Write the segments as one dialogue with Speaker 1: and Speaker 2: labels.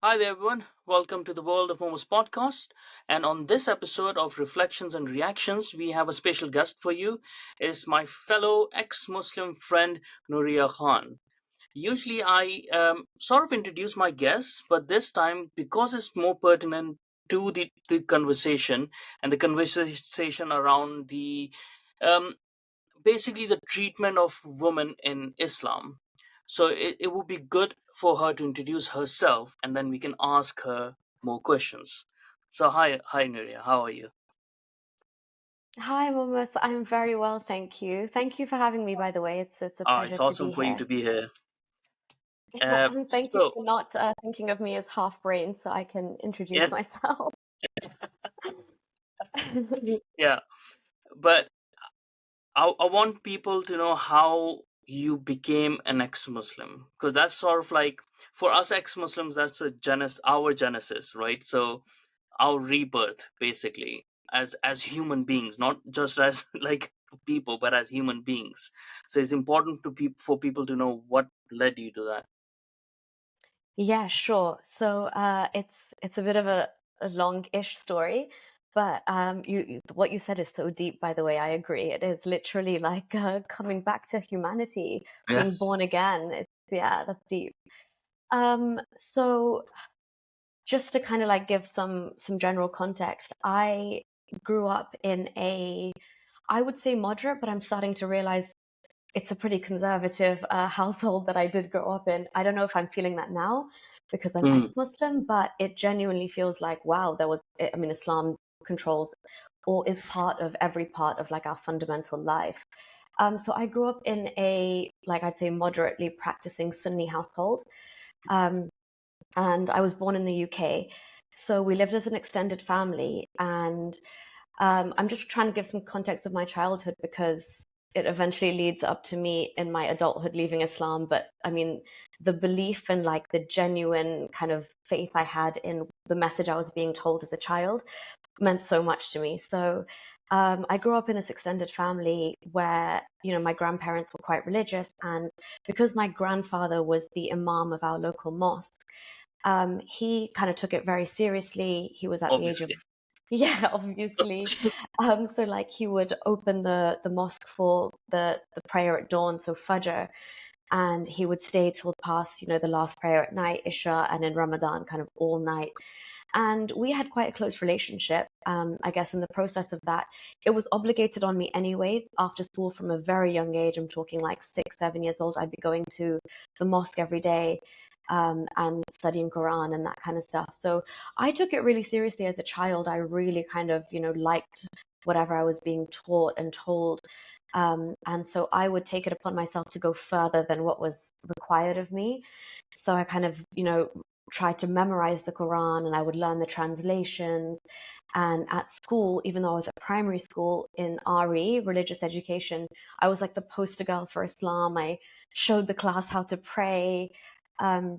Speaker 1: Hi there, everyone. Welcome to the World of Momos podcast. And on this episode of Reflections and Reactions, we have a special guest for you. Is my fellow ex-Muslim friend Nuriyah Khan. Usually, I sort of introduce my guests, but this time, because it's more pertinent to the conversation and the conversation around the um, basically the treatment of women in Islam. So it would be good for her to introduce herself and then we can ask her more questions. So hi Nuria, how are you?
Speaker 2: Hi, Momus. I'm very well, thank you. Thank you for having me, by the way. It's a pleasure
Speaker 1: It's
Speaker 2: to
Speaker 1: awesome
Speaker 2: be
Speaker 1: for you
Speaker 2: here.
Speaker 1: to be here.
Speaker 2: And thank you
Speaker 1: So
Speaker 2: for not thinking of me as half brain so I can introduce
Speaker 1: yeah,
Speaker 2: myself.
Speaker 1: yeah, but I want people to know how you became an ex-Muslim because that's sort of like for us ex-Muslims that's our genesis, right? So our rebirth basically as human beings, not just as like people but as human beings. So it's important to for people to know what led you to that.
Speaker 2: Yeah, sure. So it's a bit of a long-ish story, but what you said is so deep, by the way. I agree. It is literally like coming back to humanity,
Speaker 1: Yeah.
Speaker 2: being born again. Yeah, that's deep. So just to kind of like give some general context, I grew up in I would say moderate, but I'm starting to realize it's a pretty conservative household that I did grow up in. I don't know if I'm feeling that now because I'm
Speaker 1: Mm,
Speaker 2: ex-Muslim, but it genuinely feels like, wow, I mean, Islam controls or is part of every part of like our fundamental life. So I grew up in like I'd say, moderately practicing Sunni household. Um, and I was born in the UK. So we lived as an extended family. And I'm just trying to give some context of my childhood because it eventually leads up to me in my adulthood leaving Islam. But I mean, the belief and like the genuine kind of faith I had in the message I was being told as a child meant so much to me. So I grew up in this extended family where, my grandparents were quite religious. And because my grandfather was the imam of our local mosque, he kind of took it very seriously. He was at the age of,
Speaker 1: obviously.
Speaker 2: yeah, obviously. So like he would open the mosque for the prayer at dawn, so Fajr, and he would stay till past, the last prayer at night, Isha, and in Ramadan, kind of all night. And we had quite a close relationship. I guess in the process of that, it was obligated on me anyway. After school, from a very young age, I'm talking like 6, 7 years old, I'd be going to the mosque every day and studying Quran and that kind of stuff. So I took it really seriously as a child. I really kind of, liked whatever I was being taught and told. And so I would take it upon myself to go further than what was required of me. So I kind of, tried to memorize the Quran and I would learn the translations. And at school, even though I was at primary school in RE, religious education, I was like the poster girl for Islam. I showed the class how to pray. Um,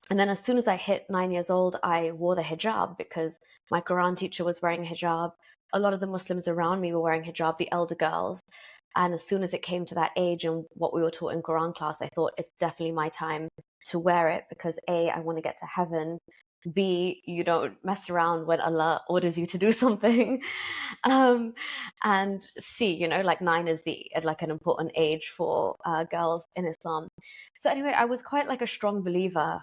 Speaker 2: and then as soon as I hit 9 years old, I wore the hijab because my Quran teacher was wearing a hijab. A lot of the Muslims around me were wearing hijab, the elder girls. And as soon as it came to that age and what we were taught in Quran class, I thought it's definitely my time to wear it because A, I want to get to heaven. B, you don't mess around when Allah orders you to do something. Um, and C, like 9 is like an important age for girls in Islam. So anyway, I was quite like a strong believer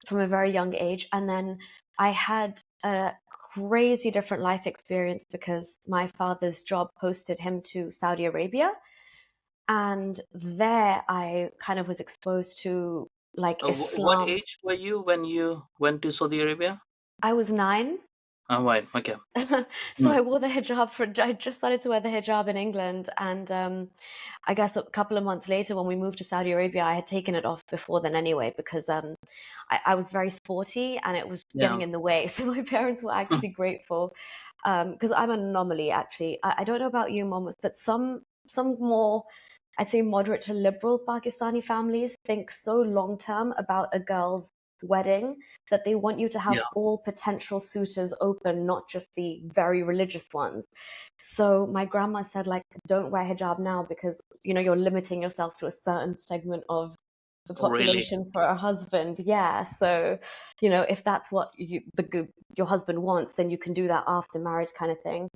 Speaker 2: from a very young age. And then I had a crazy different life experience because my father's job posted him to Saudi Arabia. And there I kind of was exposed to like
Speaker 1: What
Speaker 2: Islam.
Speaker 1: age were you when you went to Saudi Arabia?
Speaker 2: I was 9.
Speaker 1: Oh, right, okay.
Speaker 2: So
Speaker 1: Mm,
Speaker 2: I wore the hijab I just started to wear the hijab in England. And I guess a couple of months later, when we moved to Saudi Arabia, I had taken it off before then anyway, because I was very sporty and it was getting
Speaker 1: yeah.
Speaker 2: in the way. So my parents were actually grateful because I'm an anomaly, actually. I don't know about you, Momus, but some more, I'd say, moderate to liberal Pakistani families think so long term about a girl's wedding that they want you to have
Speaker 1: Yeah.
Speaker 2: all potential suitors open, not just the very religious ones. So my grandma said, like, don't wear hijab now because you're limiting yourself to a certain segment of the
Speaker 1: Oh, really?
Speaker 2: population for a husband. Yeah. So, you know, if that's what your husband wants, then you can do that after marriage kind of thing.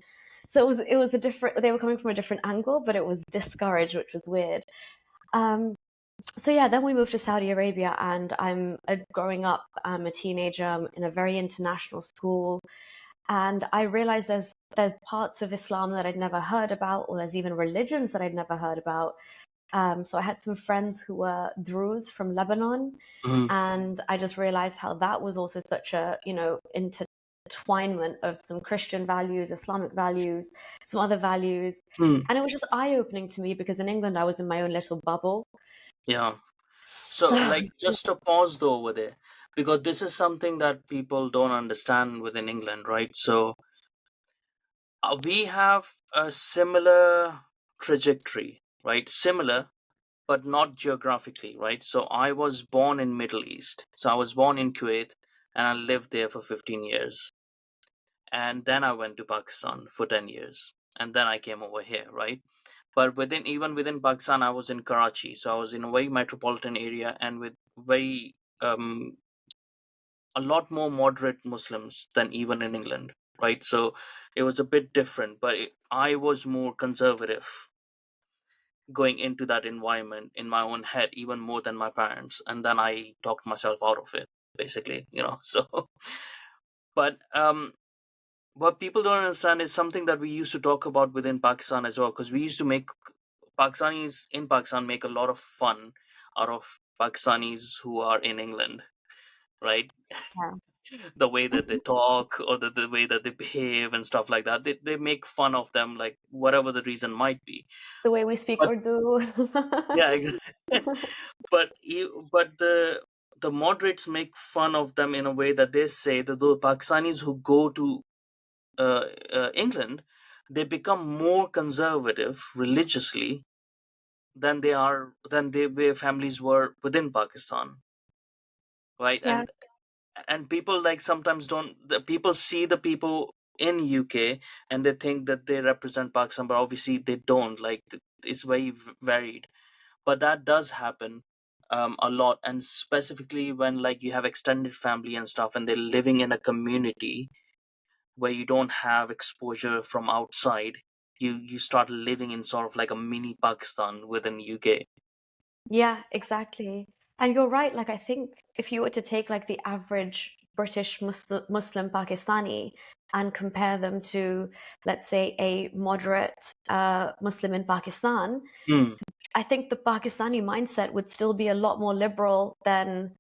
Speaker 2: So it was a different, they were coming from a different angle, but it was discouraged, which was weird. Um, so yeah, then we moved to Saudi Arabia, and I'm growing up. I'm a teenager. I'm in a very international school, and I realized there's parts of Islam that I'd never heard about, or there's even religions that I'd never heard about. So I had some friends who were Druze from Lebanon,
Speaker 1: Mm,
Speaker 2: and I just realized how that was also such a, intertwinement of some Christian values, Islamic values, some other values.
Speaker 1: mm,
Speaker 2: And it was just eye-opening to me because in England I was in my own little bubble.
Speaker 1: yeah. So,
Speaker 2: So
Speaker 1: like, just a pause though over there, because this is something that people don't understand within England, right? So, we have a similar trajectory, right? Similar, but not geographically, right? So, I was born in Middle East. So, I was born in Kuwait, and I lived there for 15 years. And then I went to Pakistan for 10 years. And then I came over here, right? But even within Pakistan, I was in Karachi. So, I was in a very metropolitan area and with very a lot more moderate Muslims than even in England, right? So it was a bit different, but I was more conservative going into that environment in my own head, even more than my parents. And then I talked myself out of it, basically, So, but what people don't understand is something that we used to talk about within Pakistan as well, because we used to make Pakistanis in Pakistan make a lot of fun out of Pakistanis who are in England, right?
Speaker 2: yeah,
Speaker 1: The way that they talk or the way that they behave and stuff like that, they make fun of them, like whatever the reason might be.
Speaker 2: the way we speak
Speaker 1: But
Speaker 2: Urdu.
Speaker 1: yeah, but the moderates make fun of them in a way that they say that the Pakistanis who go to England, they become more conservative religiously than their families were within Pakistan, right?
Speaker 2: Yeah,
Speaker 1: And people like sometimes don't the people see the people in UK and they think that they represent Pakistan, but obviously they don't. Like it's very varied, but that does happen a lot, and specifically when like you have extended family and stuff, and they're living in a community where you don't have exposure from outside. You start living in sort of like a mini Pakistan within UK.
Speaker 2: yeah, exactly. And you're right. Like, I think if you were to take like the average British Muslim Pakistani and compare them to, let's say, a moderate Muslim in Pakistan,
Speaker 1: Mm,
Speaker 2: I think the Pakistani mindset would still be a lot more liberal than,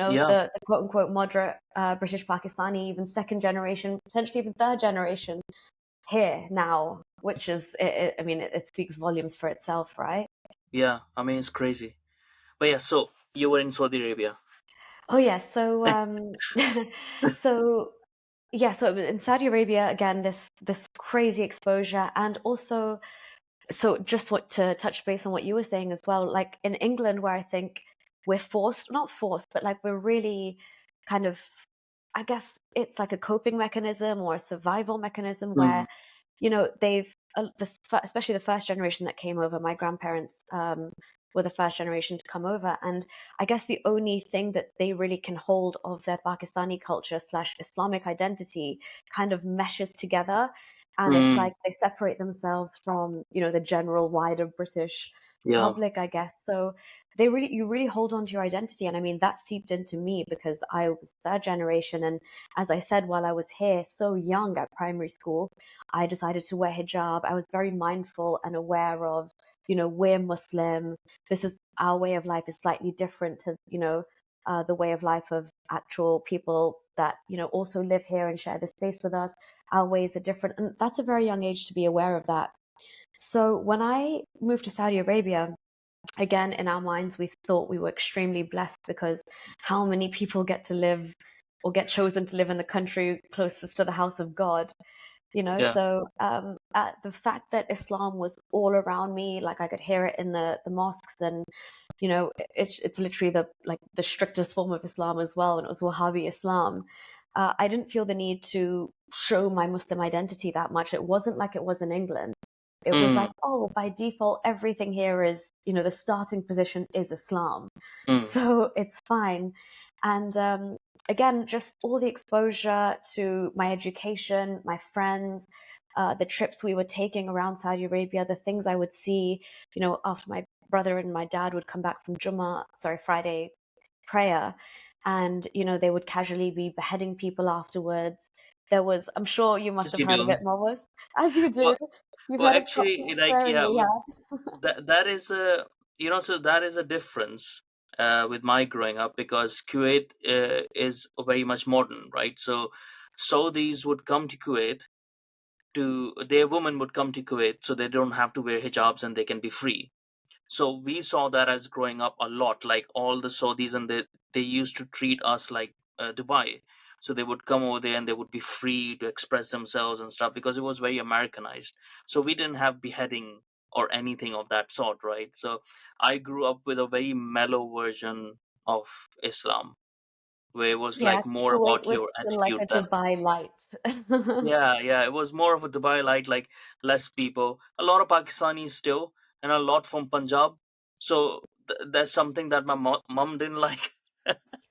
Speaker 1: yeah,
Speaker 2: the quote unquote moderate British Pakistani, even second generation, potentially even third generation here now, which is, I mean, it speaks volumes for itself, right?
Speaker 1: yeah, I mean it's crazy. But yeah, so you were in Saudi Arabia.
Speaker 2: Oh yes, so so yeah, so in Saudi Arabia again, this crazy exposure, and also so just what to touch base on what you were saying as well, like in England, where I think we're forced, not forced, but like we're really kind of, I guess it's like a coping mechanism or a survival mechanism
Speaker 1: Mm,
Speaker 2: where they've especially the first generation that came over. My grandparents were the first generation to come over, and I guess the only thing that they really can hold of their Pakistani culture slash Islamic identity kind of meshes together, and it's
Speaker 1: mm,
Speaker 2: like they separate themselves from the general wider British
Speaker 1: yeah,
Speaker 2: public, I guess. So you really hold on to your identity, and I mean that seeped into me because I was third generation, and as I said, while I was here so young at primary school, I decided to wear hijab. I was very mindful and aware of, we're Muslim. This is our way of life is slightly different to, the way of life of actual people that, also live here and share the space with us. Our ways are different. And that's a very young age to be aware of that. So when I moved to Saudi Arabia, again, in our minds, we thought we were extremely blessed because how many people get to live or get chosen to live in the country closest to the house of God?
Speaker 1: yeah,
Speaker 2: So the fact that Islam was all around me, like I could hear it in the mosques, and it's literally the strictest form of Islam as well, and it was Wahhabi Islam. I didn't feel the need to show my Muslim identity that much. It wasn't like it was in England. It was
Speaker 1: Mm,
Speaker 2: like, oh, by default, everything here is, the starting position is Islam.
Speaker 1: mm.
Speaker 2: So it's fine. And again, just all the exposure to my education, my friends, the trips we were taking around Saudi Arabia, the things I would see, after my brother and my dad would come back from Friday prayer, and they would casually be beheading people afterwards. I'm sure you must
Speaker 1: Yes,
Speaker 2: have
Speaker 1: you
Speaker 2: heard of
Speaker 1: do.
Speaker 2: it, Momus, as you do.
Speaker 1: Well,
Speaker 2: You've
Speaker 1: well,
Speaker 2: had a
Speaker 1: actually,
Speaker 2: proper
Speaker 1: like,
Speaker 2: swearing
Speaker 1: yeah,
Speaker 2: we had.
Speaker 1: that is a, so that is a difference with my growing up, because Kuwait is very much modern, right? So Saudis would come to Kuwait, to their women would come to Kuwait, so they don't have to wear hijabs and they can be free. So we saw that as growing up a lot, like all the Saudis, and they used to treat us like Dubai. So they would come over there and they would be free to express themselves and stuff, because it was very Americanized. So we didn't have beheading or anything of that sort, right? So I grew up with a very mellow version of Islam, where it was
Speaker 2: Yeah,
Speaker 1: like more
Speaker 2: Kuwait
Speaker 1: about
Speaker 2: was
Speaker 1: your
Speaker 2: still like
Speaker 1: attitude
Speaker 2: a
Speaker 1: than.
Speaker 2: Dubai light.
Speaker 1: Yeah, yeah, it was more of a Dubai light, like less people, a lot of Pakistanis still, and a lot from Punjab. So that's something that my mom didn't like,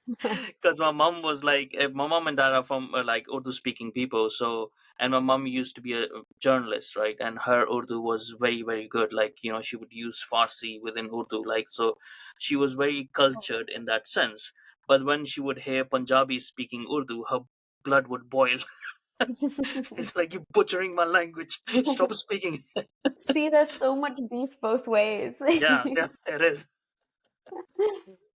Speaker 1: because my mom was like, my mom and dad are from like Urdu speaking people. So, and my mom used to be a journalist, right? And her Urdu was very, very good. Like, she would use Farsi within Urdu, like, so she was very cultured in that sense. But when she would hear Punjabi speaking Urdu, her blood would boil. It's like, you butchering my language. Stop speaking.
Speaker 2: See, there's so much beef both ways.
Speaker 1: Yeah, yeah, it is.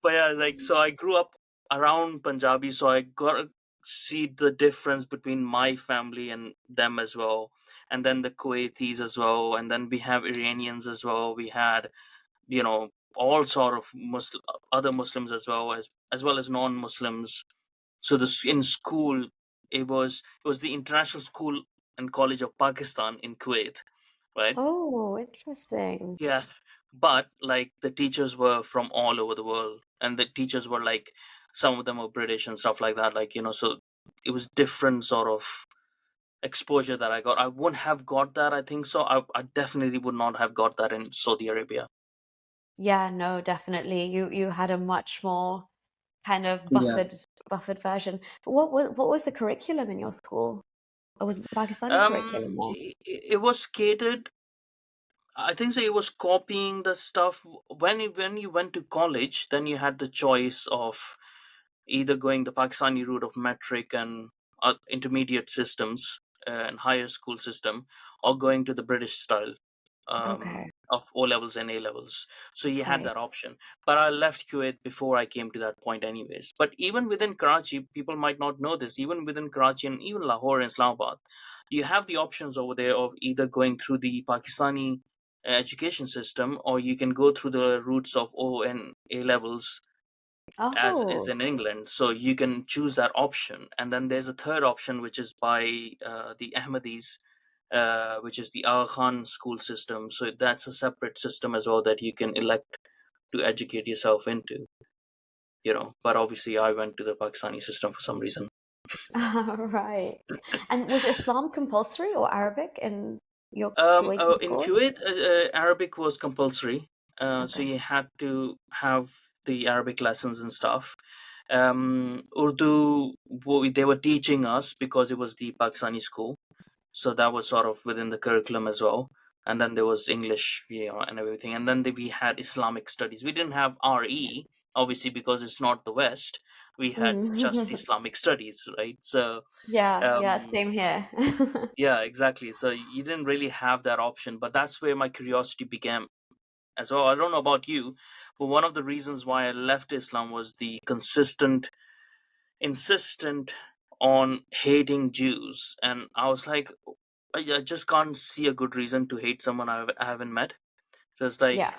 Speaker 1: But yeah, like, so I grew up around Punjabi, so I got to see the difference between my family and them as well, and then the Kuwaitis as well, and then we have Iranians as well. We had, all sort of other Muslims as well as non-Muslims. So this in school, it was the International School and College of Pakistan in Kuwait, right?
Speaker 2: Oh, interesting.
Speaker 1: Yeah, but like the teachers were from all over the world, and the teachers were like, some of them were British and stuff like that. Like, so it was different sort of exposure that I got. I wouldn't have got that, I think so. I definitely would not have got that in Saudi Arabia.
Speaker 2: Yeah, no, definitely. You had a much more kind of
Speaker 1: Yeah.
Speaker 2: buffered version. But what was the curriculum in your school? Or was it the Pakistani curriculum there?
Speaker 1: It was catered. I think so. It was copying the stuff when you went to college. Then you had the choice of either going the Pakistani route of metric and intermediate systems and higher school system, or going to the British style
Speaker 2: Okay,
Speaker 1: of O levels and A levels. So you had
Speaker 2: right.
Speaker 1: that option. But I left Kuwait before I came to that point, anyways. But even within Karachi, people might not know this. Even within Karachi and even Lahore and Islamabad, you have the options over there of either going through the Pakistani education system, or you can go through the routes of O and A levels as is
Speaker 2: Oh,
Speaker 1: in England. So you can choose that option. And then there's a third option, which is by the Ahmadis, which is the Aga Khan school system. So that's a separate system as well that you can elect to educate yourself into. But obviously, I went to the Pakistani system for some reason.
Speaker 2: right. And was Islam compulsory or Arabic in your Kuwaiti
Speaker 1: In
Speaker 2: school?
Speaker 1: Kuwait, Arabic was compulsory, so
Speaker 2: Okay.
Speaker 1: you had to have the Arabic lessons and stuff. Urdu, they were teaching us because it was the Pakistani school, so that was sort of within the curriculum as well. And then there was English, and everything. And then we had Islamic studies. We didn't have RE, obviously, because it's not the West. We had just
Speaker 2: Mm.
Speaker 1: Islamic studies, right? So,
Speaker 2: Yeah, yeah,
Speaker 1: um,
Speaker 2: same here.
Speaker 1: yeah, exactly. So you didn't really have that option, but that's where my curiosity began as well. I don't know about you, but one of the reasons why I left Islam was the consistent, insistent on hating Jews, and I was like, I just can't see a good reason to hate someone I haven't met. So it's like,
Speaker 2: Yeah.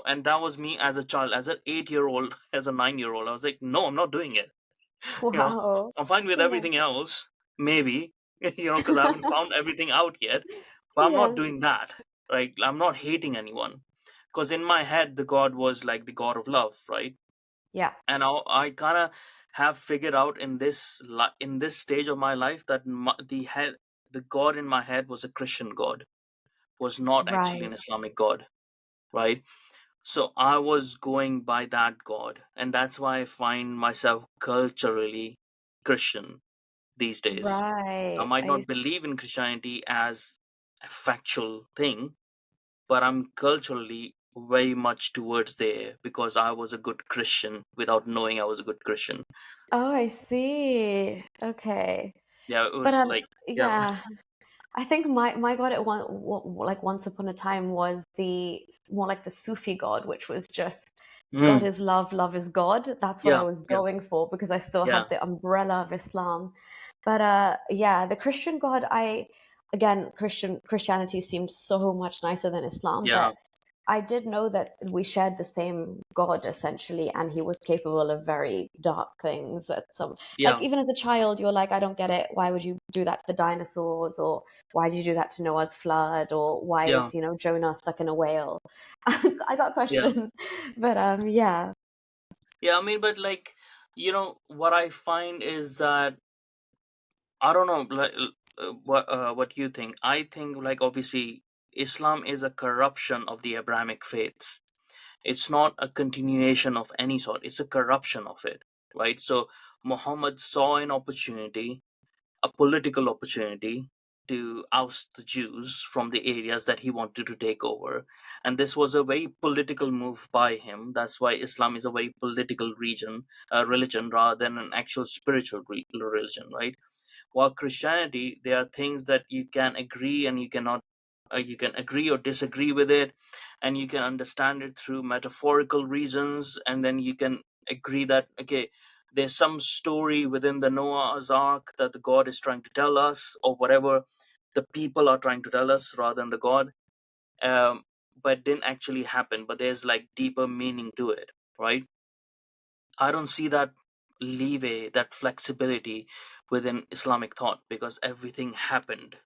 Speaker 1: and that was me as a child, as an 8-year-old, as a 9-year-old. I was like, no, I'm not doing it. You know,
Speaker 2: Wow.
Speaker 1: I'm fine with
Speaker 2: Yeah.
Speaker 1: everything else, maybe, because I haven't found everything out yet, but I'm not
Speaker 2: Yes.
Speaker 1: doing that. Like, I'm not hating anyone, because in my head, the God was like the God of love, right?
Speaker 2: Yeah.
Speaker 1: And I kind of have figured out in this stage of my life that the God in my head was a Christian God, was not actually an
Speaker 2: Right.
Speaker 1: Islamic God, right? So I was going by that God, and that's why I find myself culturally Christian these days. I
Speaker 2: Right.
Speaker 1: might
Speaker 2: I
Speaker 1: not believe in Christianity as a factual thing, but I'm culturally very much towards there because I was a good Christian without knowing I was a good Christian.
Speaker 2: Oh, I see. Okay.
Speaker 1: Yeah, it
Speaker 2: But
Speaker 1: was like, yeah.
Speaker 2: yeah. I think my god at like once upon a time was the more like the Sufi god, which was just God
Speaker 1: Mm,
Speaker 2: is love, love is God. That's what I
Speaker 1: yeah,
Speaker 2: was
Speaker 1: yeah,
Speaker 2: going for because I still
Speaker 1: yeah,
Speaker 2: had the umbrella of Islam. But yeah, the Christian God, I again Christianity seems so much nicer than Islam,
Speaker 1: yeah,
Speaker 2: but I did know that we shared the same God essentially, and he was capable of very dark things at some like
Speaker 1: yeah,
Speaker 2: even as a child, you're like, I don't get it. Why would you do that to the dinosaurs? Or why did you do that to Noah's flood? Or why
Speaker 1: yeah,
Speaker 2: is, Jonah stuck in a whale? I got
Speaker 1: yeah.
Speaker 2: questions. But yeah.
Speaker 1: Yeah, I mean, but like, what I find is that I don't know, like, what you think. I think, like, obviously, Islam is a corruption of the Abrahamic faiths. It's not a continuation of any sort. It's a corruption of it, right? So Muhammad saw an opportunity, a political opportunity, to oust the Jews from the areas that he wanted to take over. And this was a very political move by him. That's why Islam is a very political religion rather than an actual spiritual religion, right? While Christianity, there are things that you can agree and you cannot, you can agree or disagree with it, and you can understand it through metaphorical reasons, and then you can agree that, okay, there's some story within the Noah's Ark that the God is trying to tell us, or whatever the people are trying to tell us rather than the God, um, but didn't actually happen. But there's like deeper meaning to it, right? I don't see that leeway, that flexibility within Islamic thought because everything happened.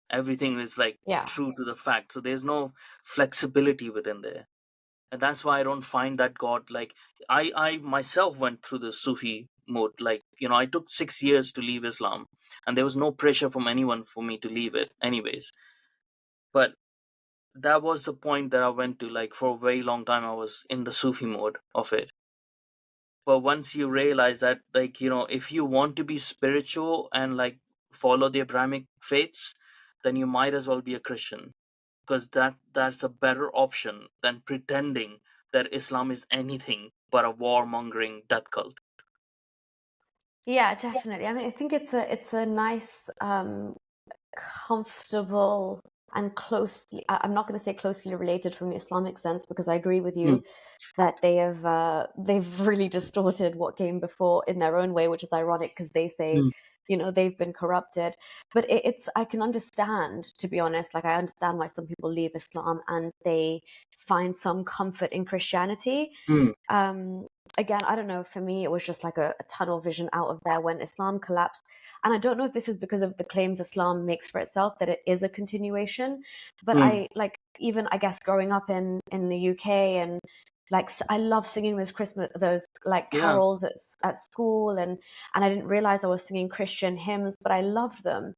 Speaker 1: Everything is like
Speaker 2: Yeah.
Speaker 1: true to the fact. So there's no flexibility within there. And that's why I don't find that God like I myself went through the Sufi mode. Like, I took 6 years to leave Islam, and there was no pressure from anyone for me to leave it anyways. But that was the point that I went to. Like, for a very long time I was in the Sufi mode of it. But once you realize that, like, if you want to be spiritual and like follow the Abrahamic faiths, then you might as well be a Christian, because that's a better option than pretending that Islam is anything but a warmongering death cult.
Speaker 2: Yeah, definitely. I mean, I think it's a nice comfortable and closely, I'm not going to say closely related from the Islamic sense because I agree with
Speaker 1: Mm,
Speaker 2: you that they've really distorted what came before in their own way, which is ironic because they say,
Speaker 1: mm,
Speaker 2: they've been corrupted. But it's I can understand, to be honest, like I understand why some people leave Islam and they find some comfort in Christianity.
Speaker 1: mm,
Speaker 2: um Again, I don't know, for me it was just like a tunnel vision out of there when Islam collapsed. And I don't know if this is because of the claims Islam makes for itself that it is a continuation, but
Speaker 1: mm.
Speaker 2: I like, even I guess growing up in the UK, and like I love singing those like
Speaker 1: Yeah,
Speaker 2: carols at school, and I didn't realize I was singing Christian hymns, but I loved them.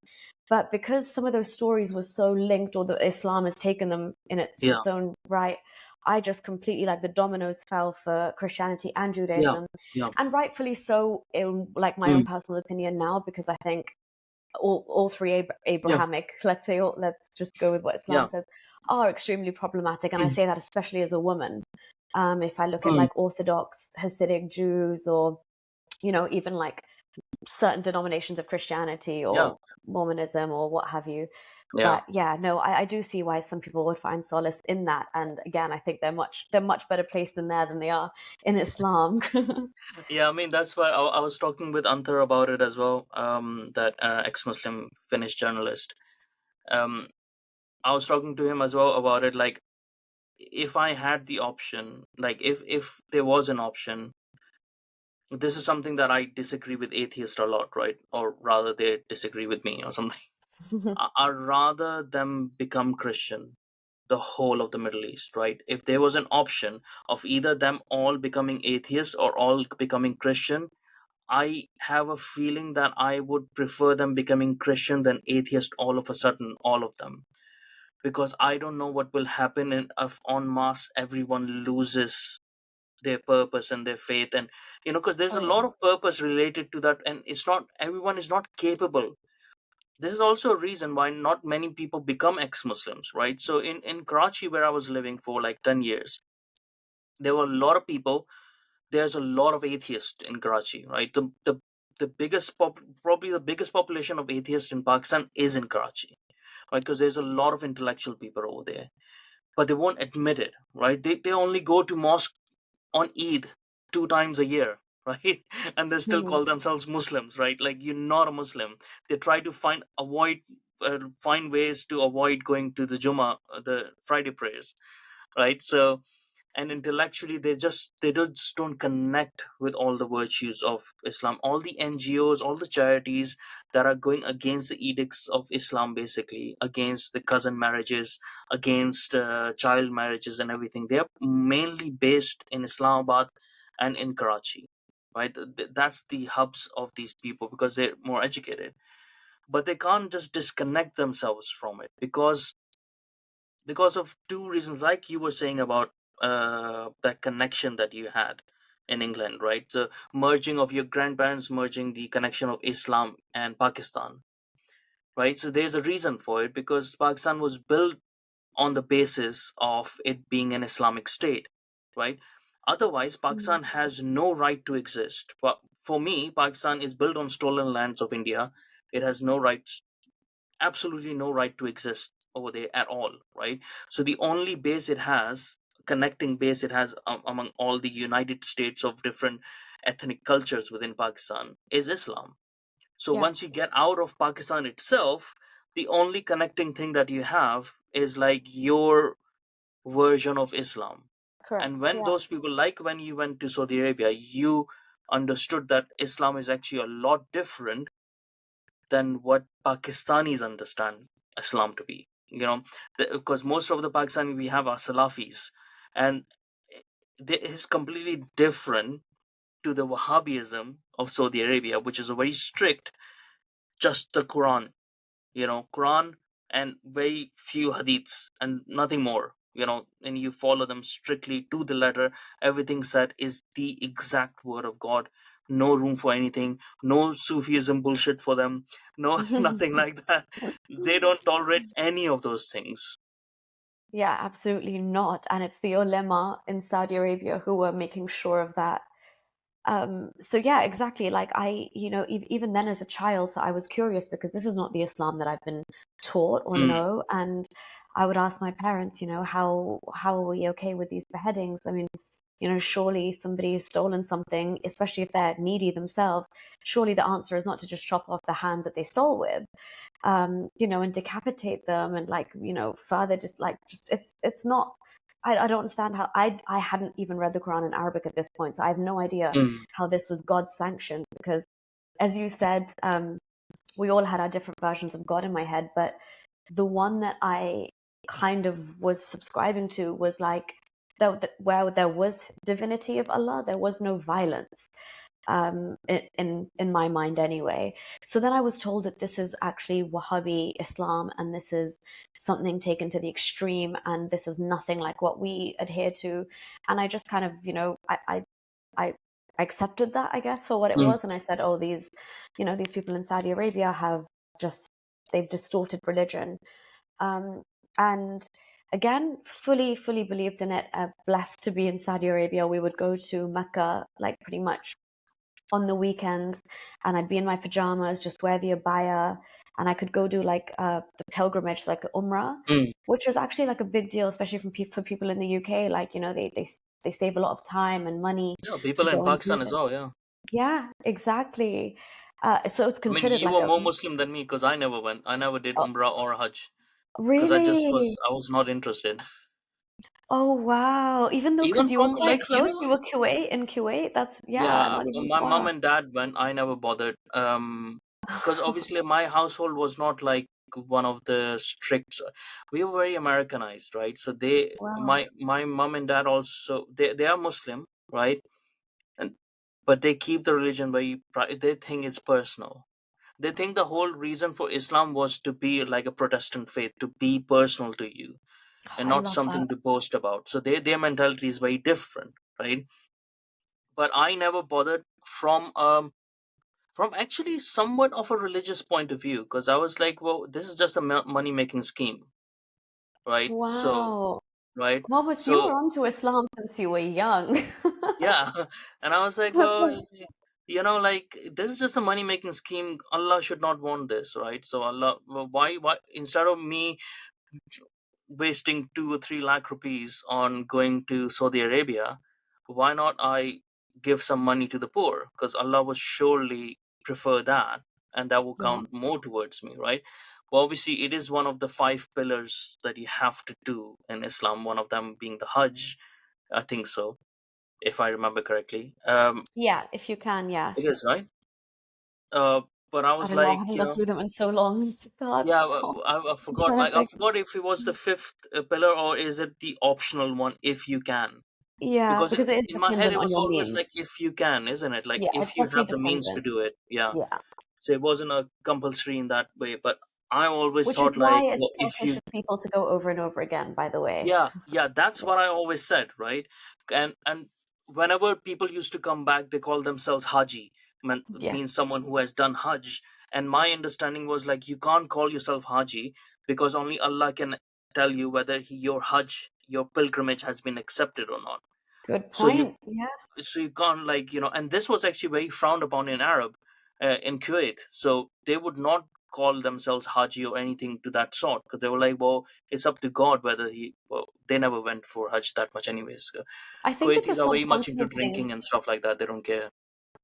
Speaker 2: But because some of those stories were so linked, or that Islam has taken them in
Speaker 1: yeah,
Speaker 2: its own right, I just completely, like, the dominoes fell for Christianity and
Speaker 1: yeah,
Speaker 2: Judaism,
Speaker 1: yeah.
Speaker 2: and rightfully so, in like my own
Speaker 1: Mm,
Speaker 2: personal opinion now, because I think all three
Speaker 1: yeah,
Speaker 2: Abrahamic, let's say, let's just go with what Islam
Speaker 1: yeah.
Speaker 2: says, are extremely problematic, and I
Speaker 1: Mm,
Speaker 2: say that especially as a woman. If I look at
Speaker 1: mm,
Speaker 2: like Orthodox Hasidic Jews, or even like certain denominations of Christianity
Speaker 1: yeah,
Speaker 2: or Mormonism or what have you.
Speaker 1: yeah.
Speaker 2: But yeah, no, I do see why some people would find solace in that. And again, I think they're much better placed in there than they are in Islam.
Speaker 1: Yeah, I mean, that's why I was talking with Antar about it as well. That ex-Muslim Finnish journalist. Um, I was talking to him as well about it. Like, if I had the option, like if there was an option, this is something that I disagree with atheists a lot, right? Or rather, they disagree with me or something. I'd rather them become Christian, the whole of the Middle East, right? If there was an option of either them all becoming atheists or all becoming Christian, I have a feeling that I would prefer them becoming Christian than atheist all of a sudden, all of them. because I don't know what will happen in if en masse everyone loses their purpose and their faith. And because there's
Speaker 2: Oh
Speaker 1: a
Speaker 2: yeah.
Speaker 1: lot of purpose related to that, and it's not everyone is not capable. This is also a reason why not many people become ex-Muslims, right? So in Karachi, where I was living for like 10 years, there were a lot of people. There's a lot of atheists in Karachi, right? The biggest probably the biggest population of atheists in Pakistan is in Karachi, right? Because there's a lot of intellectual people over there, but they won't admit it, right? They only go to mosque on Eid 2 times a year, right? And they still
Speaker 2: Mhm.
Speaker 1: call themselves Muslims, right? Like, you're not a Muslim. They try to find ways to avoid going to the Jummah, the Friday prayers, right? So, and intellectually they just don't connect with all the virtues of Islam. All the NGOs, all the charities that are going against the edicts of Islam, basically against the cousin marriages, against child marriages and everything, they are mainly based in Islamabad and in Karachi, right? That's the hubs of these people because they're more educated. But they can't just disconnect themselves from it because of two reasons, like you were saying about that connection that you had in England, right? The merging of your grandparents, merging the connection of Islam and Pakistan, right? So there's a reason for it, because Pakistan was built on the basis of it being an Islamic state, right? Otherwise,
Speaker 2: Mhm.
Speaker 1: Pakistan has no right to exist. But for me, Pakistan is built on stolen lands of India. It has no right, absolutely no right to exist over there at all, right? So the only base it has, connecting base it has, among all the United States of different ethnic cultures within Pakistan, is Islam. So
Speaker 2: Yeah.
Speaker 1: once you get out of Pakistan itself, the only connecting thing that you have is like your version of Islam. And
Speaker 2: Correct.
Speaker 1: when
Speaker 2: Yeah.
Speaker 1: those people, like when you went to Saudi Arabia, you understood that Islam is actually a lot different than what Pakistanis understand Islam to be. Because most of the Pakistani we have are Salafis, and it is completely different to the Wahhabism of Saudi Arabia, which is a very strict, just the Quran, Quran and very few hadiths and nothing more, and you follow them strictly to the letter. Everything said is the exact word of God. No room for anything, no Sufism bullshit for them, no nothing like that. They don't tolerate any of those things.
Speaker 2: Yeah, absolutely not. And it's the ulema in Saudi Arabia who are making sure of that. So yeah, exactly. Like even then as a child, so I was curious because this is not the Islam that I've been taught or
Speaker 1: Mm,
Speaker 2: know. And I would ask my parents, how are we okay with these beheadings? I mean, surely somebody has stolen something, especially if they're needy themselves. Surely the answer is not to just chop off the hand that they stole with, and decapitate them and like, further just it's not. I don't understand how I hadn't even read the Quran in Arabic at this point, so I have no idea
Speaker 1: mm,
Speaker 2: how this was God sanctioned because, as you said, we all had our different versions of God in my head, but the one that I kind of was subscribing to was like where there was divinity of Allah, there was no violence, in my mind anyway. So then I was told that this is actually Wahhabi Islam, and this is something taken to the extreme, and this is nothing like what we adhere to. And I just kind of, I accepted that, I guess, for what it
Speaker 1: mm,
Speaker 2: was, and I said, oh, these people in Saudi Arabia have just they've distorted religion, um, and again, fully believed in it. Blessed to be in Saudi Arabia, we would go to Mecca like pretty much on the weekends, and I'd be in my pajamas, just wear the abaya, and I could go do like the pilgrimage, like the Umrah,
Speaker 1: mm.
Speaker 2: which was actually like a big deal, especially for people in the UK. Like, they save a lot of time and money
Speaker 1: Yeah,
Speaker 2: to
Speaker 1: people in
Speaker 2: go and do
Speaker 1: Pakistan as
Speaker 2: this.
Speaker 1: well. Yeah,
Speaker 2: Yeah, exactly. So it's
Speaker 1: I mean,
Speaker 2: considered
Speaker 1: you
Speaker 2: like
Speaker 1: were
Speaker 2: a
Speaker 1: more Muslim than me because I never went. I never did
Speaker 2: oh,
Speaker 1: Umrah or Hajj because
Speaker 2: really.
Speaker 1: I was not interested.
Speaker 2: Oh wow! Even though
Speaker 1: Even
Speaker 2: because you were
Speaker 1: from,
Speaker 2: quite
Speaker 1: like,
Speaker 2: close, you were Kuwait. That's yeah,
Speaker 1: yeah,
Speaker 2: not even
Speaker 1: my mom
Speaker 2: far.
Speaker 1: and dad went. I never bothered. Because obviously my household was not like one of the strict. We were very Americanized, right? So
Speaker 2: Wow.
Speaker 1: my mom and dad also, they are Muslim, right? And but they keep the religion very. They think it's personal. They think the whole reason for Islam was to be like a Protestant faith, to be personal to you
Speaker 2: Oh,
Speaker 1: and
Speaker 2: I
Speaker 1: not
Speaker 2: love that.
Speaker 1: something to boast about. So their mentality is very different, right? But I never bothered from actually somewhat of a religious point of view, because I was like, well, this is just a money making scheme, right? So
Speaker 2: Wow.
Speaker 1: right,
Speaker 2: Momus, you were
Speaker 1: so
Speaker 2: onto Islam since you were young.
Speaker 1: yeah, and I was like,
Speaker 2: That's
Speaker 1: well,
Speaker 2: like,
Speaker 1: like this is just a money making scheme. Allah should not want this, right? So Allah, well, why instead of me wasting 2 or 3 lakh rupees on going to Saudi Arabia, why not I give some money to the poor? Because Allah will surely prefer that, and that will
Speaker 2: yeah,
Speaker 1: count more towards me, right? But obviously, it is one of the 5 pillars that you have to do in Islam. One of them being the Hajj, I think so, if I remember correctly.
Speaker 2: yeah, if you can,
Speaker 1: It
Speaker 2: yes.
Speaker 1: is right. Uh, but I
Speaker 2: I
Speaker 1: was
Speaker 2: don't know. I
Speaker 1: like,
Speaker 2: haven't gone through them in so long. God,
Speaker 1: yeah,
Speaker 2: so
Speaker 1: I
Speaker 2: just
Speaker 1: forgot.
Speaker 2: trying to
Speaker 1: Like, I
Speaker 2: think.
Speaker 1: forgot if it was the fifth pillar or is it the optional one if you can.
Speaker 2: Yeah,
Speaker 1: Because
Speaker 2: because it is
Speaker 1: in my head
Speaker 2: dependent
Speaker 1: it
Speaker 2: on
Speaker 1: was
Speaker 2: your
Speaker 1: always
Speaker 2: means.
Speaker 1: like if you can, isn't it? Like
Speaker 2: Yeah, it's
Speaker 1: if you
Speaker 2: definitely
Speaker 1: have the means to
Speaker 2: dependent.
Speaker 1: do it. Yeah.
Speaker 2: Yeah,
Speaker 1: So it wasn't a compulsory in that way. But I always
Speaker 2: which is
Speaker 1: thought
Speaker 2: why
Speaker 1: like,
Speaker 2: it's
Speaker 1: well, if
Speaker 2: selfish
Speaker 1: you,
Speaker 2: of people to go over and over again. By the way.
Speaker 1: yeah, that's
Speaker 2: Yeah,
Speaker 1: what I always said, right? And whenever people used to come back, they call themselves Haji,
Speaker 2: yeah,
Speaker 1: means someone who has done Hajj. And my understanding was like you can't call yourself Haji because only Allah can tell you whether your Hajj, your pilgrimage has been accepted or not.
Speaker 2: good
Speaker 1: So you
Speaker 2: point. Yeah,
Speaker 1: so you can't like and this was actually very frowned upon in Arab, in Kuwait. So they would not call themselves Haji or anything to that sort because they were like, well, it's up to God whether they never went for Hajj that much anyways.
Speaker 2: I think it's a
Speaker 1: Kuwaitis are very much into
Speaker 2: subcontinent thing.
Speaker 1: drinking and stuff like that. They don't care.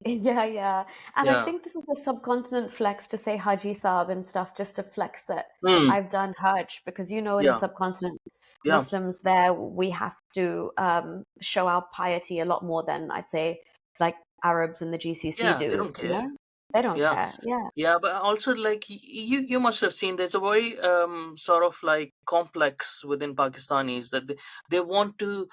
Speaker 2: Yeah, yeah. And I
Speaker 1: Yeah.
Speaker 2: think this is a subcontinent flex to say Haji Saab and stuff, just to flex that
Speaker 1: Hmm.
Speaker 2: I've done Hajj, because in the
Speaker 1: Yeah.
Speaker 2: subcontinent,
Speaker 1: Yeah.
Speaker 2: Muslims there, we have to show our piety a lot more than I'd say like Arabs in the GCC
Speaker 1: Yeah. They
Speaker 2: do,
Speaker 1: don't care.
Speaker 2: They don't
Speaker 1: Yeah.
Speaker 2: care. Yeah.
Speaker 1: Yeah, but also like you must have seen there's a very sort of like complex within Pakistanis that they want to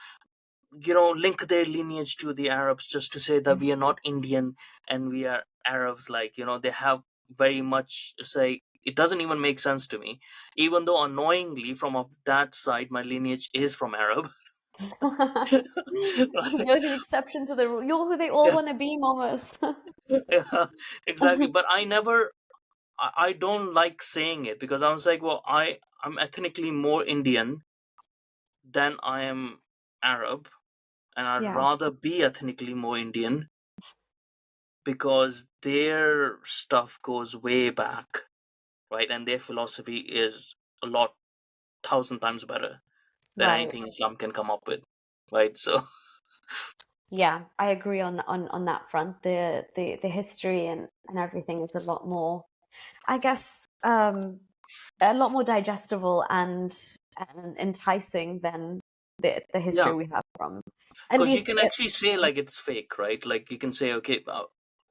Speaker 1: link their lineage to the Arabs just to say that we are not Indian and we are Arabs. Like, they have very much say it doesn't even make sense to me. Even though annoyingly from a dad's side my lineage is from Arab.
Speaker 2: You're the exception to the rule. You're who they all
Speaker 1: Yeah,
Speaker 2: want to be, mamas.
Speaker 1: yeah, exactly. But I don't like saying it because I was like, well, I'm ethnically more Indian than I am Arab, and I'd
Speaker 2: Yeah,
Speaker 1: rather be ethnically more Indian because their stuff goes way back, right? And their philosophy is a lot, thousand times better than
Speaker 2: right.
Speaker 1: anything Islam can come up with, right? So,
Speaker 2: Yeah, I agree on that front. The history and everything is a lot more, I guess, a lot more digestible and enticing than the history
Speaker 1: yeah,
Speaker 2: we have from at
Speaker 1: because you
Speaker 2: least
Speaker 1: can
Speaker 2: it,
Speaker 1: actually say like it's fake, right? Like you can say, okay,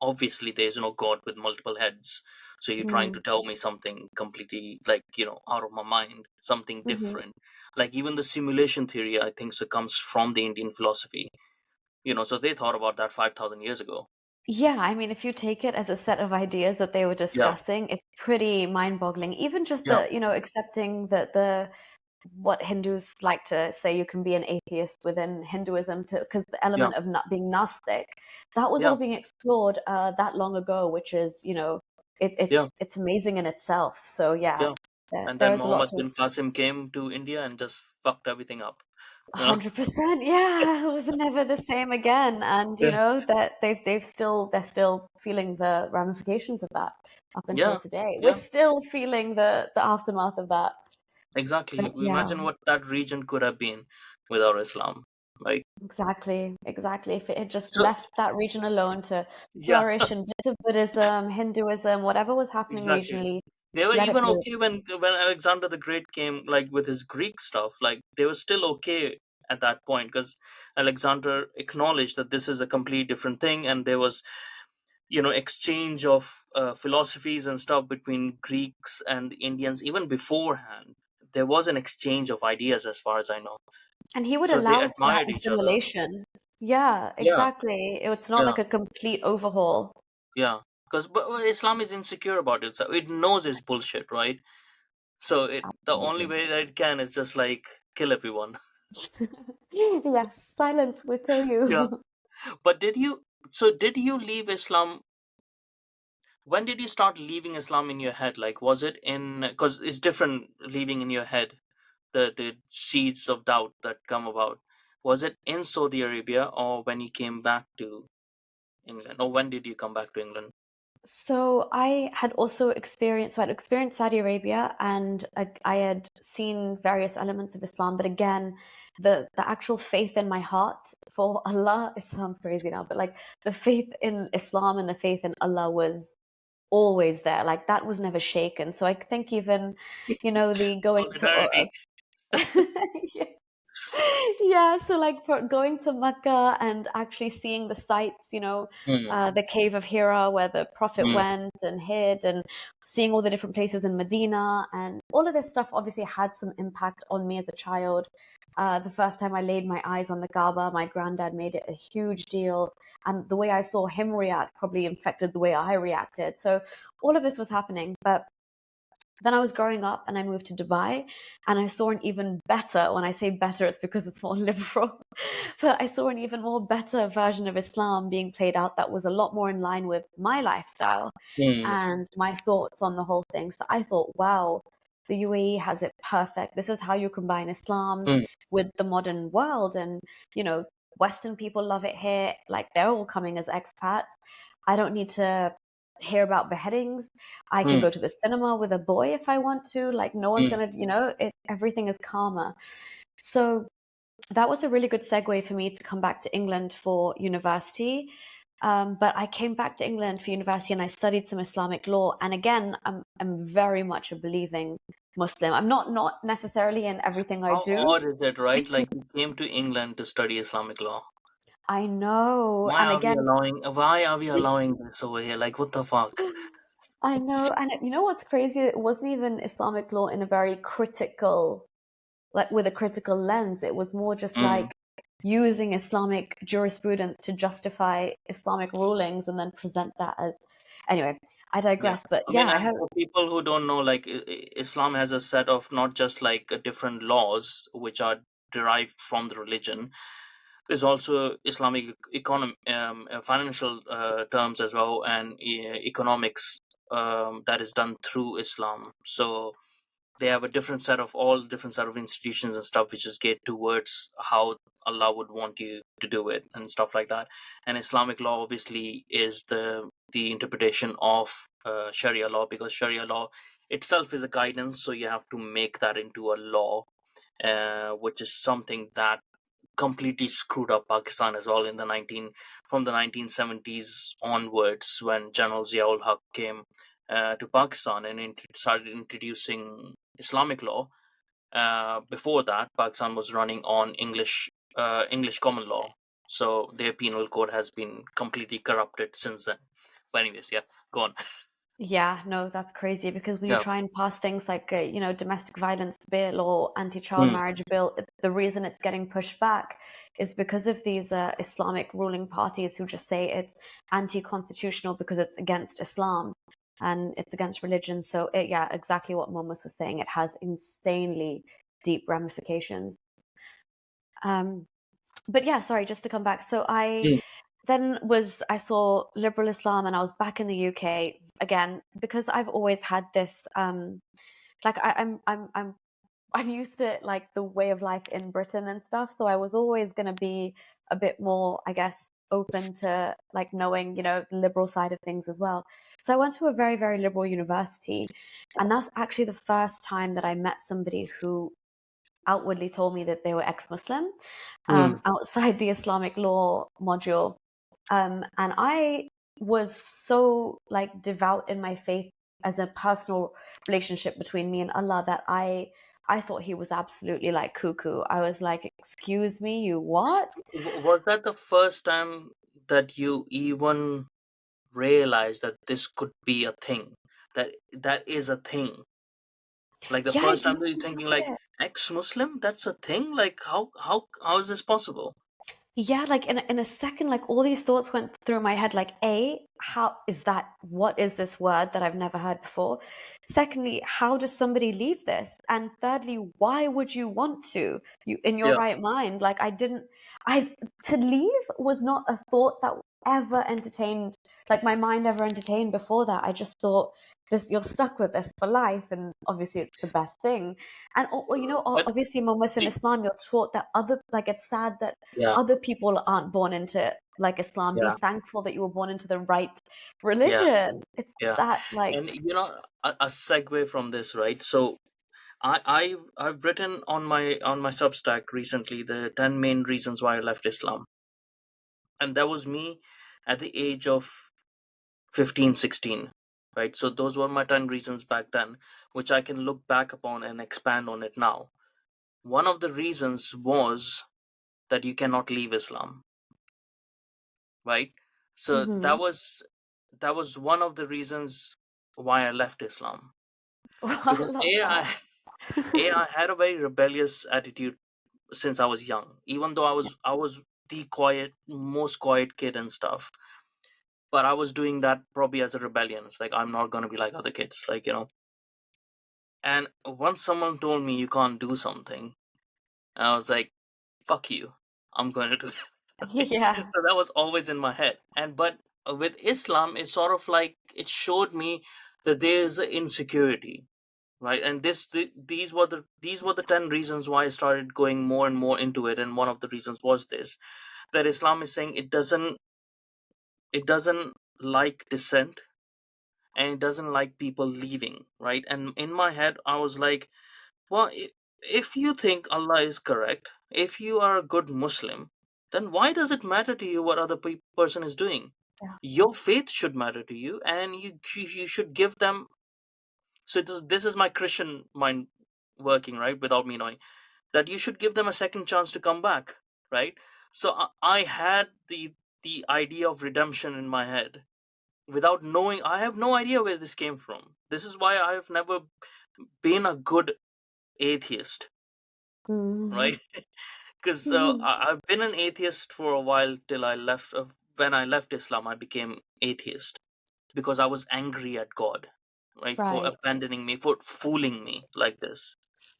Speaker 1: obviously there's no God with multiple heads. So you're trying
Speaker 2: mm,
Speaker 1: to tell me something completely like, out of my mind, something
Speaker 2: hmm.
Speaker 1: different. Like even the simulation theory, I think so comes from the Indian philosophy. So they thought about that 5,000 years ago.
Speaker 2: Yeah, I mean, if you take it as a set of ideas that they were
Speaker 1: Yeah,
Speaker 2: discussing, it's pretty mind-boggling. Even just
Speaker 1: yeah,
Speaker 2: accepting that the what Hindus like to say you can be an atheist within Hinduism, to because the
Speaker 1: yeah,
Speaker 2: element of not being Gnostic, that was all
Speaker 1: yeah,
Speaker 2: being explored that long ago, which is,
Speaker 1: yeah,
Speaker 2: it's amazing in itself. So yeah,
Speaker 1: yeah. And then
Speaker 2: there's a lot
Speaker 1: Muhammad
Speaker 2: to
Speaker 1: bin Qasim came to India and just fucked everything up. You know?
Speaker 2: 100%. Yeah, it was never the same again, and
Speaker 1: Yeah,
Speaker 2: that they're still feeling the ramifications of that up until
Speaker 1: yeah,
Speaker 2: today. We're
Speaker 1: yeah.
Speaker 2: still feeling the aftermath of that.
Speaker 1: Exactly.
Speaker 2: But
Speaker 1: You
Speaker 2: yeah.
Speaker 1: imagine what that region could have been without Islam. Like,
Speaker 2: Exactly, exactly. If it had just
Speaker 1: so,
Speaker 2: left that region alone to
Speaker 1: yeah,
Speaker 2: flourish in bits of Buddhism, Hinduism, whatever was happening
Speaker 1: exactly.
Speaker 2: regionally,
Speaker 1: They
Speaker 2: just
Speaker 1: were
Speaker 2: let it
Speaker 1: even
Speaker 2: bloom.
Speaker 1: okay when Alexander the Great came, like with his Greek stuff. Like they were still okay at that point because Alexander acknowledged that this is a completely different thing, and there was exchange of philosophies and stuff between Greeks and Indians even beforehand. There was an exchange of ideas as far as I know.
Speaker 2: And he would
Speaker 1: So they
Speaker 2: allow for that
Speaker 1: admired each other.
Speaker 2: assimilation. Yeah,
Speaker 1: Yeah,
Speaker 2: exactly. It's not
Speaker 1: yeah,
Speaker 2: like a complete overhaul.
Speaker 1: yeah. Because but Islam is insecure about it, so it knows it's bullshit, right? So the only
Speaker 2: Absolutely.
Speaker 1: way that it can is just like kill everyone.
Speaker 2: Yes, silence will kill
Speaker 1: Yeah.
Speaker 2: you.
Speaker 1: But did you leave Islam? When did you start leaving Islam in your head? Like, was it in, because it's different leaving in your head, the seeds of doubt that come about. Was it in Saudi Arabia or when you came back to England? Or when did you come back to England?
Speaker 2: So I had also experienced, so I'd experienced Saudi Arabia and I had seen various elements of Islam, but again, the actual faith in my heart for Allah, it sounds crazy now, but like the faith in Islam and the faith in Allah was always there. Like that was never shaken. So I think even, the going to,
Speaker 1: Solidarity.
Speaker 2: yeah, yeah, so like for going to Mecca and actually seeing the sights,
Speaker 1: Mm,
Speaker 2: the cave of Hira where the Prophet
Speaker 1: mm,
Speaker 2: went and hid, and seeing all the different places in Medina, and all of this stuff obviously had some impact on me as a child. The first time I laid my eyes on the Kaaba, my granddad made it a huge deal, and the way I saw him react probably infected the way I reacted. So all of this was happening, but then I was growing up and I moved to Dubai and I saw an even better, when I say better, it's because it's more liberal, but I saw an even more better version of Islam being played out that was a lot more in line with my lifestyle
Speaker 1: mm,
Speaker 2: and my thoughts on the whole thing. So I thought, wow, the UAE has it perfect. This is how you combine Islam
Speaker 1: mm,
Speaker 2: with the modern world. And, you know, Western people love it here. Like they're all coming as expats. I don't need to hear about beheadings. I can
Speaker 1: mm,
Speaker 2: go to the cinema with a boy if I want to. Like no one's
Speaker 1: mm,
Speaker 2: gonna, everything is calmer. So that was a really good segue for me to come back to England for university. But I came back to England for university and I studied some Islamic law. And again, I'm very much a believing Muslim. I'm not necessarily in everything I
Speaker 1: How
Speaker 2: do.
Speaker 1: odd is it, right? Like you came to England to study Islamic law.
Speaker 2: I know.
Speaker 1: Why
Speaker 2: And
Speaker 1: are we
Speaker 2: again,
Speaker 1: allowing? Why are we allowing this over here? Like what the fuck?
Speaker 2: I know. And you know what's crazy? It wasn't even Islamic law in a very critical, like with a critical lens. It was more just
Speaker 1: Mm,
Speaker 2: like using Islamic jurisprudence to justify Islamic rulings and then present that as. Anyway, I
Speaker 1: yeah.
Speaker 2: digress. But
Speaker 1: I mean,
Speaker 2: yeah, I
Speaker 1: and
Speaker 2: hope.
Speaker 1: for people who don't know, like Islam has a set of not just like different laws which are derived from the religion. There's also Islamic economy, financial terms as well, and economics that is done through Islam. So they have a different set of all different set of institutions and stuff which is geared towards how Allah would want you to do it and stuff like that. And Islamic law obviously is the interpretation of Sharia law, because Sharia law itself is a guidance, so you have to make that into a law, which is something that completely screwed up Pakistan as well in the 19 from the 1970s onwards, when General Ziaul Haq came to Pakistan and started introducing Islamic law. Before that, Pakistan was running on English common law, so their penal code has been completely corrupted since then. But anyways, yeah, go on.
Speaker 2: Yeah, no, that's crazy because when you
Speaker 1: Yeah.
Speaker 2: try and pass things like a, domestic violence bill or anti-child
Speaker 1: Mm,
Speaker 2: marriage bill, the reason it's getting pushed back is because of these Islamic ruling parties who just say it's anti-constitutional because it's against Islam and it's against religion. So yeah, exactly what Momus was saying. It has insanely deep ramifications. Um, but yeah, sorry, just to come back. So
Speaker 1: mm,
Speaker 2: I saw liberal Islam and I was back in the UK again because I've always had this like I'm used to like the way of life in Britain and stuff. So I was always gonna be a bit more, I guess, open to like knowing, the liberal side of things as well. So I went to a very, very liberal university, and that's actually the first time that I met somebody who outwardly told me that they were ex-Muslim
Speaker 1: mm.
Speaker 2: outside the Islamic law module. And I was so like devout in my faith as a personal relationship between me and Allah that I thought he was absolutely like cuckoo. I was like, excuse me, you what?
Speaker 1: Was that the first time that you even realize that this could be a thing, that is a thing, like the
Speaker 2: Yeah, I
Speaker 1: first time
Speaker 2: didn't
Speaker 1: that you're
Speaker 2: know
Speaker 1: thinking like
Speaker 2: it.
Speaker 1: ex-Muslim, that's a thing, like how is this possible?
Speaker 2: Yeah, like in a second, like all these thoughts went through my head. Like, A, how is that? What is this word that I've never heard before? Secondly, how does somebody leave this? And thirdly, why would you want to? You in your
Speaker 1: Yeah.
Speaker 2: right mind? Like, I to leave was not a thought that ever entertained, like my mind ever entertained before that. I just thought this, you're stuck with this for life, and obviously it's the best thing. And
Speaker 1: But
Speaker 2: obviously, in Muslim
Speaker 1: the,
Speaker 2: Islam, you're taught that other, like it's sad that
Speaker 1: yeah,
Speaker 2: other people aren't born into like Islam. Be
Speaker 1: yeah,
Speaker 2: thankful that you were born into the right
Speaker 1: yeah,
Speaker 2: religion. It's
Speaker 1: yeah.
Speaker 2: that like,
Speaker 1: And a segue from this, right? So I've written on my Substack recently the 10 main reasons why I left Islam. And that was me at the age of 15, 16, right? So those were my 10 reasons back then, which I can look back upon and expand on it now. One of the reasons was that you cannot leave Islam, right? So
Speaker 2: hmm
Speaker 1: that was one of the reasons why I left Islam.
Speaker 2: I
Speaker 1: Because
Speaker 2: love that.
Speaker 1: I had a very rebellious attitude since I was young. Even though I was the most quiet kid and stuff, but I was doing that probably as a rebellion. It's like I'm not gonna be like other kids, like And once someone told me you can't do something, I was like, "Fuck you, I'm going to do that." Right?
Speaker 2: Yeah.
Speaker 1: So that was always in my head. And but with Islam, it's sort of like it showed me that there is an insecurity, right? And these were the 10 reasons why I started going more and more into it. And one of the reasons was this, that Islam is saying it doesn't like dissent, and it doesn't like people leaving, right? And in my head, I was like, well, if you think Allah is correct, if you are a good Muslim, then why does it matter to you what other person is doing?
Speaker 2: Yeah.
Speaker 1: Your faith should matter to you, and you should give them. So this is my Christian mind working, right, without me knowing that you should give them a second chance to come back, right? So I had the idea of redemption in my head without knowing. I have no idea where this came from. This is why I have never been a good atheist,
Speaker 2: hmm
Speaker 1: right? Because I've been an atheist for a while till I left. When I left Islam, I became atheist because I was angry at God, right, for
Speaker 2: Right.
Speaker 1: abandoning me, for fooling me like this,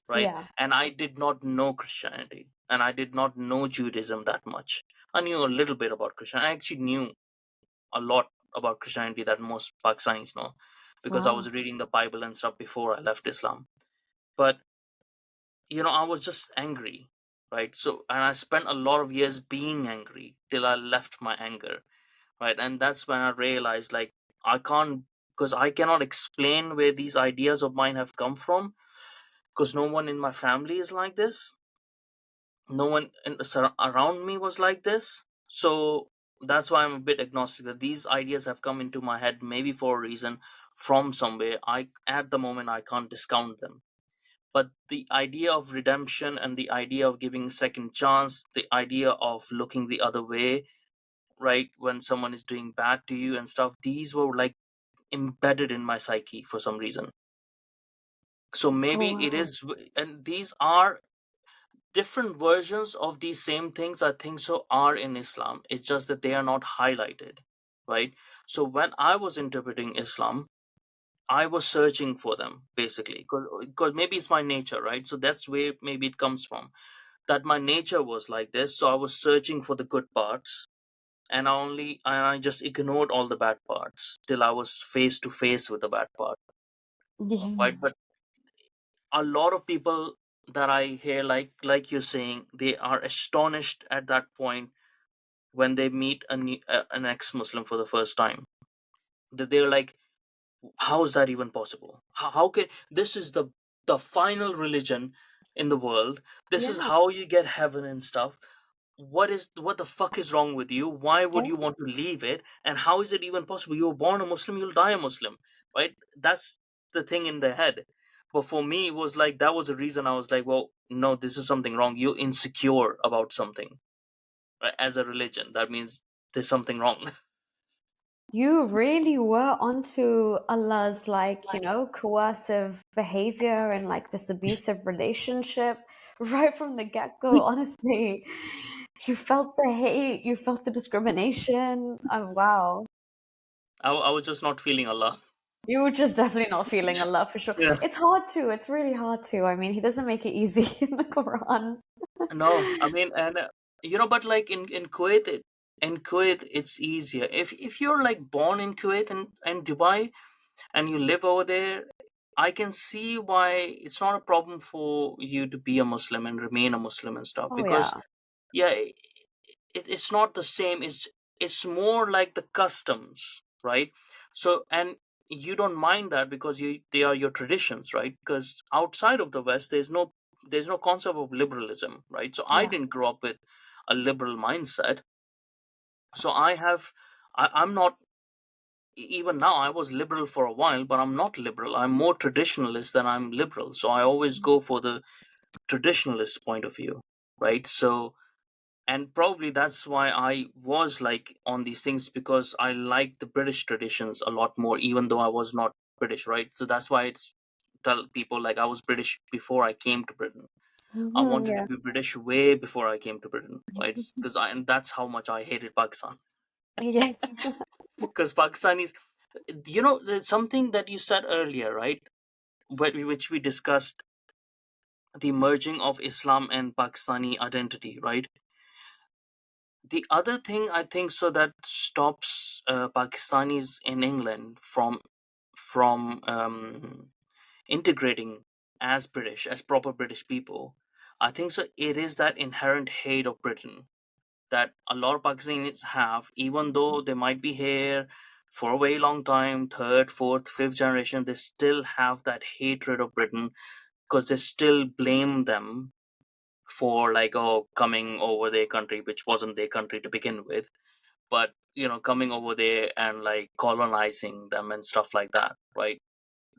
Speaker 1: right?
Speaker 2: Yeah.
Speaker 1: And I did not know Christianity, and I did not know Judaism that much. I knew a little bit about Christianity. I actually knew a lot about Christianity that most Pakistanis know, because I
Speaker 2: Wow.
Speaker 1: was reading the Bible and stuff before I left Islam. But I was just angry, right? So, and I spent a lot of years being angry till I left my anger, right? And that's when I realized, like, I can't, because I cannot explain where these ideas of mine have come from, because no one in my family is like this. No one around me was like this. So that's why I'm a bit agnostic that these ideas have come into my head, maybe for a reason, from somewhere. At the moment, I can't discount them. But the idea of redemption and the idea of giving second chance, the idea of looking the other way, right, when someone is doing bad to you and stuff, these were like embedded in my psyche for some reason. So
Speaker 2: Oh
Speaker 1: maybe it
Speaker 2: wow.
Speaker 1: is, and these are different versions of these same things, I think so, are in Islam. It's just that they are not highlighted, right? So when I was interpreting Islam, I was searching for them basically, because maybe it's my nature, right? So that's where maybe it comes from, that my nature was like this. So I was searching for the good parts, and I just ignored all the bad parts till I was face to face with the bad part,
Speaker 2: Yeah.
Speaker 1: right? But a lot of people that I hear, like you're saying, they are astonished at that point when they meet an ex-Muslim for the first time. That they're like, how is that even possible? How can this is the final religion in the world? This is
Speaker 2: Yeah.
Speaker 1: how you get heaven and stuff. What the fuck is wrong with you? Why would
Speaker 2: Yeah.
Speaker 1: you want to leave it? And how is it even possible? You were born a Muslim, you'll die a Muslim, right? That's the thing in their head. But for me, it was like that was the reason I was like, well, no, this is something wrong. You're insecure about something, right? As a religion, that means there's something wrong.
Speaker 2: You really were onto Allah's, like, coercive behavior and like this abusive relationship right from the get-go, honestly. You felt the hate, you felt the discrimination. Oh, wow.
Speaker 1: I was just not feeling Allah.
Speaker 2: You were just definitely not feeling Allah for sure.
Speaker 1: Yeah.
Speaker 2: It's hard to, it's really hard to. I mean, he doesn't make it easy in the Quran.
Speaker 1: No, I mean, and but like in Kuwait, it's easier. If you're like born in Kuwait and Dubai and you live over there, I can see why it's not a problem for you to be a Muslim and remain a Muslim and stuff.
Speaker 2: Oh,
Speaker 1: Because
Speaker 2: yeah.
Speaker 1: yeah, it's not the same. It's more like the customs, right? So and you don't mind that because they are your traditions, right? Because outside of the West, there's no concept of liberalism, right? So I
Speaker 2: Yeah.
Speaker 1: didn't grow up with a liberal mindset. So I'm not, even now I was liberal for a while, but I'm not liberal. I'm more traditionalist than I'm liberal. So I always go for the traditionalist point of view, right? So and probably that's why I was like on these things, because I like the British traditions a lot more, even though I was not British, right? So that's why it's tell people like I was British before I came to Britain. I wanted to
Speaker 2: Yeah.
Speaker 1: be British way before I came to Britain, right? Because and that's how much I hated Pakistan.
Speaker 2: Yeah.
Speaker 1: Because Pakistanis, there's something that you said earlier, right? Which we discussed, the merging of Islam and Pakistani identity, right? The other thing I think so that stops Pakistanis in England from integrating as British, as proper British people, I think so. It is that inherent hate of Britain that a lot of Pakistanis have, even though they might be here for a very long time, third, fourth, fifth generation, they still have that hatred of Britain because they still blame them for like, oh, coming over their country, which wasn't their country to begin with, but coming over there and like colonizing them and stuff like that, right?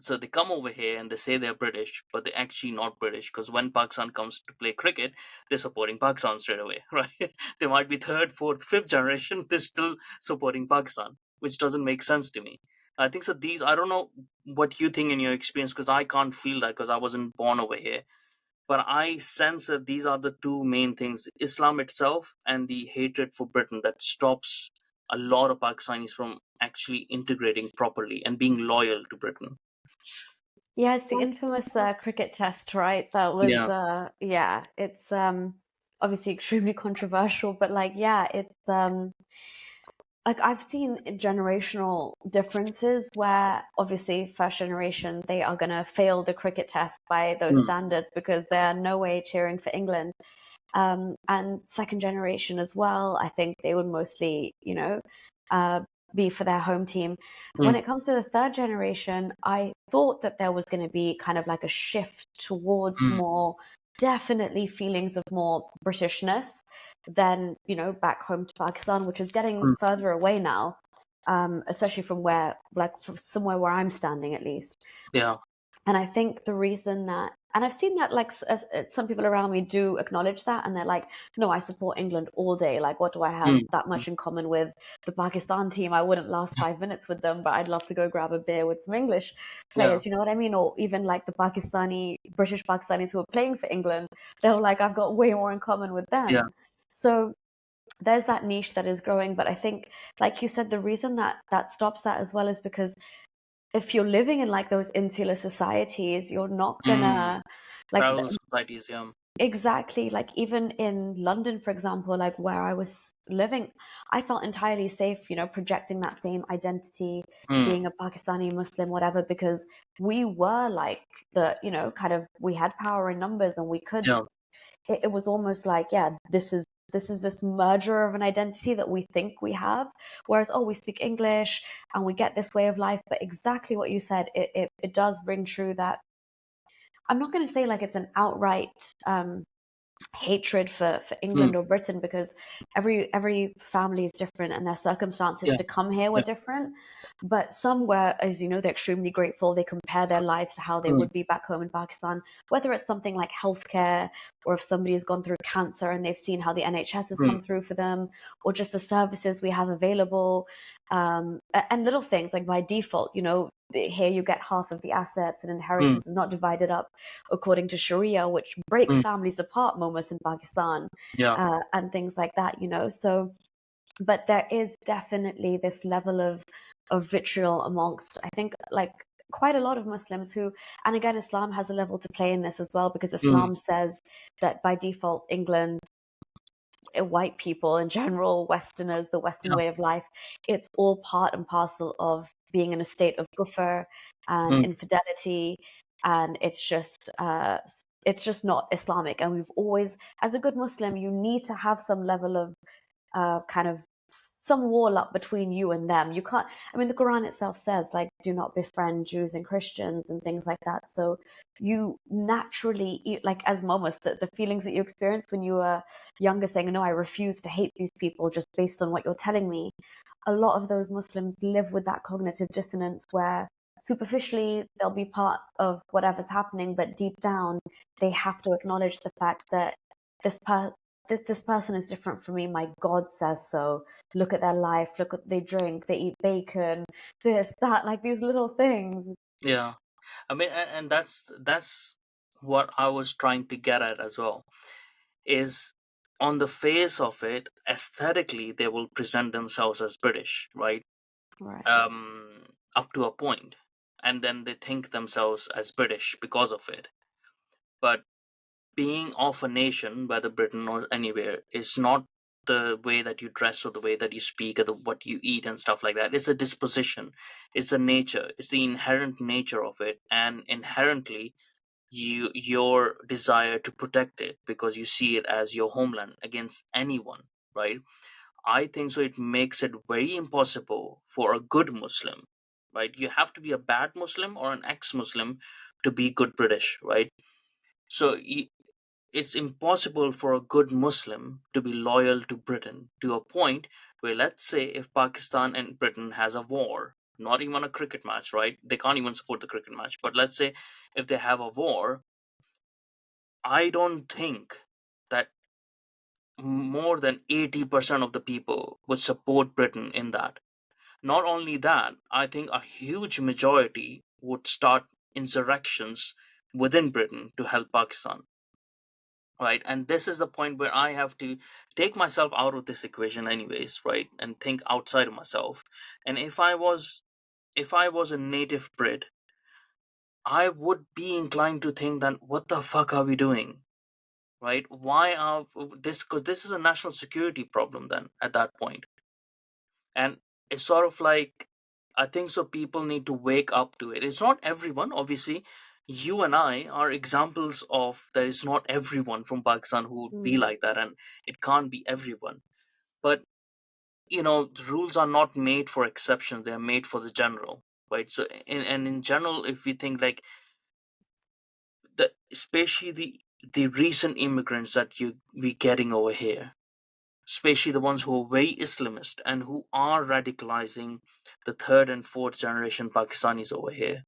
Speaker 1: So they come over here and they say they're British, but they're actually not British, because when Pakistan comes to play cricket, they're supporting Pakistan straight away, right? They might be third, fourth, fifth generation, they're still supporting Pakistan, which doesn't make sense to me. I think so. I don't know what you think in your experience, because I can't feel that because I wasn't born over here. But I sense that these are the two main things: Islam itself and the hatred for Britain, that stops a lot of Pakistanis from actually integrating properly and being loyal to Britain.
Speaker 2: Yeah, it's the infamous cricket test, right? That was,
Speaker 1: Yeah.
Speaker 2: yeah, it's obviously extremely controversial, but like, yeah, it's like I've seen generational differences where obviously first generation they are going to fail the cricket test by those
Speaker 1: Mm,
Speaker 2: standards because they're no way cheering for England. And second generation as well, I think they would mostly, uh, be for their home team. When
Speaker 1: mm,
Speaker 2: it comes to the third generation, I thought that there was going to be kind of like a shift towards
Speaker 1: mm,
Speaker 2: more definitely feelings of more Britishness than, back home to Pakistan, which is getting
Speaker 1: mm.
Speaker 2: further away now, especially from where, like, from somewhere where I'm standing at least.
Speaker 1: Yeah.
Speaker 2: And I think the reason that, and I've seen that, like, some people around me do acknowledge that, and they're like, no, I support England all day. Like, what do I have
Speaker 1: Mm,
Speaker 2: that
Speaker 1: mm.
Speaker 2: much in common with the Pakistan team? I wouldn't last 5 minutes with them, but I'd love to go grab a beer with some English
Speaker 1: Yeah.
Speaker 2: players. You know what I mean? Or even like the British Pakistanis who are playing for England, they're like, I've got way more in common with
Speaker 1: Yeah.
Speaker 2: them. So there's that niche that is growing. But I think, like you said, the reason that that stops that as well is because if you're living in like those insular societies, you're not
Speaker 1: Mm.
Speaker 2: gonna like
Speaker 1: Parallel societies. Yeah.
Speaker 2: exactly like even in London, for example, like where I was living, I felt entirely safe, projecting that same identity,
Speaker 1: Mm,
Speaker 2: being a Pakistani Muslim, whatever, because we were like kind of we had power in numbers and we could
Speaker 1: yeah.
Speaker 2: it was almost like, yeah, this is this merger of an identity that we think we have. Whereas, oh, we speak English and we get this way of life. But exactly what you said, it does ring true that I'm not going to say like it's an outright um, hatred for
Speaker 1: Mm,
Speaker 2: England or Britain because every family is different and their circumstances
Speaker 1: yeah.
Speaker 2: to come here were
Speaker 1: Yeah.
Speaker 2: different. But some were, as you know, they're extremely grateful. They compare their lives to how they
Speaker 1: Mm,
Speaker 2: would be back home in Pakistan, whether it's something like healthcare or if somebody has gone through cancer and they've seen how the NHS has
Speaker 1: mm,
Speaker 2: come through for them, or just the services we have available, and little things like by default, here you get half of the assets, and
Speaker 1: mm,
Speaker 2: inheritance is not divided up according to Sharia, which breaks
Speaker 1: mm,
Speaker 2: families apart almost in Pakistan,
Speaker 1: yeah,
Speaker 2: and things like that, So, but there is definitely this level of vitriol amongst, I think, like quite a lot of Muslims who, and again, Islam has a level to play in this as well, because
Speaker 1: mm,
Speaker 2: Islam says that by default, England, white people in general, Westerners, the Western
Speaker 1: yeah,
Speaker 2: way of life, it's all part and parcel of being in a state of kufr and
Speaker 1: mm,
Speaker 2: infidelity, and it's just not Islamic. And we've always, as a good Muslim, you need to have some level of kind of some wall up between you and them. You can't, I mean, the Quran itself says, like, do not befriend Jews and Christians and things like that. So you naturally, like, as moments, the feelings that you experienced when you were younger, saying, no, I refuse to hate these people just based on what you're telling me. A lot of those Muslims live with that cognitive dissonance where superficially they'll be part of whatever's happening, but deep down they have to acknowledge the fact that this per- this person is different from me. My God says so. Look at their life. Look what they drink. They eat bacon. This, that, like these little things.
Speaker 1: yeah. I mean, and that's what I was trying to get at as well. Is on the face of it, aesthetically, they will present themselves as British, right?
Speaker 2: Right.
Speaker 1: Up to a point, and then they think themselves as British because of it. But being of a nation, whether Britain or anywhere, is not the way that you dress or the way that you speak or what you eat and stuff like that. It's a disposition, it's a nature, it's the inherent nature of it, and inherently your desire to protect it because you see it as your homeland against anyone, right? I think so. It makes it very impossible for a good Muslim, right? You have to be a bad Muslim or an ex-Muslim to be good British, right? So it's impossible for a good Muslim to be loyal to Britain to a point where, let's say, if Pakistan and Britain has a war, not even a cricket match, right? They can't even support the cricket match. But let's say if they have a war, I don't think that more than 80% of the people would support Britain in that. Not only that, I think a huge majority would start insurrections within Britain to help Pakistan, right? And this is the point where I have to take myself out of this equation anyways, right? And think outside of myself. And if I was a native Brit, I would be inclined to think that what the fuck are we doing? Right? Why are this? Because this is a national security problem then at that point. And it's sort of like, I think so people need to wake up to it. It's not everyone, obviously. You and I are examples of there is not everyone from Pakistan who would be
Speaker 2: Mm.
Speaker 1: like that, and it can't be everyone. But the rules are not made for exceptions, they are made for the general, right? So in general, if we think like especially the recent immigrants that you we getting over here, especially the ones who are very Islamist and who are radicalizing the third and fourth generation Pakistanis over here.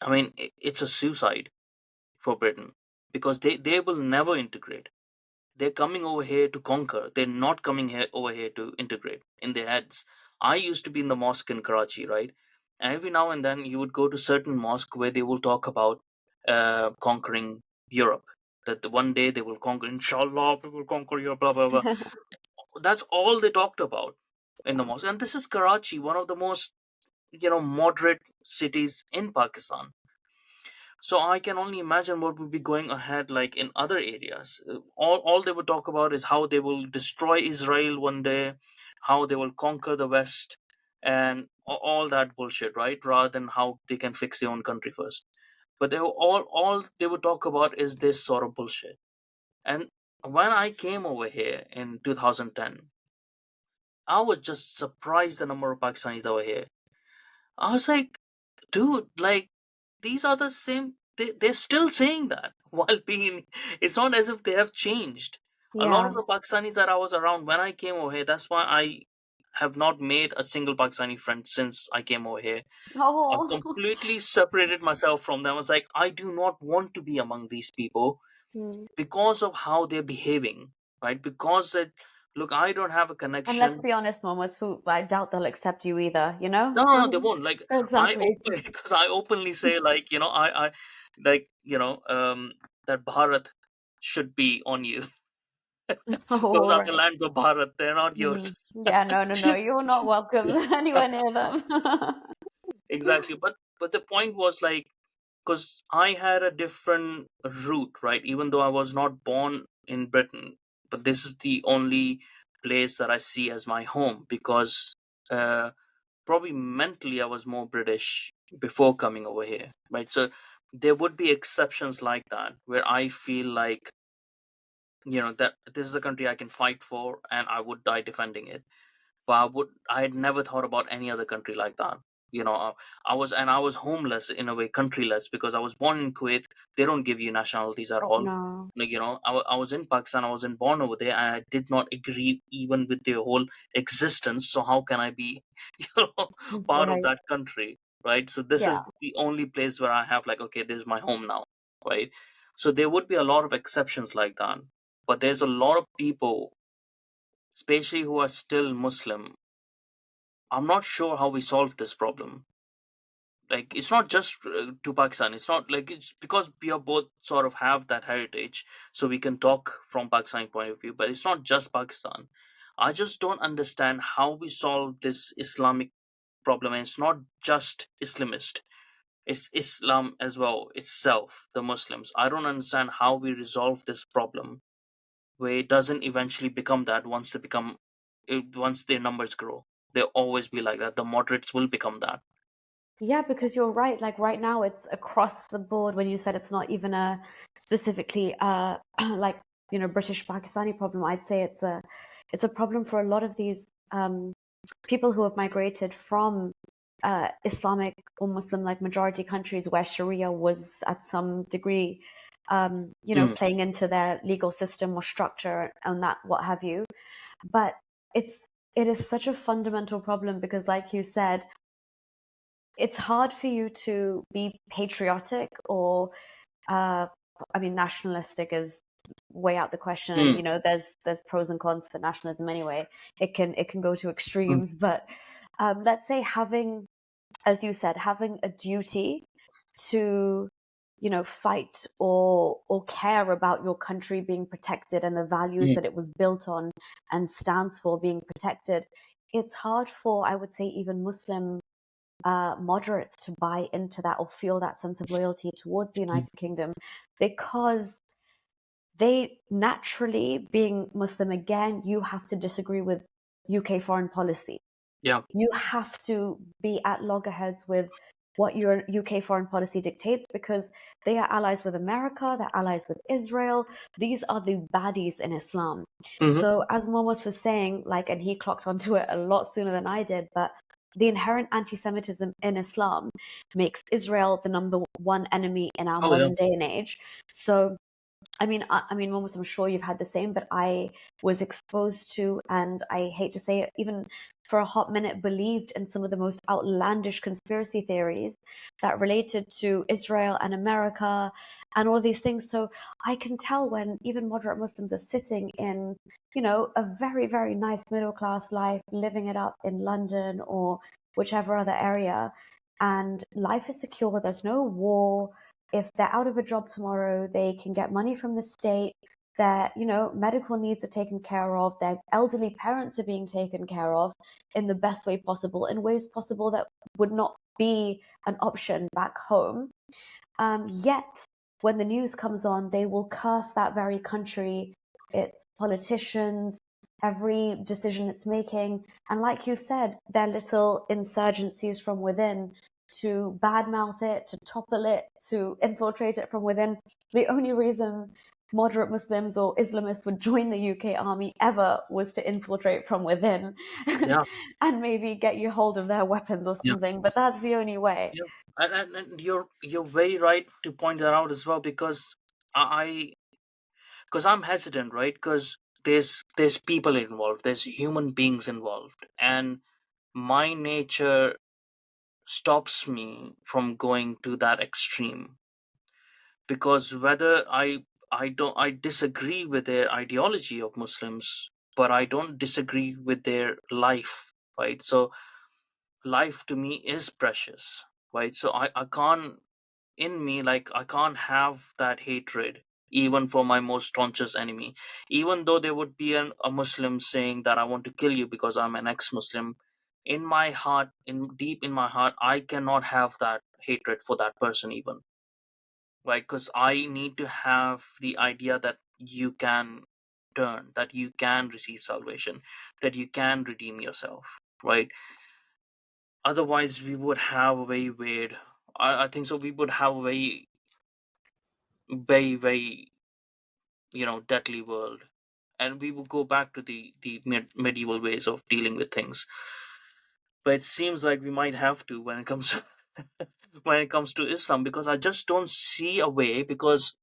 Speaker 1: I mean, it's a suicide for Britain because they will never integrate. They're coming over here to conquer. They're not coming here over here to integrate in their heads. I used to be in the mosque in Karachi, right? And every now and then you would go to certain mosque where they will talk about conquering Europe. That the one day they will conquer, inshallah, we will conquer Europe, blah, blah, blah. That's all they talked about in the mosque. And this is Karachi, one of the most moderate cities in Pakistan. So I can only imagine what would be going ahead like in other areas. All they would talk about is how they will destroy Israel one day, how they will conquer the West, and all that bullshit, right? Rather than how they can fix their own country first. But all they would talk about is this sort of bullshit. And when I came over here in 2010, I was just surprised the number of Pakistanis that were here. I was like, dude, like these are the same. They're still saying that while being. It's not as if they have changed. A lot of
Speaker 2: Yeah.
Speaker 1: the Pakistanis that I was around when I came over here, that's why I have not made a single Pakistani friend since I came over here. I've
Speaker 2: Oh.
Speaker 1: completely separated myself from them. I was like, I do not want to be among these people
Speaker 2: Mm.
Speaker 1: because of how they're behaving, right? Because that Look, I don't have a
Speaker 2: And let's
Speaker 1: connection.
Speaker 2: be honest, Momos, who I doubt they'll accept you either, you know?
Speaker 1: No, no, no, they won't. Like, I
Speaker 2: Exactly.
Speaker 1: open because I openly say, like, like, that Bharat should be on you. Those
Speaker 2: All
Speaker 1: are the
Speaker 2: right.
Speaker 1: lands of Bharat. They're not yours.
Speaker 2: Mm. Yeah, no, no, no. You're not welcome anywhere near them.
Speaker 1: Exactly. But the point was like, because I had a different route, right? Even though I was not born in Britain, but this is the only place that I see as my home because uh, probably mentally I was more British before coming over here, right? So there would be exceptions like that where I feel like, that this is a country I can fight for and I would die defending it. But I had never thought about any other country like that. You know, I was homeless in a way, countryless, because I was born in Kuwait. They don't give you nationalities at all.
Speaker 2: No.
Speaker 1: Like, I was in Pakistan. I was born over there, and I did not agree even with their whole existence. So how can I be, you know, part of
Speaker 2: Right.
Speaker 1: that country, right? So this
Speaker 2: Yeah.
Speaker 1: is the only place where I have like, okay, this is my home now, right? So there would be a lot of exceptions like that, but there's a lot of people, especially who are still Muslim. I'm not sure how we solve this problem. Like, it's not just to Pakistan. It's not like it's because we are both sort of have that heritage, so we can talk from Pakistani point of view. But it's not just Pakistan. I just don't understand how we solve this Islamic problem. And it's not just Islamist. It's Islam as well itself, the Muslims. I don't understand how we resolve this problem where it doesn't eventually become that once their numbers grow. They'll always be like that. The moderates will become that.
Speaker 2: Yeah, because you're right. Like right now, it's across the board. When you said it's not even a specifically like British Pakistani problem, I'd say it's a problem for a lot of these people who have migrated from Islamic or Muslim like majority countries where Sharia was at some degree
Speaker 1: Mm,
Speaker 2: playing into their legal system or structure and that what have you. But it's it is such a fundamental problem because, like you said, it's hard for you to be patriotic or uh, I mean nationalistic is way out the question, and
Speaker 1: mm,
Speaker 2: there's pros and cons for nationalism anyway. It can go to
Speaker 1: mm,
Speaker 2: extremes, but let's say having, as you said, having a duty to fight or care about your country being protected and the values
Speaker 1: mm,
Speaker 2: that it was built on and stands for being protected. It's hard for, I would say, even Muslim moderates to buy into that or feel that sense of loyalty towards the
Speaker 1: mm.
Speaker 2: United Kingdom because they naturally, being Muslim again, you have to disagree with UK foreign policy.
Speaker 1: Yeah.
Speaker 2: You have to be at loggerheads with what your UK foreign policy dictates because they are allies with America, they're allies with Israel. These are the baddies in Islam.
Speaker 1: Hmm.
Speaker 2: So, as Momos was saying, like, and he clocked onto it a lot sooner than I did, but the inherent anti Semitism in Islam makes Israel the number one enemy in our
Speaker 1: Oh yeah.
Speaker 2: modern day and age. So, I mean, almost I'm sure you've had the same, but I was exposed to, and I hate to say it, even for a hot minute, believed in some of the most outlandish conspiracy theories that related to Israel and America and all these things. So I can tell when even moderate Muslims are sitting in, a very, very nice middle class life, living it up in London or whichever other area, and life is secure, there's no war. If they're out of a job tomorrow, they can get money from the state. Their, medical needs are taken care of. Their elderly parents are being taken care of in the best way possible, in ways possible that would not be an option back home. Yet, when the news comes on, they will curse that very country, its politicians, every decision it's making. And like you said, their little insurgencies from within to badmouth it, to topple it, to infiltrate it from within. The only reason moderate Muslims or Islamists would join the UK army ever was to infiltrate from within
Speaker 1: Yeah.
Speaker 2: and maybe get you hold of their weapons or
Speaker 1: Yeah.
Speaker 2: something. But that's the only way.
Speaker 1: Yeah. And you're very right to point that out as well because I because I'm hesitant, right? Because there's people involved, there's human beings involved, and my nature stops me from going to that extreme because whether I disagree with their ideology of Muslims, but I don't disagree with their life, right? So life to me is precious, right? So I can't, in me, like, I can't have that hatred even for my most staunchest enemy. Even though there would be a Muslim saying that I want to kill you because I'm an ex-Muslim, in my heart, in deep in my heart, I cannot have that hatred for that person even, right? Because I need to have the idea that you can turn, that you can receive salvation, that you can redeem yourself, right? Otherwise we would have a very weird, I think so, we would have a very, very, deadly world, and we will go back to the medieval ways of dealing with things. But it seems like we might have to when it comes to when it comes to Islam, because I just don't see a way. Because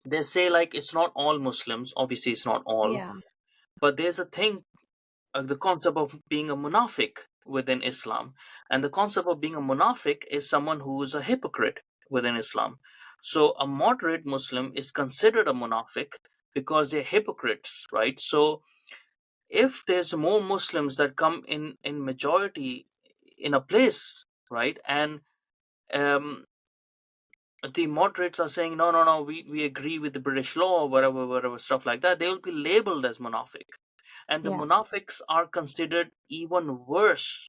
Speaker 1: they say, like, it's not all Muslims, obviously it's not all,
Speaker 2: Yeah.
Speaker 1: but there's a thing, the concept of being a munafiq within Islam. And the concept of being a munafiq is someone who is a hypocrite within Islam. So a moderate Muslim is considered a munafiq because they're hypocrites, right? So if there's more Muslims that come in majority in a place, right, and um, the moderates are saying, no, no, no, we agree with the British law, or whatever stuff like that, they will be labeled as munafiq. And the
Speaker 2: Yeah.
Speaker 1: munafiqs are considered even worse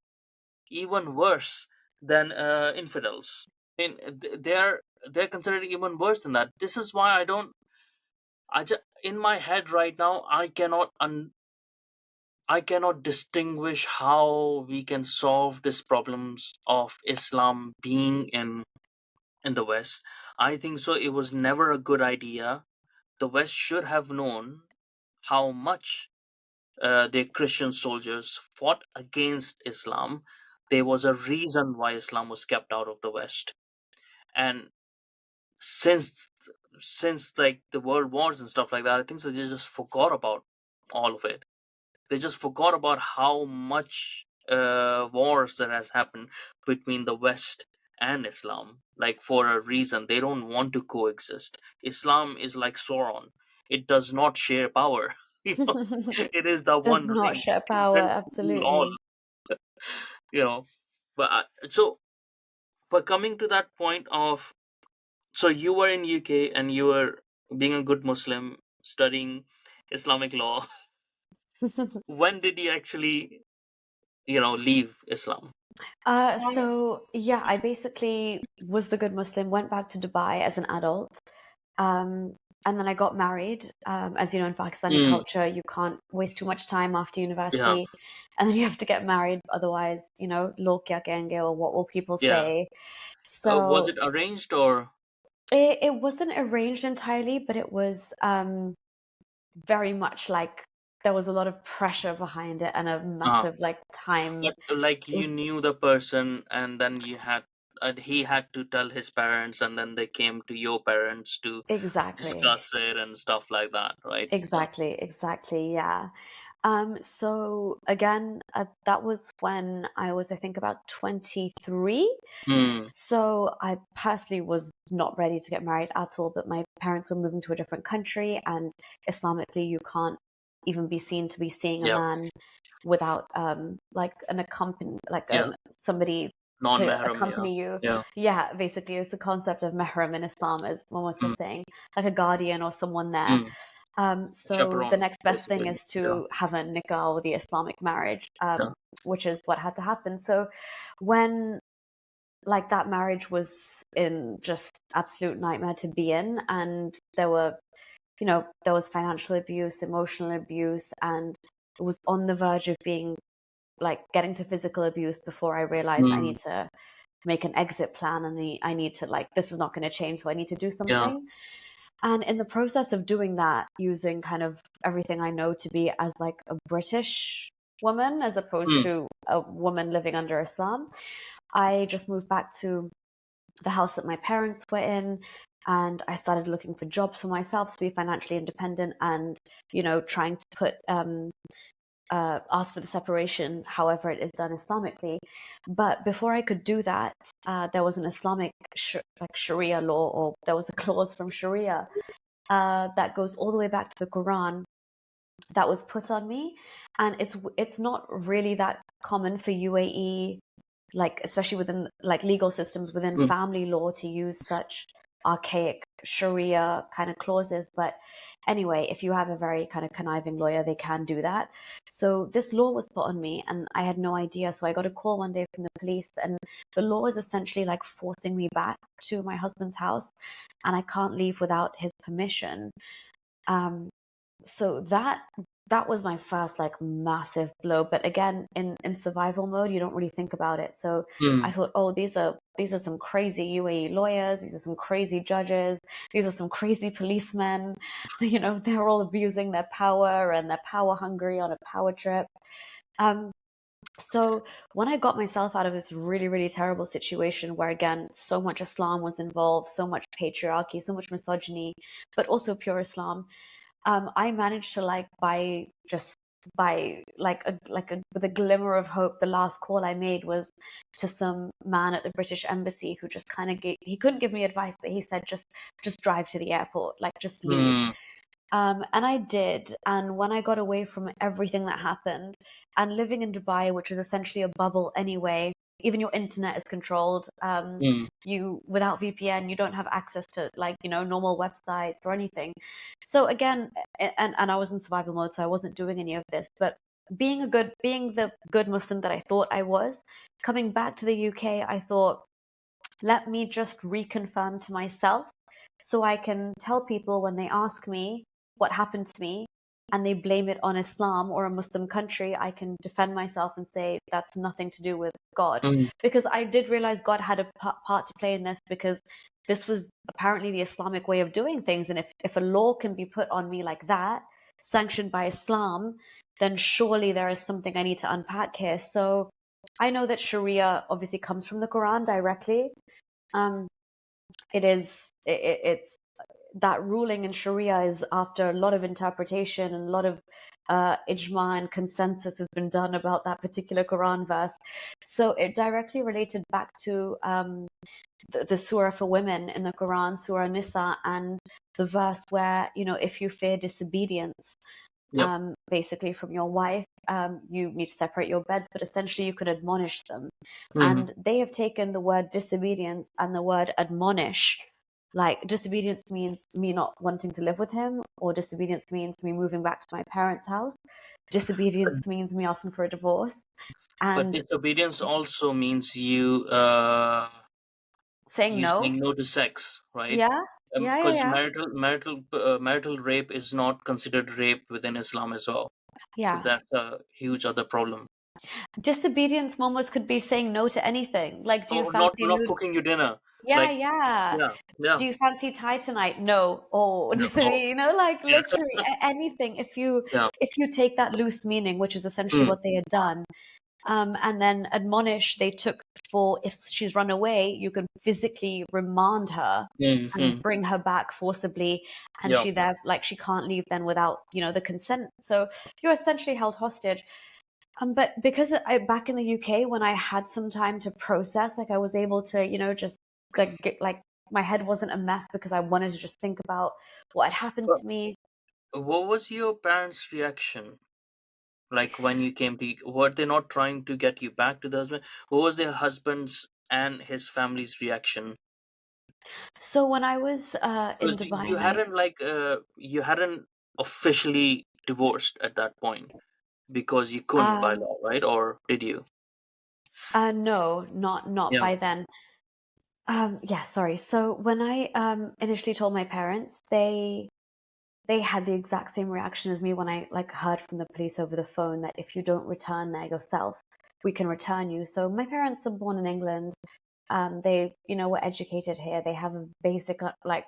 Speaker 1: than infidels. In they're considered even worse than that. This is why I don't, I just, in my head right now, I cannot distinguish how we can solve these problems of Islam being in the West. I think so. It was never a good idea. The West should have known how much the Christian soldiers fought against Islam. There was a reason why Islam was kept out of the West, and since like the world wars and stuff like that, I think so. They just forgot about all of it. They just forgot about how much wars that has happened between the West and Islam, like, for a reason. They don't want to coexist. Islam is like Sauron. It does not share power. It is the
Speaker 2: Does
Speaker 1: one
Speaker 2: not
Speaker 1: ring.
Speaker 2: share
Speaker 1: It's
Speaker 2: power,
Speaker 1: built to rule all.
Speaker 2: absolutely.
Speaker 1: you know but but coming to that point of, so you were in UK and you were being a good Muslim studying Islamic law. When did you actually leave Islam?
Speaker 2: So yeah, I basically was the good Muslim, went back to Dubai as an adult, um, and then I got married. As you know, in Pakistani
Speaker 1: Mm,
Speaker 2: culture, you can't waste too much time after
Speaker 1: yeah,
Speaker 2: university, and then you have to get married. Otherwise, log kya kahenge, or what will people
Speaker 1: yeah.
Speaker 2: say?
Speaker 1: Was
Speaker 2: So
Speaker 1: it arranged or?
Speaker 2: it wasn't arranged entirely, but it was very much like there was a lot of pressure behind it and a
Speaker 1: uh
Speaker 2: massive like time.
Speaker 1: but like,
Speaker 2: It
Speaker 1: you
Speaker 2: was
Speaker 1: knew the person, and then he had to tell his parents, and then they came to your parents to
Speaker 2: exactly.
Speaker 1: discuss it and stuff like that, right? Yeah.
Speaker 2: Exactly, yeah. So again, that was when I was, I think, about 23.
Speaker 1: Mm,
Speaker 2: So I personally was not ready to get married at all, but my parents were moving to a different country, and Islamically, you can't even be seen to be seeing a
Speaker 1: yeah,
Speaker 2: man without like an accompany, like
Speaker 1: yeah.
Speaker 2: somebody to
Speaker 1: Non-mahram, yeah.
Speaker 2: accompany you.
Speaker 1: Yeah.
Speaker 2: Yeah, basically, it's the concept of mahram in Islam, as Mohammed
Speaker 1: Mm,
Speaker 2: was saying, like a guardian or someone there.
Speaker 1: mm.
Speaker 2: So the
Speaker 1: Chaperone,
Speaker 2: next best thing
Speaker 1: basically.
Speaker 2: is
Speaker 1: Yeah.
Speaker 2: to have a nikah or the Islamic marriage,
Speaker 1: Yeah.
Speaker 2: which is what had to happen. So when like that marriage was in just absolute nightmare to be in, and there was financial abuse, emotional abuse, and it was on the verge of being like getting to physical abuse before I realized I
Speaker 1: Mm,
Speaker 2: need to make an exit plan, and I need to, like, this is not going to change, so I need to do
Speaker 1: yeah.
Speaker 2: something. And in the process of doing that, using kind of everything I know to be as like a British woman as opposed
Speaker 1: Mm,
Speaker 2: to a woman living under Islam, I just moved back to the house that my parents were in, and I started looking for jobs for myself to be financially independent, and trying to put ask for the separation however it is done Islamically. But before I could do that, there was an Islamic like Sharia law, or there was a clause from Sharia that goes all the way back to the Quran, that was put on me, and it's not really that common for UAE, like especially within like legal systems within
Speaker 1: Mm.
Speaker 2: family law, to use such archaic Sharia kind of clauses. But anyway, if you have a very kind of conniving lawyer, they can do that. So this law was put on me, and I had no idea. So I got a call one day from the police, and the law is essentially like forcing me back to my husband's house, and I can't leave without his permission. Um, so that was my first like massive blow. But again, in survival mode, you don't really think about it. So I
Speaker 1: Mm.
Speaker 2: thought, oh, these are some crazy UAE lawyers, these are some crazy judges, these are some crazy policemen. They're all abusing their power, and they're power hungry on a power trip. um so when I got myself out of this really, really terrible situation where, again, so much Islam was involved, so much patriarchy, so much misogyny, but also pure Islam, I managed to like by with a glimmer of hope. The last call I made was to some man at the British embassy who just kind of he couldn't give me advice, but he said just drive to the airport, like just leave.
Speaker 1: Mm.
Speaker 2: And I did. And when I got away from everything that happened and living in Dubai, which is essentially a bubble anyway, even your internet is controlled.
Speaker 1: Mm.
Speaker 2: You without VPN, you don't have access to like normal websites or anything. So again, and I was in survival mode, so I wasn't doing any of this. But being the good Muslim that I thought I was, coming back to the UK, I thought, let me just reconfirm to myself so I can tell people when they ask me what happened to me and they blame it on Islam or a Muslim country, I can defend myself and say that's nothing to do with God.
Speaker 1: Mm.
Speaker 2: Because I did realize God had a part to play in this, because this was apparently the Islamic way of doing things. And if a law can be put on me like that, sanctioned by Islam, then surely there is something I need to unpack here. So I know that Sharia obviously comes from the Quran directly. um, it's that ruling in Sharia is after a lot of interpretation, and a lot of ijma and consensus has been done about that particular Quran verse. So it directly related back to the surah for women in the Quran, Surah Nisa, and the verse where, if you fear disobedience,
Speaker 1: Yep.
Speaker 2: basically from your wife, you need to separate your beds, but essentially you could admonish them.
Speaker 1: Mm.
Speaker 2: And they have taken the word disobedience and the word admonish. Like, disobedience means me not wanting to live with him, or disobedience means me moving back to my parents' house. Disobedience means me asking for a divorce.
Speaker 1: But
Speaker 2: And
Speaker 1: disobedience also means
Speaker 2: saying
Speaker 1: you
Speaker 2: no.
Speaker 1: saying no to sex, right?
Speaker 2: Yeah, yeah, yeah,
Speaker 1: Because
Speaker 2: yeah.
Speaker 1: marital rape is not considered rape within Islam as well. So
Speaker 2: Yeah.
Speaker 1: that's a huge other problem.
Speaker 2: Disobedience momos could be saying no to anything. Like, do you
Speaker 1: Or not
Speaker 2: fancy a
Speaker 1: not
Speaker 2: new?
Speaker 1: cooking you dinner.
Speaker 2: Yeah,
Speaker 1: Like,
Speaker 2: yeah.
Speaker 1: yeah, yeah,
Speaker 2: Do you fancy Thai tonight? No. Oh,
Speaker 1: no,
Speaker 2: just like
Speaker 1: yeah,
Speaker 2: literally anything.
Speaker 1: yeah.
Speaker 2: If you take that loose meaning, which is essentially
Speaker 1: Mm.
Speaker 2: what they had done, and then admonish, they took for if she's run away, you can physically remand her
Speaker 1: Mm.
Speaker 2: and
Speaker 1: Mm.
Speaker 2: bring her back forcibly, and
Speaker 1: Yeah.
Speaker 2: she there like she can't leave then without the consent. So you're essentially held hostage. But because back in the UK, when I had some time to process, like I was able to, just like get like my head wasn't a mess because I wanted to just think about what had happened
Speaker 1: But
Speaker 2: to me.
Speaker 1: what was your parents' reaction? Like when you came to, were they not trying to get you back to the husband? What was their husband's and his family's reaction?
Speaker 2: So when I was in
Speaker 1: Because
Speaker 2: Dubai,
Speaker 1: you
Speaker 2: and I
Speaker 1: hadn't you hadn't officially divorced at that point because you couldn't by
Speaker 2: um
Speaker 1: law, right? Or did you?
Speaker 2: no, not
Speaker 1: Yeah.
Speaker 2: by then. Yeah, sorry. So when I initially told my parents, they had the exact same reaction as me when I like heard from the police over the phone that if you don't return there yourself, we can return you. So my parents are born in England. They, were educated here. They have a basic, like,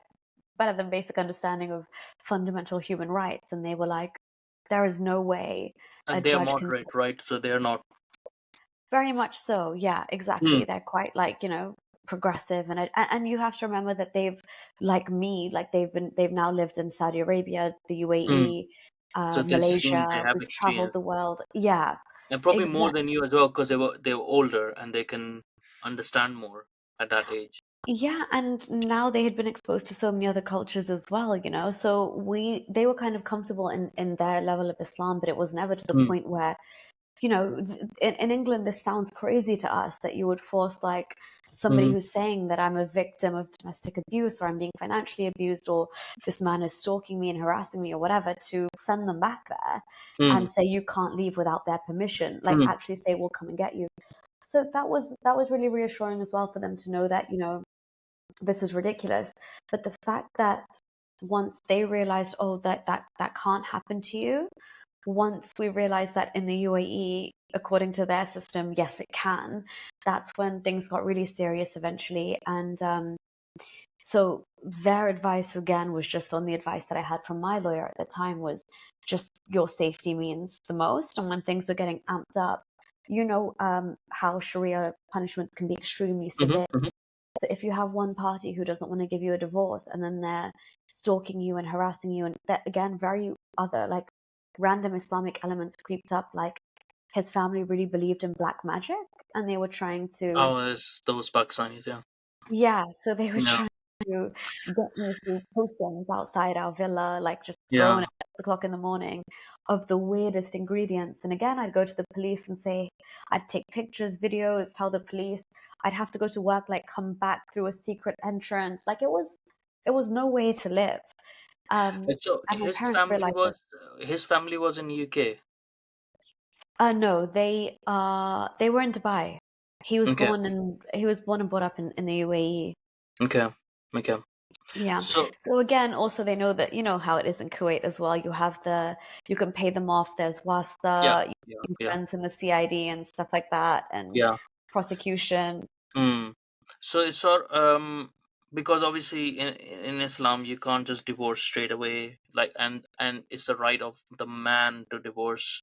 Speaker 2: better than basic understanding of fundamental human rights. And they were like, there is no way a
Speaker 1: And they are
Speaker 2: judge can.
Speaker 1: moderate, right? So they're not.
Speaker 2: Very much so. Yeah,
Speaker 1: Hmm.
Speaker 2: exactly. They're quite like, progressive, and you have to remember that they've, like me, like they've now lived in Saudi Arabia, the
Speaker 1: Hmm.
Speaker 2: UAE,
Speaker 1: So they seem they
Speaker 2: Malaysia.
Speaker 1: have
Speaker 2: We've traveled
Speaker 1: experience,
Speaker 2: the world. Yeah,
Speaker 1: and probably more
Speaker 2: exactly.
Speaker 1: than you as well, because they were older and they can understand more at that age.
Speaker 2: Yeah, and now they had been exposed to so many other cultures as well, you know. So they were kind of comfortable in their level of Islam, but it was never to the
Speaker 1: Mm,
Speaker 2: point where, you know, in England, this sounds crazy to us that you would force like somebody
Speaker 1: mm,
Speaker 2: who's saying that I'm a victim of domestic abuse or I'm being financially abused or this man is stalking me and harassing me or whatever to send them back there
Speaker 1: mm,
Speaker 2: and say you can't leave without their permission. Like
Speaker 1: mm,
Speaker 2: actually say we'll come and get you. So that was really reassuring as well for them to know that, you know, this is ridiculous. But the fact that once they realized, oh, that can't happen to you, once we realized that in the UAE, according to their system, yes, it can, that's when things got really serious eventually. And so their advice again was just on the advice that I had from my lawyer at the time was just your safety means the most. And when things were getting amped up, you know how Sharia punishments can be extremely
Speaker 1: mhm,
Speaker 2: severe.
Speaker 1: mhm.
Speaker 2: So if you have one party who doesn't want to give you a divorce and then they're stalking you and harassing you, and that again, very other like random Islamic elements creeped up, like his family really believed in black magic and they were trying to,
Speaker 1: Oh, there's those Pakistanis, yeah.
Speaker 2: yeah, so they were
Speaker 1: Yeah,
Speaker 2: trying to get me through postings outside our villa, like just thrown
Speaker 1: yeah.
Speaker 2: at 6 o'clock in the morning of the weirdest ingredients. And again, I'd go to the police and say, I'd take pictures, videos, tell the police. I'd have to go to work, like come back through a secret entrance. Like it was no way to live.
Speaker 1: So
Speaker 2: And my parents realized it.
Speaker 1: his family was in UK.
Speaker 2: No, they were in Dubai.
Speaker 1: Okay,
Speaker 2: He was born and brought up in the UAE.
Speaker 1: okay, okay.
Speaker 2: Yeah.
Speaker 1: So
Speaker 2: So again, also they know that you know how it is in Kuwait as well. You can pay them off. There's
Speaker 1: yeah,
Speaker 2: wasta, you
Speaker 1: yeah,
Speaker 2: can
Speaker 1: yeah,
Speaker 2: friends in the CID and stuff like that, and
Speaker 1: yeah.
Speaker 2: prosecution.
Speaker 1: Mm. So it's sort because obviously in Islam you can't just divorce straight away, like, and it's the right of the man to divorce,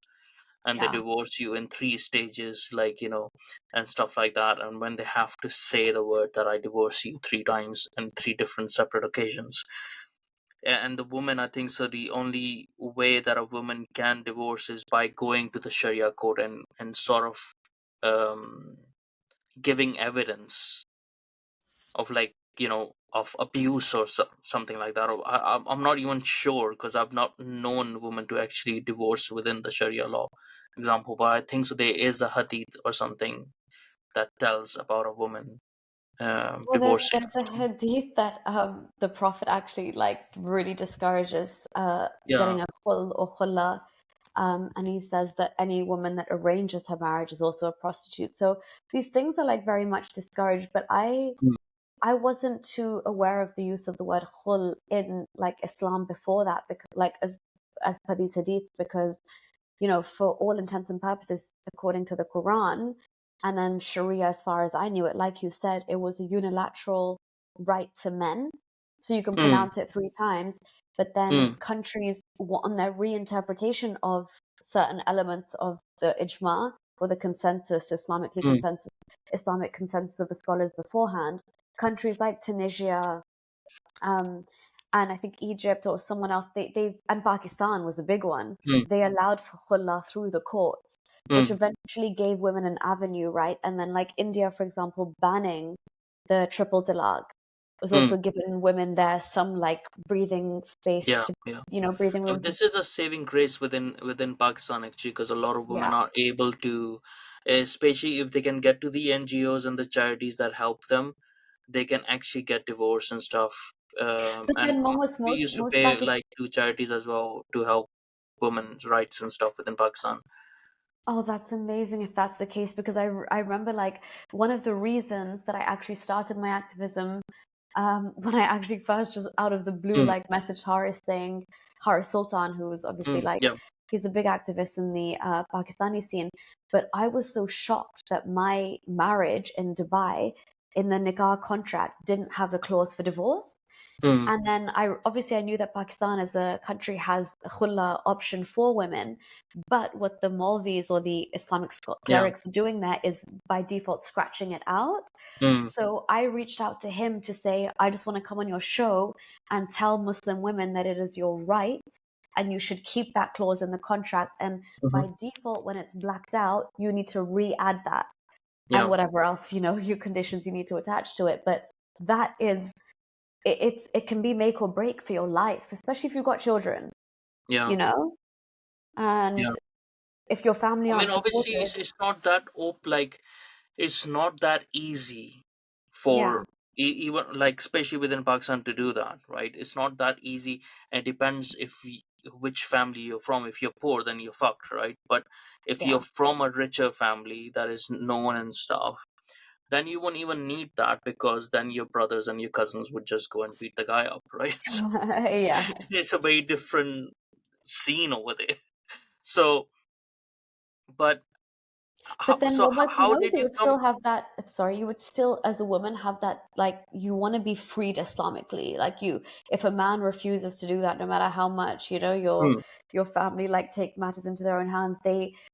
Speaker 1: and they
Speaker 2: Yeah.
Speaker 1: divorce you in three stages, like, and stuff like that. And when they have to say the word that I divorce you three times and three different separate occasions, and the woman, I think so, the only way that a woman can divorce is by going to the Sharia court and sort of um giving evidence of, like, of abuse or something like that. Or I'm not even sure because I've not known women to actually divorce within the Sharia law example, but I think so there is a hadith or something that tells about a woman
Speaker 2: Well,
Speaker 1: divorcing.
Speaker 2: there's a hadith that the Prophet actually like really discourages
Speaker 1: Yeah.
Speaker 2: getting a khul or khulla, and he says that any woman that arranges her marriage is also a prostitute. So these things are like very much discouraged. But
Speaker 1: Mm,
Speaker 2: I wasn't too aware of the use of the word khul in like Islam before that, because like as per these hadiths, because you know, for all intents and purposes, according to the Quran, and then Sharia, as far as I knew it, like you said, it was a unilateral right to men. So you can
Speaker 1: mm,
Speaker 2: pronounce it three times, but then
Speaker 1: mm,
Speaker 2: countries, on their reinterpretation of certain elements of the ijma or the consensus,
Speaker 1: mm,
Speaker 2: Islamic consensus of the scholars beforehand, countries like Tunisia, um, and I think Egypt or someone else, they and Pakistan was a big one.
Speaker 1: mm,
Speaker 2: They allowed for khullah through the courts, which
Speaker 1: mm,
Speaker 2: eventually gave women an avenue, right? And then, like India, for example, banning the triple talaq was
Speaker 1: mm.
Speaker 2: also giving women there some like breathing space
Speaker 1: Yeah,
Speaker 2: to,
Speaker 1: yeah.
Speaker 2: breathing room to,
Speaker 1: This is a saving grace within Pakistan, actually, because a lot of women
Speaker 2: yeah.
Speaker 1: are able to, especially if they can get to the NGOs and the charities that help them, they can actually get divorced and stuff.
Speaker 2: But
Speaker 1: And
Speaker 2: then almost
Speaker 1: we
Speaker 2: most
Speaker 1: used to
Speaker 2: most
Speaker 1: pay
Speaker 2: Pakistan.
Speaker 1: like to charities as well to help women's rights and stuff within Pakistan.
Speaker 2: Oh, that's amazing if that's the case, because I remember like one of the reasons that I actually started my activism when I actually first just out of the blue
Speaker 1: Mm,
Speaker 2: like messaged Haris saying Haris Sultan, who was obviously like
Speaker 1: yeah.
Speaker 2: he's a big activist in the Pakistani scene, but I was so shocked that my marriage in Dubai in the nikah contract didn't have the clause for divorce.
Speaker 1: Mm,
Speaker 2: And then I knew that Pakistan as a country has a khulla option for women, but what the Maulvis or the Islamic
Speaker 1: yeah.
Speaker 2: clerics are doing there is by default scratching it out.
Speaker 1: Mm,
Speaker 2: So I reached out to him to say, I just want to come on your show and tell Muslim women that it is your right and you should keep that clause in the contract. And
Speaker 1: mhm,
Speaker 2: by default, when it's blacked out, you need to re add that and
Speaker 1: yeah.
Speaker 2: whatever else, your conditions you need to attach to it. But that is it can be make or break for your life, especially if you've got children,
Speaker 1: Yeah.
Speaker 2: you know? And
Speaker 1: Yeah.
Speaker 2: if your family
Speaker 1: I mean,
Speaker 2: aren't
Speaker 1: obviously,
Speaker 2: supportive,
Speaker 1: it's not that like it's not that easy
Speaker 2: yeah,
Speaker 1: for even like especially within Pakistan to do that, right? It's not that easy. It depends which family you're from. If you're poor, then you're fucked, right? But if
Speaker 2: yeah.
Speaker 1: you're from a richer family that is known and stuff, then you won't even need that because then your brothers and your cousins would just go and beat the guy up, right? So
Speaker 2: Yeah.
Speaker 1: it's a very different scene over there. So, but
Speaker 2: But then what's
Speaker 1: how
Speaker 2: known,
Speaker 1: did
Speaker 2: you
Speaker 1: you
Speaker 2: would
Speaker 1: come?
Speaker 2: still have that, sorry, you would still, as a woman, have that, like, you want to be freed Islamically. Like, if a man refuses to do that, no matter how much,
Speaker 1: Hmm,
Speaker 2: your family, like, take matters into their own hands,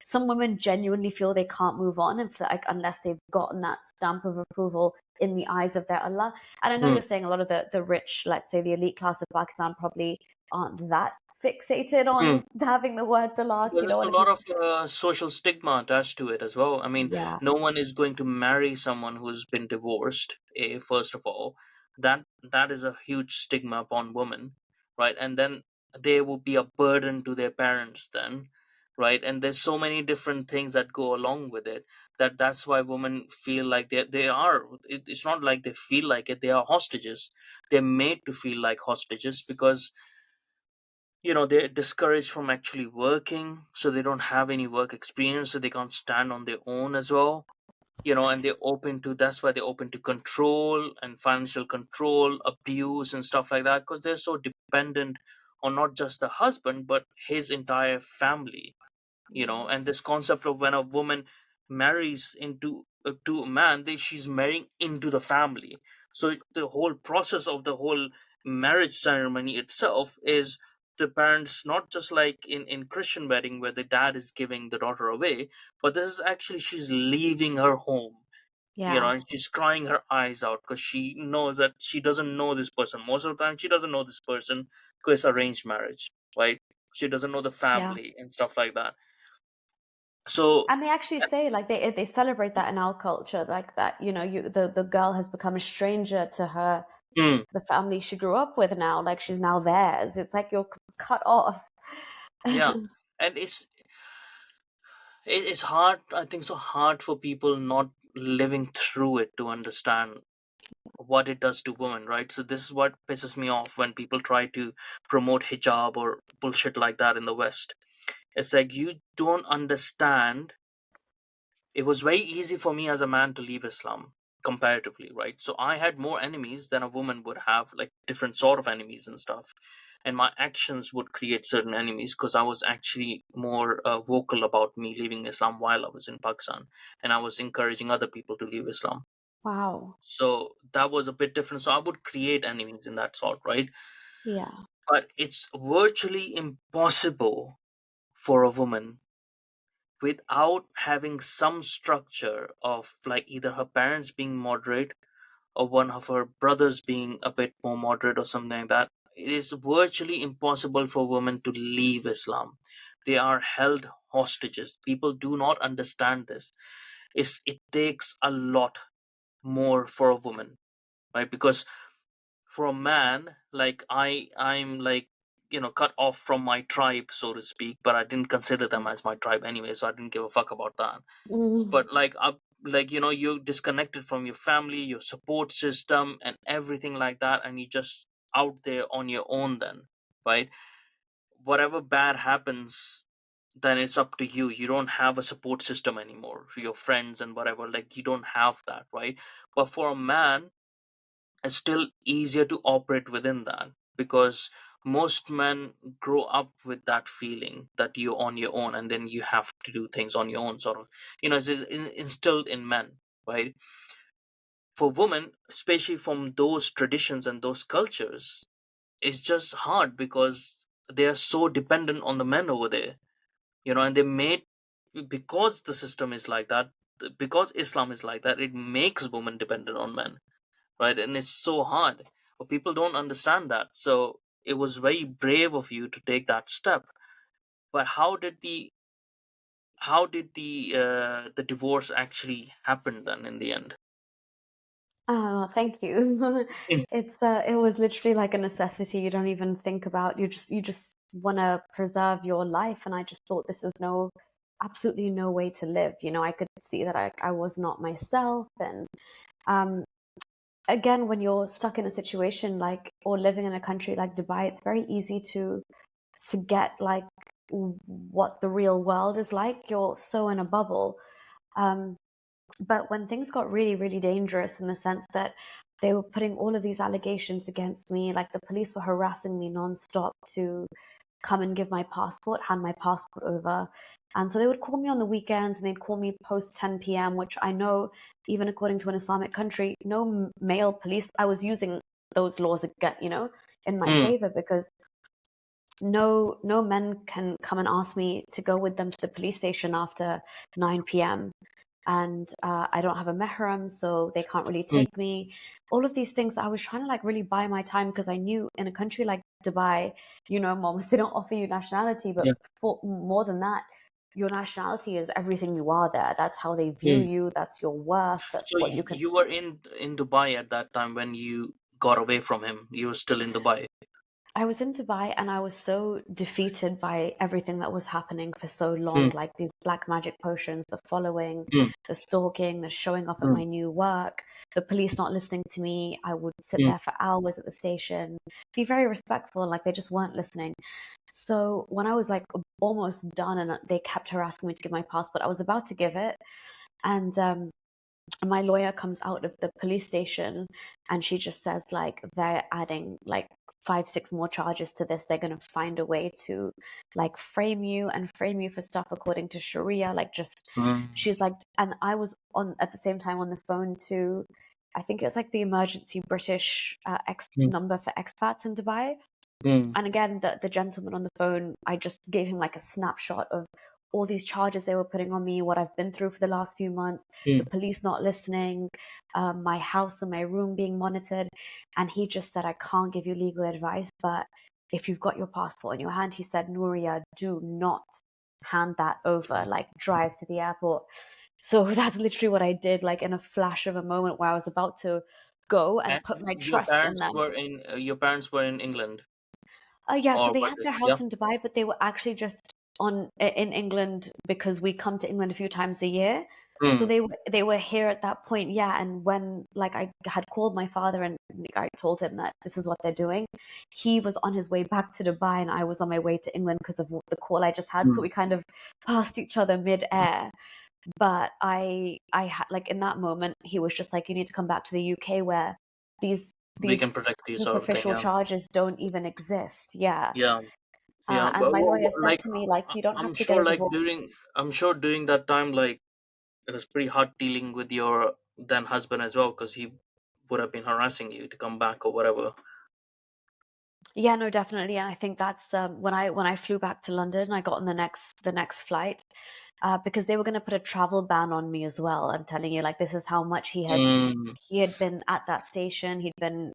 Speaker 2: some women genuinely feel they can't move on, and like, unless they've gotten that stamp of approval in the eyes of their Allah. And I know
Speaker 1: hmm,
Speaker 2: you're saying a lot of the rich, let's say the elite class of Pakistan, probably aren't that fixated
Speaker 1: hmm.
Speaker 2: on having the word talaq,
Speaker 1: Well,
Speaker 2: you
Speaker 1: there's
Speaker 2: know
Speaker 1: a
Speaker 2: what I
Speaker 1: lot
Speaker 2: mean?
Speaker 1: of social stigma attached to it as well. I mean,
Speaker 2: Yeah,
Speaker 1: no one is going to marry someone who's been divorced. First of all, that is a huge stigma upon women, right? And then they will be a burden to their parents then, right? And there's so many different things that go along with it that's why women feel like they are. It's not like they feel like it. They are hostages. They're made to feel like hostages because they're discouraged from actually working, so they don't have any work experience, so they can't stand on their own as well. And they're open to that's why they're open to control and financial control, abuse and stuff like that, because they're so dependent on not just the husband but his entire family. And this concept of when a woman marries into to a man, she's marrying into the family. So the whole process of the whole marriage ceremony itself is the parents, not just like in Christian wedding where the dad is giving the daughter away, but this is actually she's leaving her home.
Speaker 2: yeah,
Speaker 1: And she's crying her eyes out because she knows that she doesn't know this person. Most of the time she doesn't know this person because it's arranged marriage, right? She doesn't know the
Speaker 2: yeah.
Speaker 1: family and stuff like that. So,
Speaker 2: And they actually say, like, they celebrate that in our culture, like that, the girl has become a stranger to
Speaker 1: mm,
Speaker 2: the family she grew up with now, like she's now theirs. It's like you're cut off.
Speaker 1: yeah, and it's hard. I think so hard for people not living through it to understand what it does to women, right? So this is what pisses me off when people try to promote hijab or bullshit like that in the West. It's like you don't understand. It was very easy for me as a man to leave Islam comparatively, right? So I had more enemies than a woman would have, like different sort of enemies and stuff. And my actions would create certain enemies because I was actually more vocal about me leaving Islam while I was in Pakistan, and I was encouraging other people to leave Islam.
Speaker 2: Wow.
Speaker 1: So that was a bit different. So I would create enemies in that sort, right?
Speaker 2: Yeah.
Speaker 1: But it's virtually impossible for a woman without having some structure of like either her parents being moderate or one of her brothers being a bit more moderate or something like that. It is virtually impossible for women to leave Islam. They are held hostages. People do not understand this. It takes a lot more for a woman, right? Because for a man, like I'm like cut off from my tribe, so to speak, but I didn't consider them as my tribe anyway, so I didn't give a fuck about that.
Speaker 2: Mm.
Speaker 1: But like you're disconnected from your family, your support system and everything like that, and you just out there on your own then, right? Whatever bad happens, then it's up to you. You don't have a support system anymore for your friends and whatever, like you don't have that, right? But for a man, it's still easier to operate within that because most men grow up with that feeling that you're on your own and then you have to do things on your own, sort of. It's instilled in men, right? For women, especially from those traditions and those cultures, it's just hard because they are so dependent on the men over there, and they made, because the system is like that, because Islam is like that, it makes women dependent on men, right? And it's so hard, but people don't understand that. So it was very brave of you to take that step. But how did the divorce actually happen then in the end?
Speaker 2: Oh, thank you.
Speaker 1: Mm.
Speaker 2: It was literally like a necessity. You don't even think about, you just want to preserve your life. And I just thought this is absolutely no way to live. I could see that I was not myself. And um, again, when you're stuck in a situation like, or living in a country like Dubai, it's very easy to forget like what the real world is like. You're so in a bubble. Um, but when things got really, really dangerous in the sense that they were putting all of these allegations against me, like the police were harassing me nonstop to come and give my passport, hand my passport over. And so they would call me on the weekends and they'd call me post 10 p.m., which I know, even according to an Islamic country, no male police, I was using those laws again, in my
Speaker 1: Mm.
Speaker 2: favor, because no men can come and ask me to go with them to the police station after 9 p.m. And I don't have a mahram, so they can't really
Speaker 1: Mm.
Speaker 2: take me. All of these things, I was trying to like really buy my time because I knew in a country like Dubai, moms, they don't offer you nationality, but
Speaker 1: Yeah.
Speaker 2: for more than that, your nationality is everything you are there. That's how they view
Speaker 1: Mm.
Speaker 2: you. That's your worth. That's
Speaker 1: So
Speaker 2: what you can.
Speaker 1: you were in Dubai at that time when you got away from him. You were still in Dubai.
Speaker 2: I was in Dubai and I was so defeated by everything that was happening for so long,
Speaker 1: Mm.
Speaker 2: like these black magic potions, the following,
Speaker 1: Mm.
Speaker 2: the stalking, the showing up at
Speaker 1: Mm.
Speaker 2: my new work, the police not listening to me. I would sit
Speaker 1: Mm.
Speaker 2: there for hours at the station, be very respectful, and like they just weren't listening. So when I was like almost done and they kept harassing me to give my passport, I was about to give it. And my lawyer comes out of the police station and she just says like they're adding like 5 6 more charges to this. They're going to find a way to like frame you for stuff according to Sharia, like just
Speaker 1: Mm.
Speaker 2: she's like. And I was on at the same time on the phone to, I think it was like the emergency British
Speaker 1: Mm.
Speaker 2: number for expats in Dubai.
Speaker 1: Mm.
Speaker 2: And again, the gentleman on the phone, I just gave him like a snapshot of all these charges they were putting on me, what I've been through for the last few months, the
Speaker 1: Mm.
Speaker 2: police not listening, my house and my room being monitored. And he just said, I can't give you legal advice, but if you've got your passport in your hand, he said, Nuria, do not hand that over, like drive to the airport. So that's literally what I did, like in a flash of a moment where I was about to go and
Speaker 1: And
Speaker 2: put my
Speaker 1: your
Speaker 2: trust in
Speaker 1: parents
Speaker 2: them.
Speaker 1: were in England,
Speaker 2: Yeah, so
Speaker 1: or
Speaker 2: they
Speaker 1: were
Speaker 2: had
Speaker 1: they?
Speaker 2: their
Speaker 1: Yeah.
Speaker 2: house in Dubai, but they were actually just in England because we come to England a few times a year. So
Speaker 1: Mm.
Speaker 2: they were here at that point, yeah. And when like I had called my father and I told him that this is what they're doing, he was on his way back to Dubai and I was on my way to England because of the call I just had. So
Speaker 1: Mm.
Speaker 2: we kind of passed each other mid-air. But I had like in that moment, he was just like, you need to come back to the UK where these
Speaker 1: We can
Speaker 2: these
Speaker 1: protect you, sort of thing.
Speaker 2: superficial
Speaker 1: Yeah.
Speaker 2: charges don't even exist. Yeah.
Speaker 1: Yeah. Yeah.
Speaker 2: And
Speaker 1: But
Speaker 2: my lawyer said
Speaker 1: like,
Speaker 2: to me, like, you don't
Speaker 1: I'm
Speaker 2: have to get
Speaker 1: sure,
Speaker 2: a
Speaker 1: like
Speaker 2: divorce.
Speaker 1: I'm sure during that time, like it was pretty hard dealing with your then husband as well, because he would have been harassing you to come back or whatever.
Speaker 2: Yeah, no, definitely. And I think that's when I flew back to London, I got on the next flight because they were going to put a travel ban on me as well. I'm telling you, like, this is how much
Speaker 1: Mm.
Speaker 2: he had been at that station. He'd been,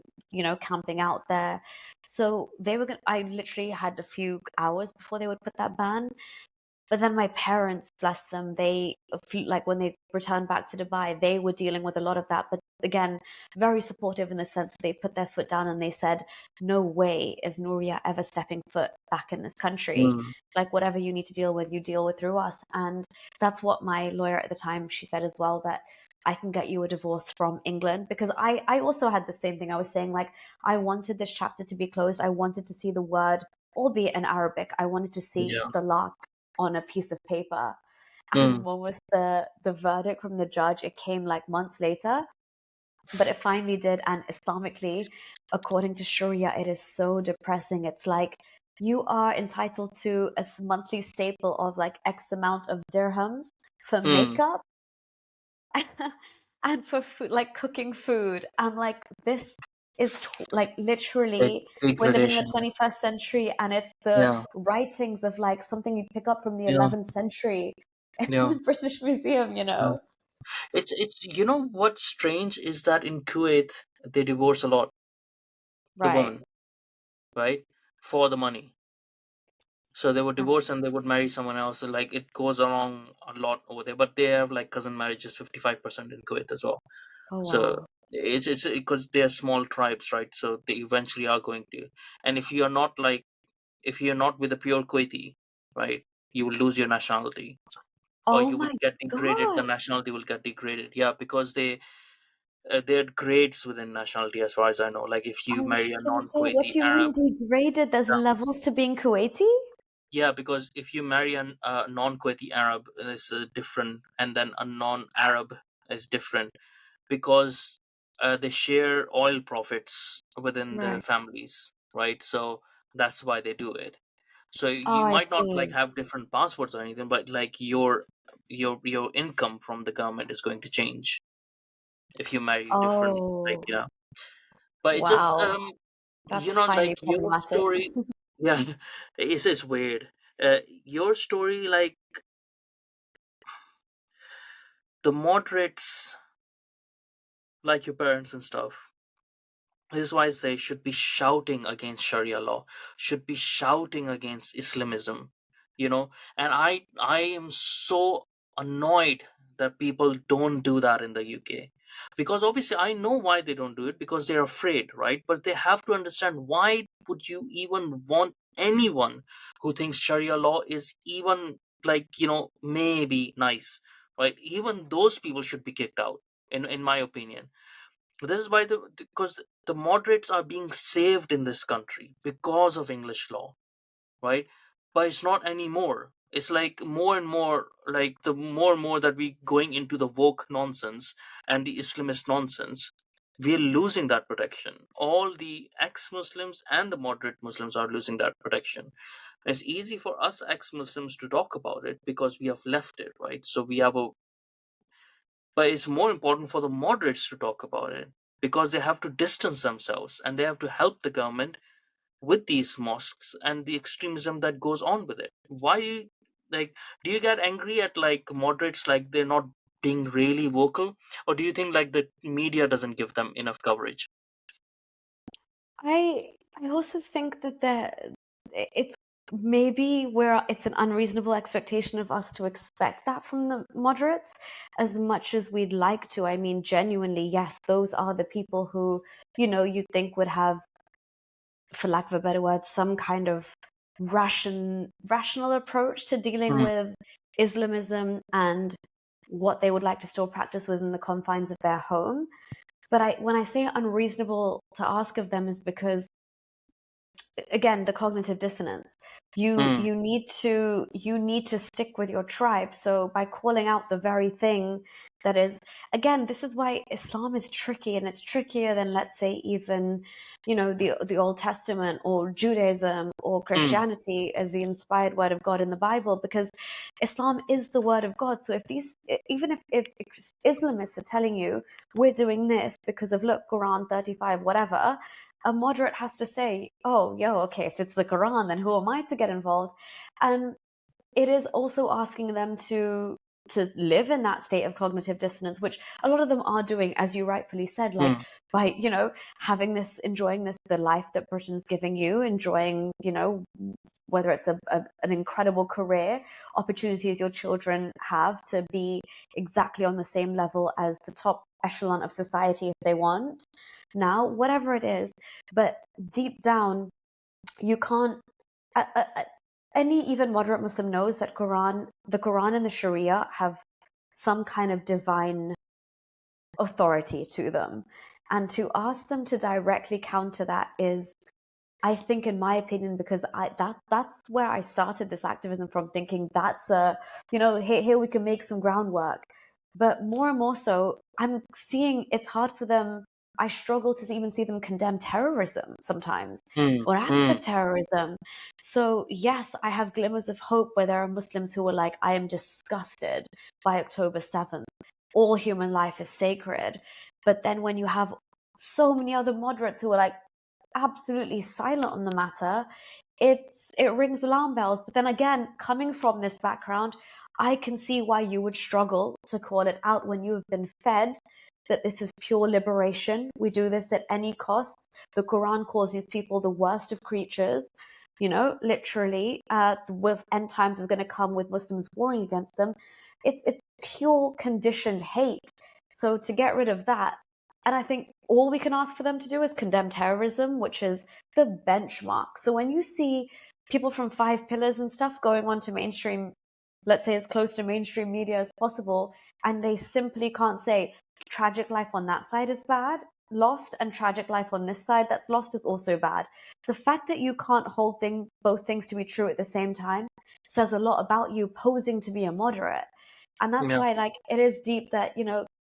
Speaker 2: camping out there. So they were going. I literally had a few hours before they would put that ban. But then my parents, bless them, they like when they returned back to Dubai, they were dealing with a lot of that. But again, very supportive in the sense that they put their foot down and they said, "No way is Nuria ever stepping foot back in this country.
Speaker 1: Mm.
Speaker 2: Like whatever you need to deal with, you deal with through us." And that's what my lawyer at the time she said as well, that I can get you a divorce from England, because I also had the same thing. I was saying like I wanted this chapter to be closed. I wanted to see the word, albeit in Arabic. I wanted to see
Speaker 1: Yeah.
Speaker 2: the lock on a piece of paper. And
Speaker 1: Mm.
Speaker 2: when was the verdict from the judge? It came like months later, but it finally did. And Islamically, according to Sharia, it is so depressing. It's like you are entitled to a monthly staple of like X amount of dirhams for
Speaker 1: Mm.
Speaker 2: makeup and for food, like cooking food. I'm like, this is like literally, we're living in the
Speaker 1: Degradation.
Speaker 2: 21st century, and it's the
Speaker 1: Yeah.
Speaker 2: writings of like something you pick up from the
Speaker 1: Yeah.
Speaker 2: 11th century in
Speaker 1: Yeah.
Speaker 2: the British Museum,
Speaker 1: Yeah. It's what's strange is that in Kuwait they divorce a lot, the
Speaker 2: Right.
Speaker 1: woman, right, for the money. So they would
Speaker 2: Uh,
Speaker 1: divorce and they would marry someone else. Like it goes along a lot over there, but they have like cousin marriages 55% in Kuwait as well.
Speaker 2: Oh,
Speaker 1: So
Speaker 2: wow.
Speaker 1: It's because they are small tribes, right? So they eventually are going to. And if you're not with a pure Kuwaiti, right, you will lose your nationality, or
Speaker 2: Oh
Speaker 1: you will
Speaker 2: my
Speaker 1: get degraded. The
Speaker 2: God.
Speaker 1: nationality will get degraded. Yeah, because there are grades within nationality, as far as I know. Like if
Speaker 2: I
Speaker 1: you
Speaker 2: was
Speaker 1: marry a
Speaker 2: just gonna say, what
Speaker 1: non-Kuwaiti
Speaker 2: do you
Speaker 1: Arab,
Speaker 2: mean degraded? There's levels to being Kuwaiti?
Speaker 1: yeah, because if you marry a non-Kuwaiti Arab, it's different, and then a non-Arab is different because they share oil profits within the
Speaker 2: Right.
Speaker 1: families, right? So that's why they do it. So
Speaker 2: Oh,
Speaker 1: you
Speaker 2: I
Speaker 1: might not like
Speaker 2: see.
Speaker 1: have different passports or anything, but like your income from the government is going to change if you marry different. Like
Speaker 2: Oh,
Speaker 1: yeah, but it's just
Speaker 2: wow. That's
Speaker 1: like
Speaker 2: highly
Speaker 1: your
Speaker 2: problematic.
Speaker 1: story. Yeah, it's weird. Your story, like the moderates, like your parents and stuff. This is why I say should be shouting against Sharia law, should be shouting against Islamism, you know. And I am so annoyed that people don't do that in the UK, because obviously I know why they don't do it, because they're afraid, right? But they have to understand, why would you even want anyone who thinks Sharia law is even, like, maybe nice, right? Even those people should be kicked out, in my opinion. This is why because the moderates are being saved in this country because of English law, right? But it's not anymore. It's like more and more, like the more and more that we going into the woke nonsense and the Islamist nonsense, we're losing that protection. All the ex-Muslims and the moderate Muslims are losing that protection. It's easy for us ex-Muslims to talk about it because we have left it, right? So we have a but it's more important for the moderates to talk about it, because they have to distance themselves and they have to help the government with these mosques and the extremism that goes on with it. Why, like, do you get angry at like moderates, like they're not being really vocal, or do you think like the media doesn't give them enough coverage?
Speaker 2: I also think that it's maybe where it's an unreasonable expectation of us to expect that from the moderates as much as we'd like to. I mean, genuinely, yes, those are the people who, you think would have, for lack of a better word, some kind of rational approach to dealing
Speaker 1: Mm,
Speaker 2: with Islamism and what they would like to still practice within the confines of their home. But when I say unreasonable to ask of them is because, again, the cognitive dissonance,
Speaker 1: mm,
Speaker 2: you need to stick with your tribe. So by calling out the very thing that is, again, this is why Islam is tricky, and it's trickier than, let's say, even the Old Testament or Judaism or
Speaker 1: mm,
Speaker 2: Christianity as the inspired word of God in the Bible, because Islam is the word of God. So if Islamists are telling you we're doing this because of, look, Quran 35 whatever, a moderate has to say, oh, yo, okay, if it's the Quran, then who am I to get involved? And it is also asking them to live in that state of cognitive dissonance, which a lot of them are doing, as you rightfully said, like
Speaker 1: mm,
Speaker 2: by having this, enjoying this, the life that Britain's giving you, enjoying whether it's an incredible career opportunities your children have to be exactly on the same level as the top echelon of society if they want now, whatever it is. But deep down, you can't. Uh, uh, uh, any even moderate Muslim knows that the Quran and the Sharia have some kind of divine authority to them, and to ask them to directly counter that is, I think, in my opinion, because that's where I started this activism from, thinking that's here we can make some groundwork. But more and more so, I'm seeing it's hard for them. I struggle to even see them condemn terrorism sometimes,
Speaker 1: mm,
Speaker 2: or acts
Speaker 1: mm,
Speaker 2: of terrorism. So yes, I have glimmers of hope where there are Muslims who are like, I am disgusted by October 7th. All human life is sacred. But then when you have so many other moderates who are like, absolutely silent on the matter, it rings alarm bells. But then again, coming from this background, I can see why you would struggle to call it out when you have been fed that this is pure liberation. We do this at any cost. The Quran calls these people the worst of creatures. Literally, with end times is going to come with Muslims warring against them. It's pure conditioned hate. So to get rid of that, And I think all we can ask for them to do is condemn terrorism, which is the benchmark. So when you see people from Five Pillars and stuff going on to mainstream, let's say as close to mainstream media as possible, and they simply can't say tragic life on that side is bad, lost, and tragic life on this side that's lost is also bad. The fact that you can't hold both things to be true at the same time says a lot about you posing to be a moderate. And that's
Speaker 1: Yeah,
Speaker 2: why, like, it is deep that,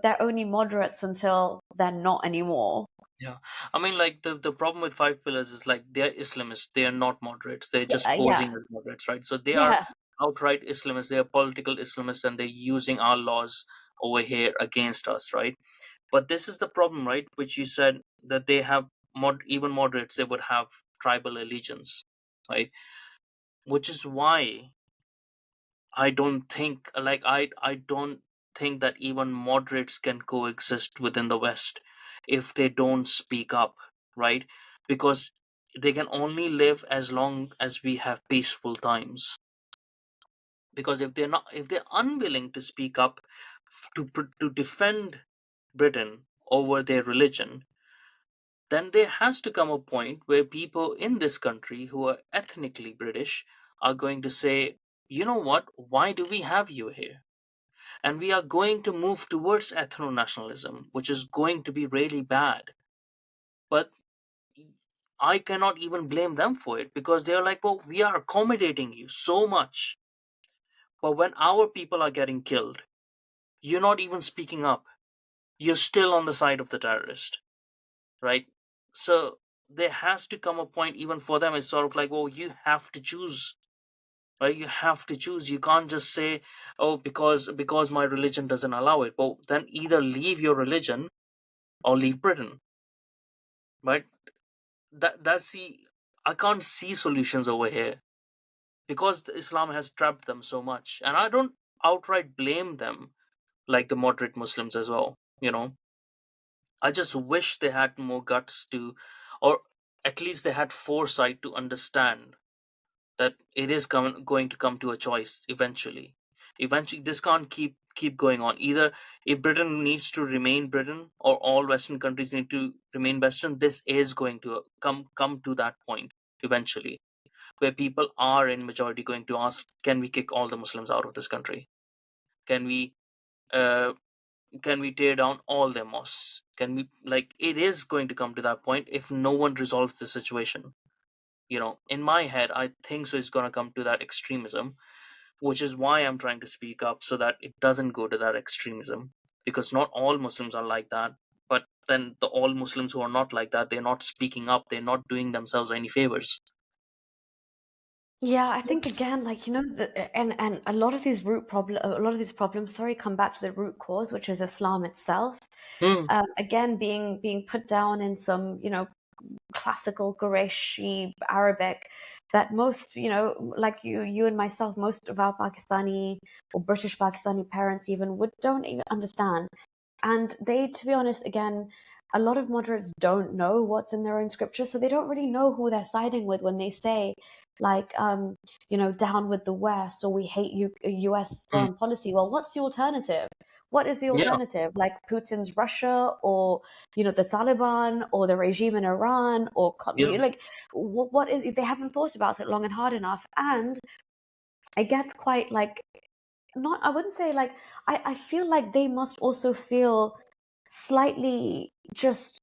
Speaker 2: they're only moderates until they're not anymore.
Speaker 1: yeah. I mean, like the problem with five pillars is like they're Islamists. They are not moderates. They're just
Speaker 2: Yeah,
Speaker 1: posing
Speaker 2: yeah,
Speaker 1: as moderates, right? So they are
Speaker 2: yeah.
Speaker 1: outright Islamists. They are political Islamists, and they're using our laws over here against us, right? But this is the problem, right? Which you said that they have even moderates. They would have tribal allegiance, right? Which is why I don't think I don't think that even moderates can coexist within the West if they don't speak up, right? Because they can only live as long as we have peaceful times. Because if they're unwilling to speak up to defend Britain over their religion, then there has to come a point where people in this country who are ethnically British are going to say, you know what, why do we have you here? And we are going to move towards ethno nationalism, which is going to be really bad. But I cannot even blame them for it because they're like, well, we are accommodating you so much. But when our people are getting killed, you're not even speaking up. You're still on the side of the terrorist, right? So there has to come a point, even for them, it's sort of like, well, you have to choose. Right, you have to choose. You can't just say, oh, because my religion doesn't allow it. Well, then either leave your religion or leave Britain, right? That's the I can't see solutions over here because Islam has trapped them so much, and I don't outright blame them like the moderate Muslims as well. I just wish they had more guts to, or at least they had foresight to understand that it is going to come to a choice eventually. Eventually, this can't keep going on. Either if Britain needs to remain Britain, or all Western countries need to remain Western, this is going to come to that point eventually, where people are in majority going to ask, can we kick all the Muslims out of this country? Can we uh, can we tear down all their mosques? Can we, like, it is going to come to that point if no one resolves the situation. In my head, I think so it's going to come to that extremism, which is why I'm trying to speak up so that it doesn't go to that extremism, because not all Muslims are like that. But then the all Muslims who are not like that, they're not speaking up, they're not doing themselves any favors.
Speaker 2: Yeah, I think again, like, and a lot of these problems, sorry, come back to the root cause, which is Islam itself.
Speaker 1: Hmm.
Speaker 2: Again, being put down in some, classical Qureshi Arabic that most, like you and myself, most of our Pakistani or British Pakistani parents even would don't even understand. And they, to be honest, again, a lot of moderates don't know what's in their own scripture, so they don't really know who they're siding with when they say, like, down with the West, or we hate U.S.
Speaker 1: Hmm.
Speaker 2: foreign policy. Well, what's the alternative? What is the
Speaker 1: Yeah.
Speaker 2: alternative? Like Putin's Russia, or the Taliban, or the regime in Iran, or
Speaker 1: Yeah.
Speaker 2: like what is? They haven't thought about it long and hard enough, and it gets quite like not. I wouldn't say like I feel like they must also feel slightly just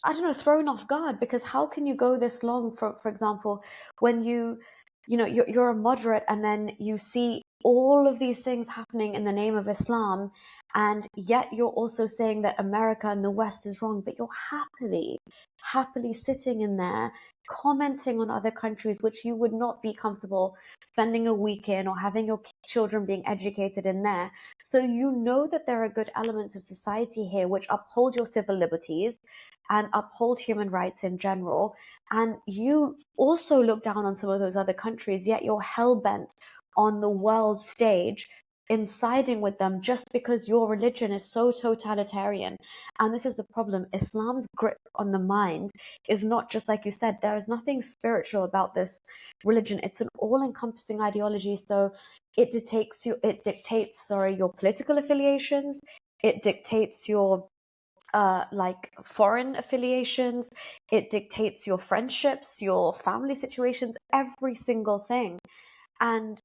Speaker 2: I don't know, thrown off guard because how can you go this long, for example, when you're a moderate and then you see all of these things happening in the name of Islam, and yet you're also saying that America and the West is wrong, but you're happily sitting in there commenting on other countries which you would not be comfortable spending a week in or having your children being educated in there. So you know that there are good elements of society here which uphold your civil liberties and uphold human rights in general. And you also look down on some of those other countries, yet you're hell bent on the world stage in siding with them just because your religion is so totalitarian. And this is the problem. Islam's grip on the mind is not just like you said, there is nothing spiritual about this religion. It's an all-encompassing ideology. So it dictates, sorry, your political affiliations, it dictates your like foreign affiliations. It dictates your friendships, your family situations, every single thing. And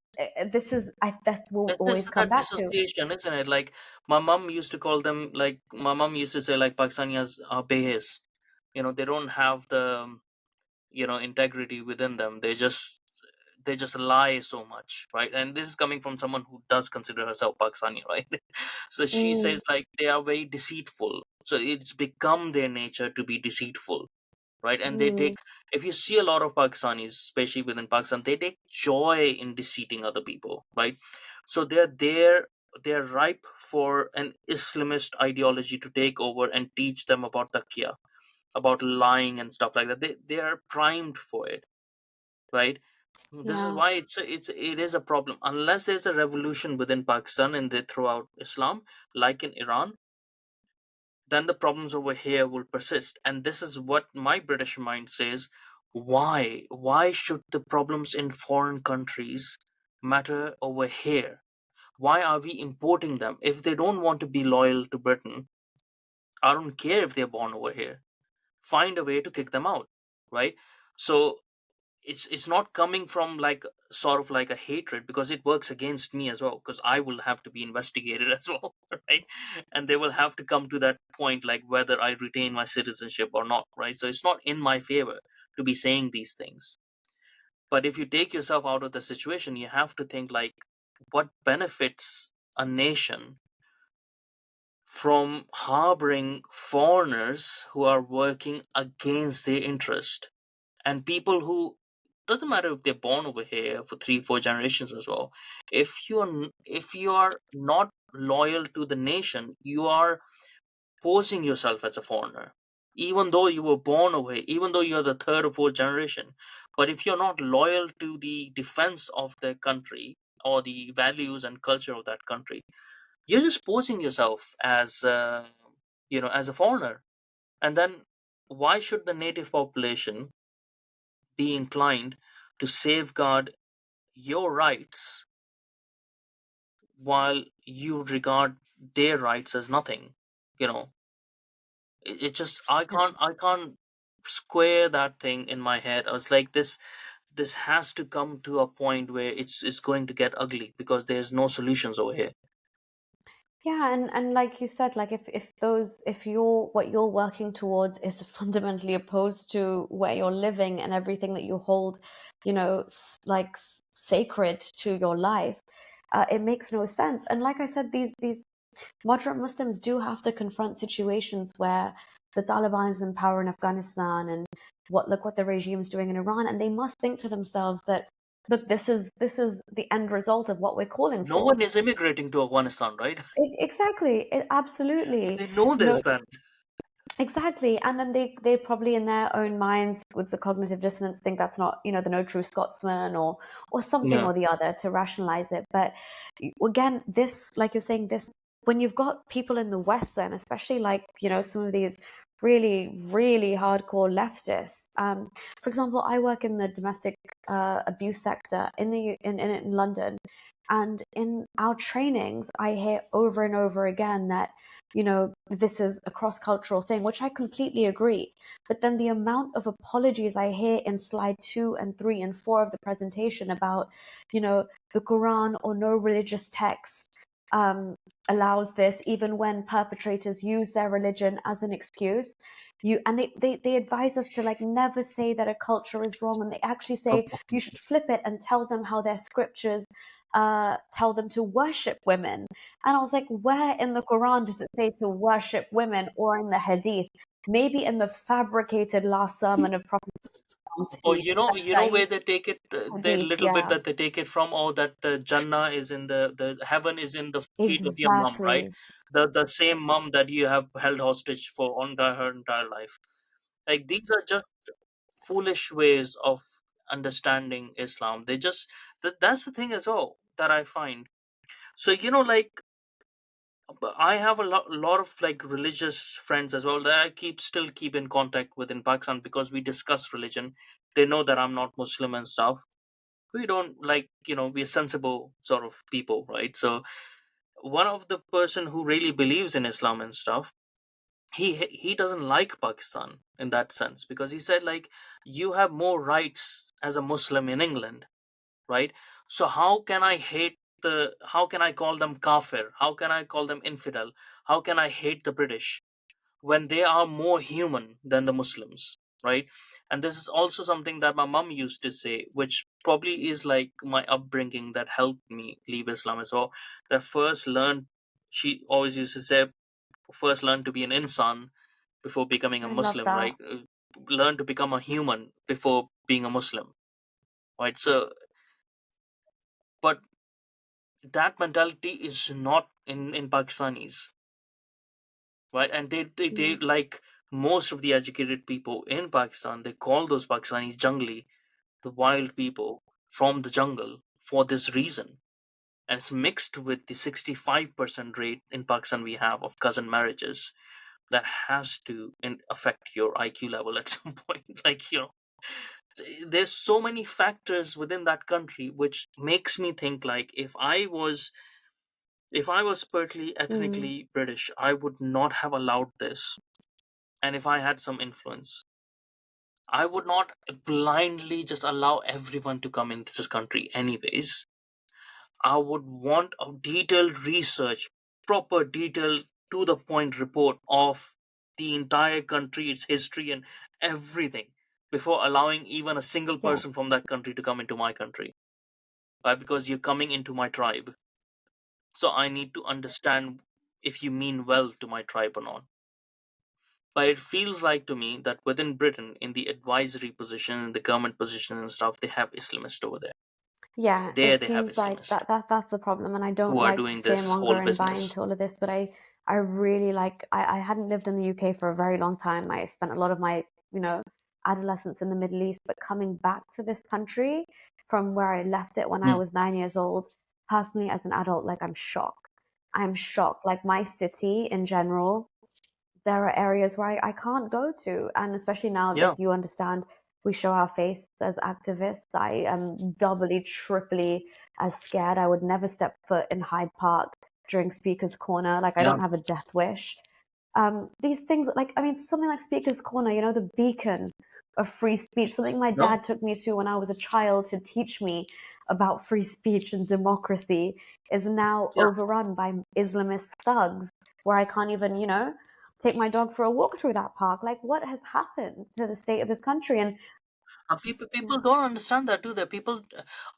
Speaker 2: this is, that will
Speaker 1: This is
Speaker 2: always come
Speaker 1: that
Speaker 2: back to.
Speaker 1: dissociation, isn't it? Like my mom used to call them, like my mom used to say, like Pakistanis are behis. They don't have the integrity within them. They just lie so much, right? And this is coming from someone who does consider herself Pakistani, right? So she
Speaker 2: Mm,
Speaker 1: says like they are very deceitful. So it's become their nature to be deceitful, right? And they
Speaker 2: mm,
Speaker 1: take, if you see a lot of Pakistanis, especially within Pakistan, they take joy in deceiving other people, right? So they're ripe for an Islamist ideology to take over and teach them about taqiyya, about lying and stuff like that. They are primed for it, right? This is
Speaker 2: yeah.
Speaker 1: why it is a problem. Unless there's a revolution within Pakistan and they throw out Islam, like in Iran, then the problems over here will persist. And this is what my British mind says. Why should the problems in foreign countries matter over here? Why are we importing them? If they don't want to be loyal to Britain, I don't care if they're born over here. Find a way to kick them out, right? So it's not coming from like sort of like a hatred, because it works against me as well, because I will have to be investigated as well, right? And they will have to come to that point, like whether I retain my citizenship or not, right? So it's not in my favor to be saying these things. But if you take yourself out of the situation, you have to think like, what benefits a nation from harboring foreigners who are working against their interest, and people who, doesn't matter if they're born over here for 3 4 generations as well. If you are not loyal to the nation, you are posing yourself as a foreigner, even though you were born over here, even though you're the third or fourth generation. But if you're not loyal to the defense of the country or the values and culture of that country, you're just posing yourself as as a foreigner. And then why should the native population be inclined to safeguard your rights while you regard their rights as nothing? You know, it just, I can't square that thing in my head. I was like, this has to come to a point where it's going to get ugly, because there's no solutions over here.
Speaker 2: Yeah, and like you said, like if you're, what you're working towards is fundamentally opposed to where you're living and everything that you hold, sacred to your life, it makes no sense. And like I said, these moderate Muslims do have to confront situations where the Taliban is in power in Afghanistan, and look what the regime is doing in Iran, and they must think to themselves that, look, this is the end result of what we're calling
Speaker 1: No
Speaker 2: for.
Speaker 1: one is immigrating to Afghanistan, right?
Speaker 2: Exactly, absolutely.
Speaker 1: They know
Speaker 2: You know,
Speaker 1: this then.
Speaker 2: exactly. And then they probably in their own minds with the cognitive dissonance think that's not, the no true Scotsman, or something
Speaker 1: Yeah.
Speaker 2: or the other to rationalize it. But again, this, like you're saying, this, when you've got people in the West, then especially like, some of these really, really hardcore leftists. For example, I work in the domestic abuse sector in London. And in our trainings, I hear over and over again that, this is a cross cultural thing, which I completely agree. But then the amount of apologies I hear in slide 2 and 3 and 4 of the presentation about, the Quran or no religious text um, allows this, even when perpetrators use their religion as an excuse. They advise us to like never say that a culture is wrong, and they actually say you should flip it and tell them how their scriptures tell them to worship women. And I was like, where in the Quran does it say to worship women, or in the Hadith? Maybe in the fabricated last sermon of Prophet Muhammad's
Speaker 1: Or
Speaker 2: feet,
Speaker 1: where
Speaker 2: Sahih
Speaker 1: they take it, the
Speaker 2: Hadith,
Speaker 1: little bit
Speaker 2: yeah,
Speaker 1: that they take it from, or that the Jannah is in the heaven is in the feet of your mom, right?
Speaker 2: exactly.
Speaker 1: The same mom that you have held hostage for on her entire life. Like these are just foolish ways of understanding Islam. They just, that's the thing as well that I find. So like, I have a lot of like religious friends as well that I still keep in contact with in Pakistan, because we discuss religion. They know that I'm not Muslim and stuff. We don't like, we're sensible sort of people, right? So one of the person who really believes in Islam and stuff, he doesn't like Pakistan in that sense, because he said, like, you have more rights as a Muslim in England, right? So how can I call them kafir? How can I call them infidel? How can I hate the British when they are more human than the Muslims, right? And this is also something that my mom used to say, which probably is like my upbringing that helped me leave Islam as well. That first learn, she always used to say, first learn to be an insan before becoming a
Speaker 2: I love
Speaker 1: Muslim,
Speaker 2: that.
Speaker 1: right? Learn to become a human before being a Muslim, right? So, but that mentality is not in Pakistanis, right? And they
Speaker 2: Mm.
Speaker 1: like most of the educated people in Pakistan, they call those Pakistanis jungli, the wild people from the jungle, for this reason. And it's mixed with the 65% rate in Pakistan we have of cousin marriages that has to affect your IQ level at some point. Like, there's so many factors within that country which makes me think, like, if I was partly
Speaker 2: Mm.
Speaker 1: ethnically British, I would not have allowed this. And if I had some influence, I would not blindly just allow everyone to come into this country anyways. I would want a detailed research, proper detailed to the point report of the entire country, its history and everything, before allowing even a single
Speaker 2: Yes.
Speaker 1: person from that country to come into my country. Right? Because you're coming into my tribe. So I need to understand if you mean well to my tribe or not. But it feels like to me that within Britain, in the advisory position, in the government position and stuff, they have Islamists over there.
Speaker 2: Yeah, it
Speaker 1: There they have
Speaker 2: seems like
Speaker 1: Islamists
Speaker 2: that's the problem, and I
Speaker 1: who
Speaker 2: don't
Speaker 1: are
Speaker 2: like to
Speaker 1: doing this whole
Speaker 2: fearmonger and buy
Speaker 1: business.
Speaker 2: into all of this, but I really like I hadn't lived in the UK for a very long time. I spent a lot of my, you know, adolescence in the Middle East, but coming back to this country from where I left it when I
Speaker 1: Hmm.
Speaker 2: was 9 years old, personally as an adult, like I'm shocked. I'm shocked. Like my city in general, there are areas where I can't go to. And especially now that
Speaker 1: Yeah,
Speaker 2: you understand we show our face as activists, I am doubly, triply as scared. I would never step foot in Hyde Park during Speaker's Corner. Like, I
Speaker 1: yeah,
Speaker 2: don't have a death wish. These things, like, I mean, something like Speaker's Corner, you know, the beacon of free speech, something my
Speaker 1: no,
Speaker 2: dad took me to when I was a child to teach me about free speech and democracy, is now
Speaker 1: yeah.
Speaker 2: overrun by Islamist thugs where I can't even, you know, take my dog for a walk through that park. Like, what has happened to the state of this country? And
Speaker 1: And people
Speaker 2: yeah,
Speaker 1: don't understand that, do they? People,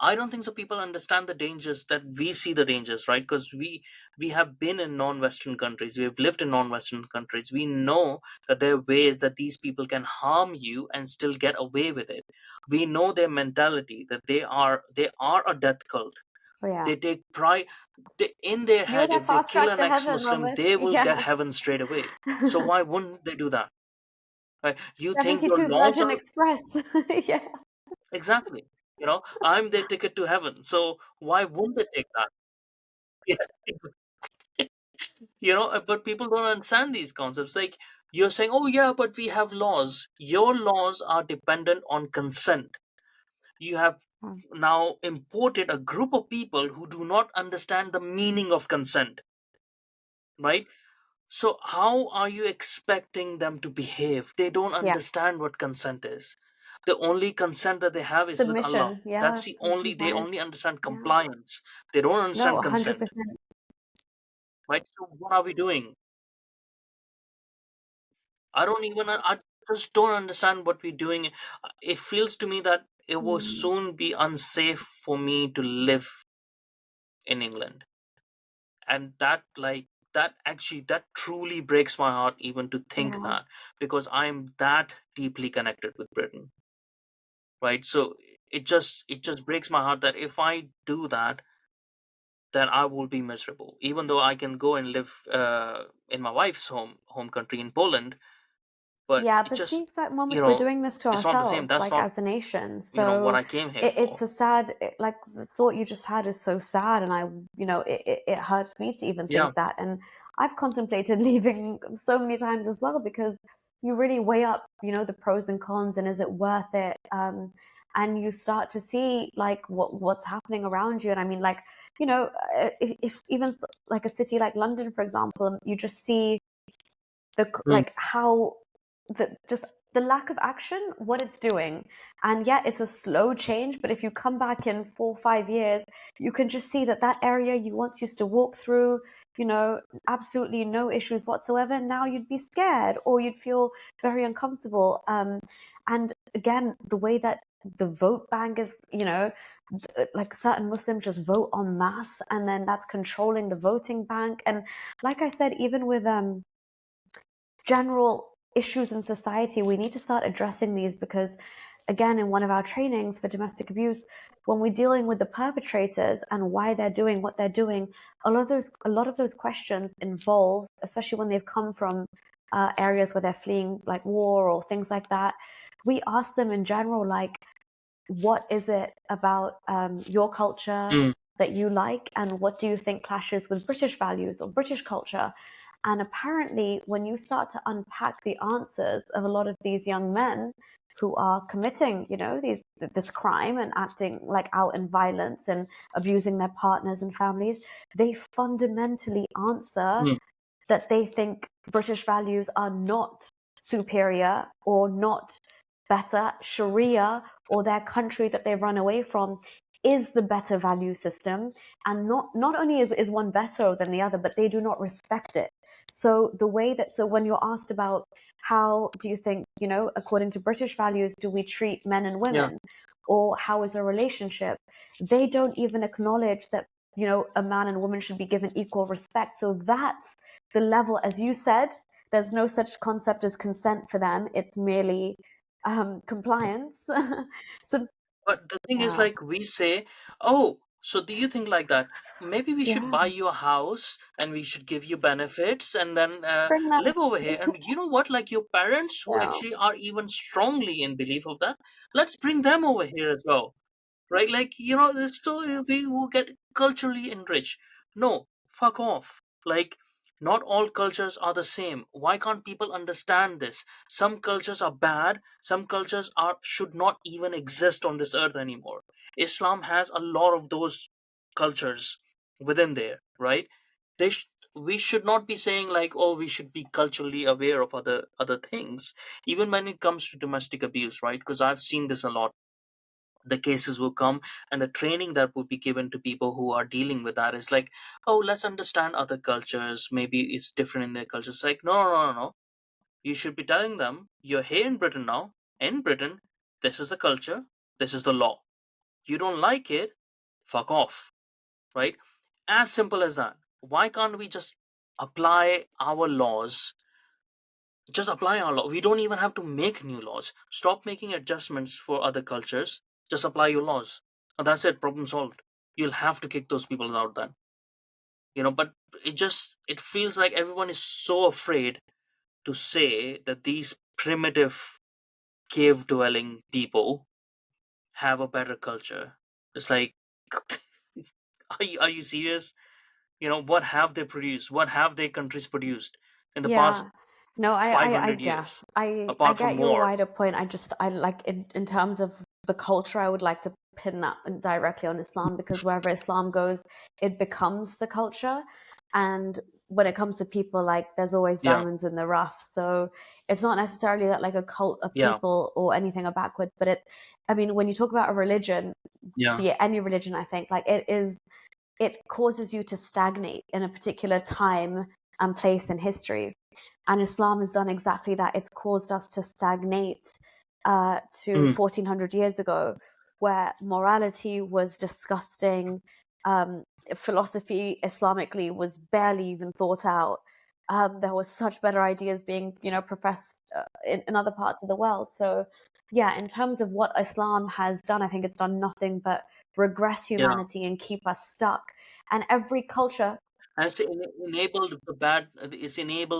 Speaker 1: I don't think so. People understand the dangers that we see the dangers, right? Because we have been in non-Western countries. We have lived in non-Western countries. We know that there are ways that these people can harm you and still get away with it. We know their mentality, that they are a death cult.
Speaker 2: oh yeah,
Speaker 1: They take pride in their
Speaker 2: you're
Speaker 1: head.
Speaker 2: that
Speaker 1: If they
Speaker 2: fast
Speaker 1: kill
Speaker 2: track
Speaker 1: an
Speaker 2: to heaven
Speaker 1: ex-Muslim,
Speaker 2: almost.
Speaker 1: they will get
Speaker 2: Yeah.
Speaker 1: heaven straight away. So why wouldn't they do that? Right? You think your
Speaker 2: 72
Speaker 1: laws
Speaker 2: Virgin
Speaker 1: are
Speaker 2: Express. Yeah.
Speaker 1: exactly. I'm their ticket to heaven. So why wouldn't they take that? Yeah. But people don't understand these concepts. Like, you're saying, oh yeah, but we have laws. Your laws are dependent on consent. You have now imported a group of people who do not understand the meaning of consent, right? So how are you expecting them to behave? They don't
Speaker 2: Yeah.
Speaker 1: understand what consent is. The only consent that they have is with Allah.
Speaker 2: Submission. Yeah.
Speaker 1: That's the
Speaker 2: And
Speaker 1: only they
Speaker 2: compliance.
Speaker 1: only understand
Speaker 2: Yeah.
Speaker 1: compliance. They don't
Speaker 2: No,
Speaker 1: understand consent,
Speaker 2: 100%.
Speaker 1: right? So what are we doing? I just don't understand what we're doing. It feels to me that it will
Speaker 2: Mm.
Speaker 1: soon be unsafe for me to live in England. And that truly breaks my heart even to think
Speaker 2: Yeah.
Speaker 1: that, because I'm that deeply connected with Britain, right? So it just breaks my heart that if I do that, then I will be miserable, even though I can go and live in my wife's home country in Poland. But
Speaker 2: Yeah,
Speaker 1: it
Speaker 2: but see,
Speaker 1: just
Speaker 2: exact
Speaker 1: you
Speaker 2: moments we're
Speaker 1: know
Speaker 2: doing this to
Speaker 1: it's not the same.
Speaker 2: ourselves,
Speaker 1: That's
Speaker 2: like
Speaker 1: not
Speaker 2: as a nation.
Speaker 1: what
Speaker 2: So
Speaker 1: I came here
Speaker 2: it's
Speaker 1: for.
Speaker 2: a sad, like the thought you just had is so sad, and it hurts me to even
Speaker 1: Yeah,
Speaker 2: think that. And I've contemplated leaving so many times as well because you really weigh up, you know, the pros and cons, and is it worth it? And you start to see like what's happening around you, and I mean, like, you know, if even like a city like London, for example, you just see
Speaker 1: Mm.
Speaker 2: like how just the lack of action, what it's doing. And yet it's a slow change, but if you come back in 4 or 5 years, you can just see that that area you once used to walk through, absolutely no issues whatsoever, now you'd be scared or you'd feel very uncomfortable. And again, the way that the vote bank is, like certain Muslims just vote en masse, and then that's controlling the voting bank. And like I said, even with general issues in society, we need to start addressing these because, again, in one of our trainings for domestic abuse, when we're dealing with the perpetrators and why they're doing what they're doing, a lot of those questions involve, especially when they've come from areas where they're fleeing like war or things like that. We ask them in general, like, what is it about your culture
Speaker 1: Mm.
Speaker 2: that you like, and what do you think clashes with British values or British culture? And apparently, when you start to unpack the answers of a lot of these young men who are committing, this crime and acting like out in violence and abusing their partners and families, they fundamentally answer
Speaker 1: Mm.
Speaker 2: that they think British values are not superior or not better. Sharia, or their country that they run away from, is the better value system. And not only is one better than the other, but they do not respect it. So when you're asked about how do you think, according to British values, do we treat men and
Speaker 1: Yeah.
Speaker 2: women? Or how is a relationship? They don't even acknowledge that, a man and woman should be given equal respect. So that's the level, as you said, there's no such concept as consent for them. It's merely compliance. So
Speaker 1: But the thing is,
Speaker 2: yeah,
Speaker 1: like, we say, oh, so do you think like that? Maybe we should
Speaker 2: yeah,
Speaker 1: buy you a house and we should give you benefits and then
Speaker 2: bring them.
Speaker 1: live over here. And you know what? Like, your parents who
Speaker 2: Yeah,
Speaker 1: actually are even strongly in belief of that, let's bring them over here as well, right? Like, this, so we will get culturally enriched. No, fuck off. Like, not all cultures are the same. Why can't people understand this? Some cultures are bad, some cultures are should not even exist on this earth anymore. Islam has a lot of those cultures within there, right? We should not be saying like, oh, we should be culturally aware of other things, even when it comes to domestic abuse, right? Because I've seen this a lot. The cases will come, and the training that would be given to people who are dealing with that is like, oh, let's understand other cultures, maybe it's different in their cultures. It's like, no, no, no, no, no. You should be telling them, you're here in Britain now. In Britain, this is the culture, this is the law. You don't like it, fuck off, right? As simple as that. Why can't we just apply our laws? Just apply our law. We don't even have to make new laws. Stop making adjustments for other cultures. Just apply your laws. And that's it, problem solved. You'll have to kick those people out then. But it feels like everyone is so afraid to say that these primitive cave dwelling people have a better culture. It's like, are you serious? What have they produced? What have their countries produced in the past
Speaker 2: yeah. No, I
Speaker 1: 500
Speaker 2: yeah,
Speaker 1: years?
Speaker 2: I
Speaker 1: Apart from
Speaker 2: get your
Speaker 1: war.
Speaker 2: wider point. I like in terms of the culture, I would like to pin that directly on Islam, because wherever Islam goes, it becomes the culture. And when it comes to people, like, there's always
Speaker 1: Yeah,
Speaker 2: diamonds in the rough. So it's not necessarily that like a cult of
Speaker 1: yeah,
Speaker 2: people or anything are backwards, but I mean, when you talk about a religion,
Speaker 1: yeah.
Speaker 2: be it any religion, I think like it causes you to stagnate in a particular time and place in history. And Islam has done exactly that. It's caused us to stagnate to
Speaker 1: Mm.
Speaker 2: 1400 years ago, where morality was disgusting. Um, Philosophy Islamically was barely even thought out. There was such better ideas being, professed in other parts of the world. So, yeah, in terms of what Islam has done, I think it's done nothing but regress
Speaker 1: Yeah.
Speaker 2: humanity and keep us stuck. And every culture,
Speaker 1: Has enabled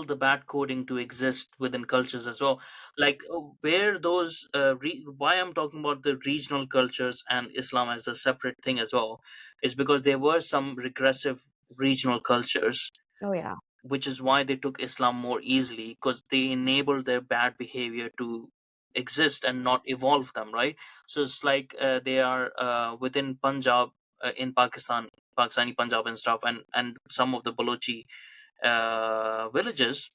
Speaker 1: the bad coding to exist within cultures as well. Like, where those why I'm talking about the regional cultures and Islam as a separate thing as well, is because there were some regressive regional cultures,
Speaker 2: oh yeah,
Speaker 1: which is why they took Islam more easily, because they enabled their bad behavior to exist and not evolve them, right? So it's like, they are within Punjab, in Pakistani Punjab and stuff, and some of the Balochi villages.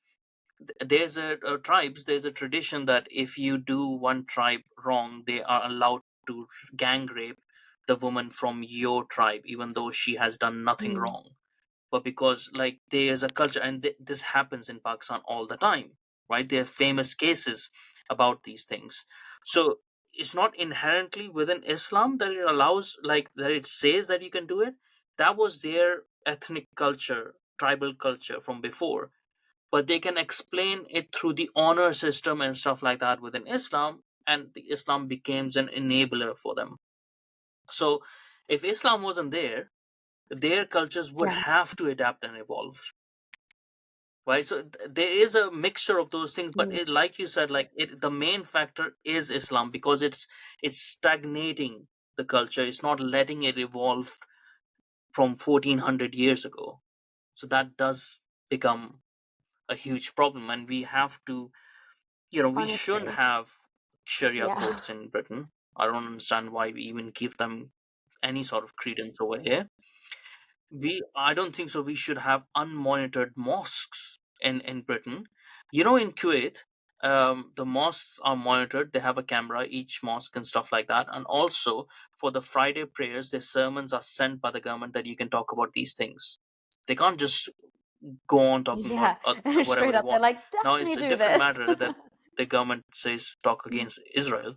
Speaker 1: there's a tradition that if you do one tribe wrong, they are allowed to gang rape the woman from your tribe, even though she has done nothing
Speaker 2: Mm.
Speaker 1: wrong. But because like there's a culture, and this happens in Pakistan all the time, right? There are famous cases about these things. So it's not inherently within Islam that it allows, like that it says that you can do it. That was their ethnic culture, tribal culture from before, but they can explain it through the honor system and stuff like that within Islam, and the Islam becomes an enabler for them. So if Islam wasn't there, their cultures would
Speaker 2: Yeah,
Speaker 1: have to adapt and evolve, right? So there is a mixture of those things, but
Speaker 2: mm,
Speaker 1: like you said, like the main factor is Islam, because it's stagnating the culture. It's not letting it evolve from 1400 years ago. So that does become a huge problem, and we have to, we shouldn't
Speaker 2: honestly.
Speaker 1: have Sharia
Speaker 2: Yeah,
Speaker 1: courts in Britain. I don't understand why we even give them any sort of credence over here. I don't think so. We should have unmonitored mosques in Britain. In Kuwait, the mosques are monitored. They have a camera, each mosque and stuff like that. And also for the Friday prayers, the sermons are sent by the government that you can talk about these things. They can't just go on talking about
Speaker 2: yeah.
Speaker 1: whatever
Speaker 2: Straight
Speaker 1: they
Speaker 2: up, they're
Speaker 1: want.
Speaker 2: like,
Speaker 1: Now it's
Speaker 2: definitely
Speaker 1: a
Speaker 2: do
Speaker 1: different
Speaker 2: this.
Speaker 1: matter that the government says talk against Israel,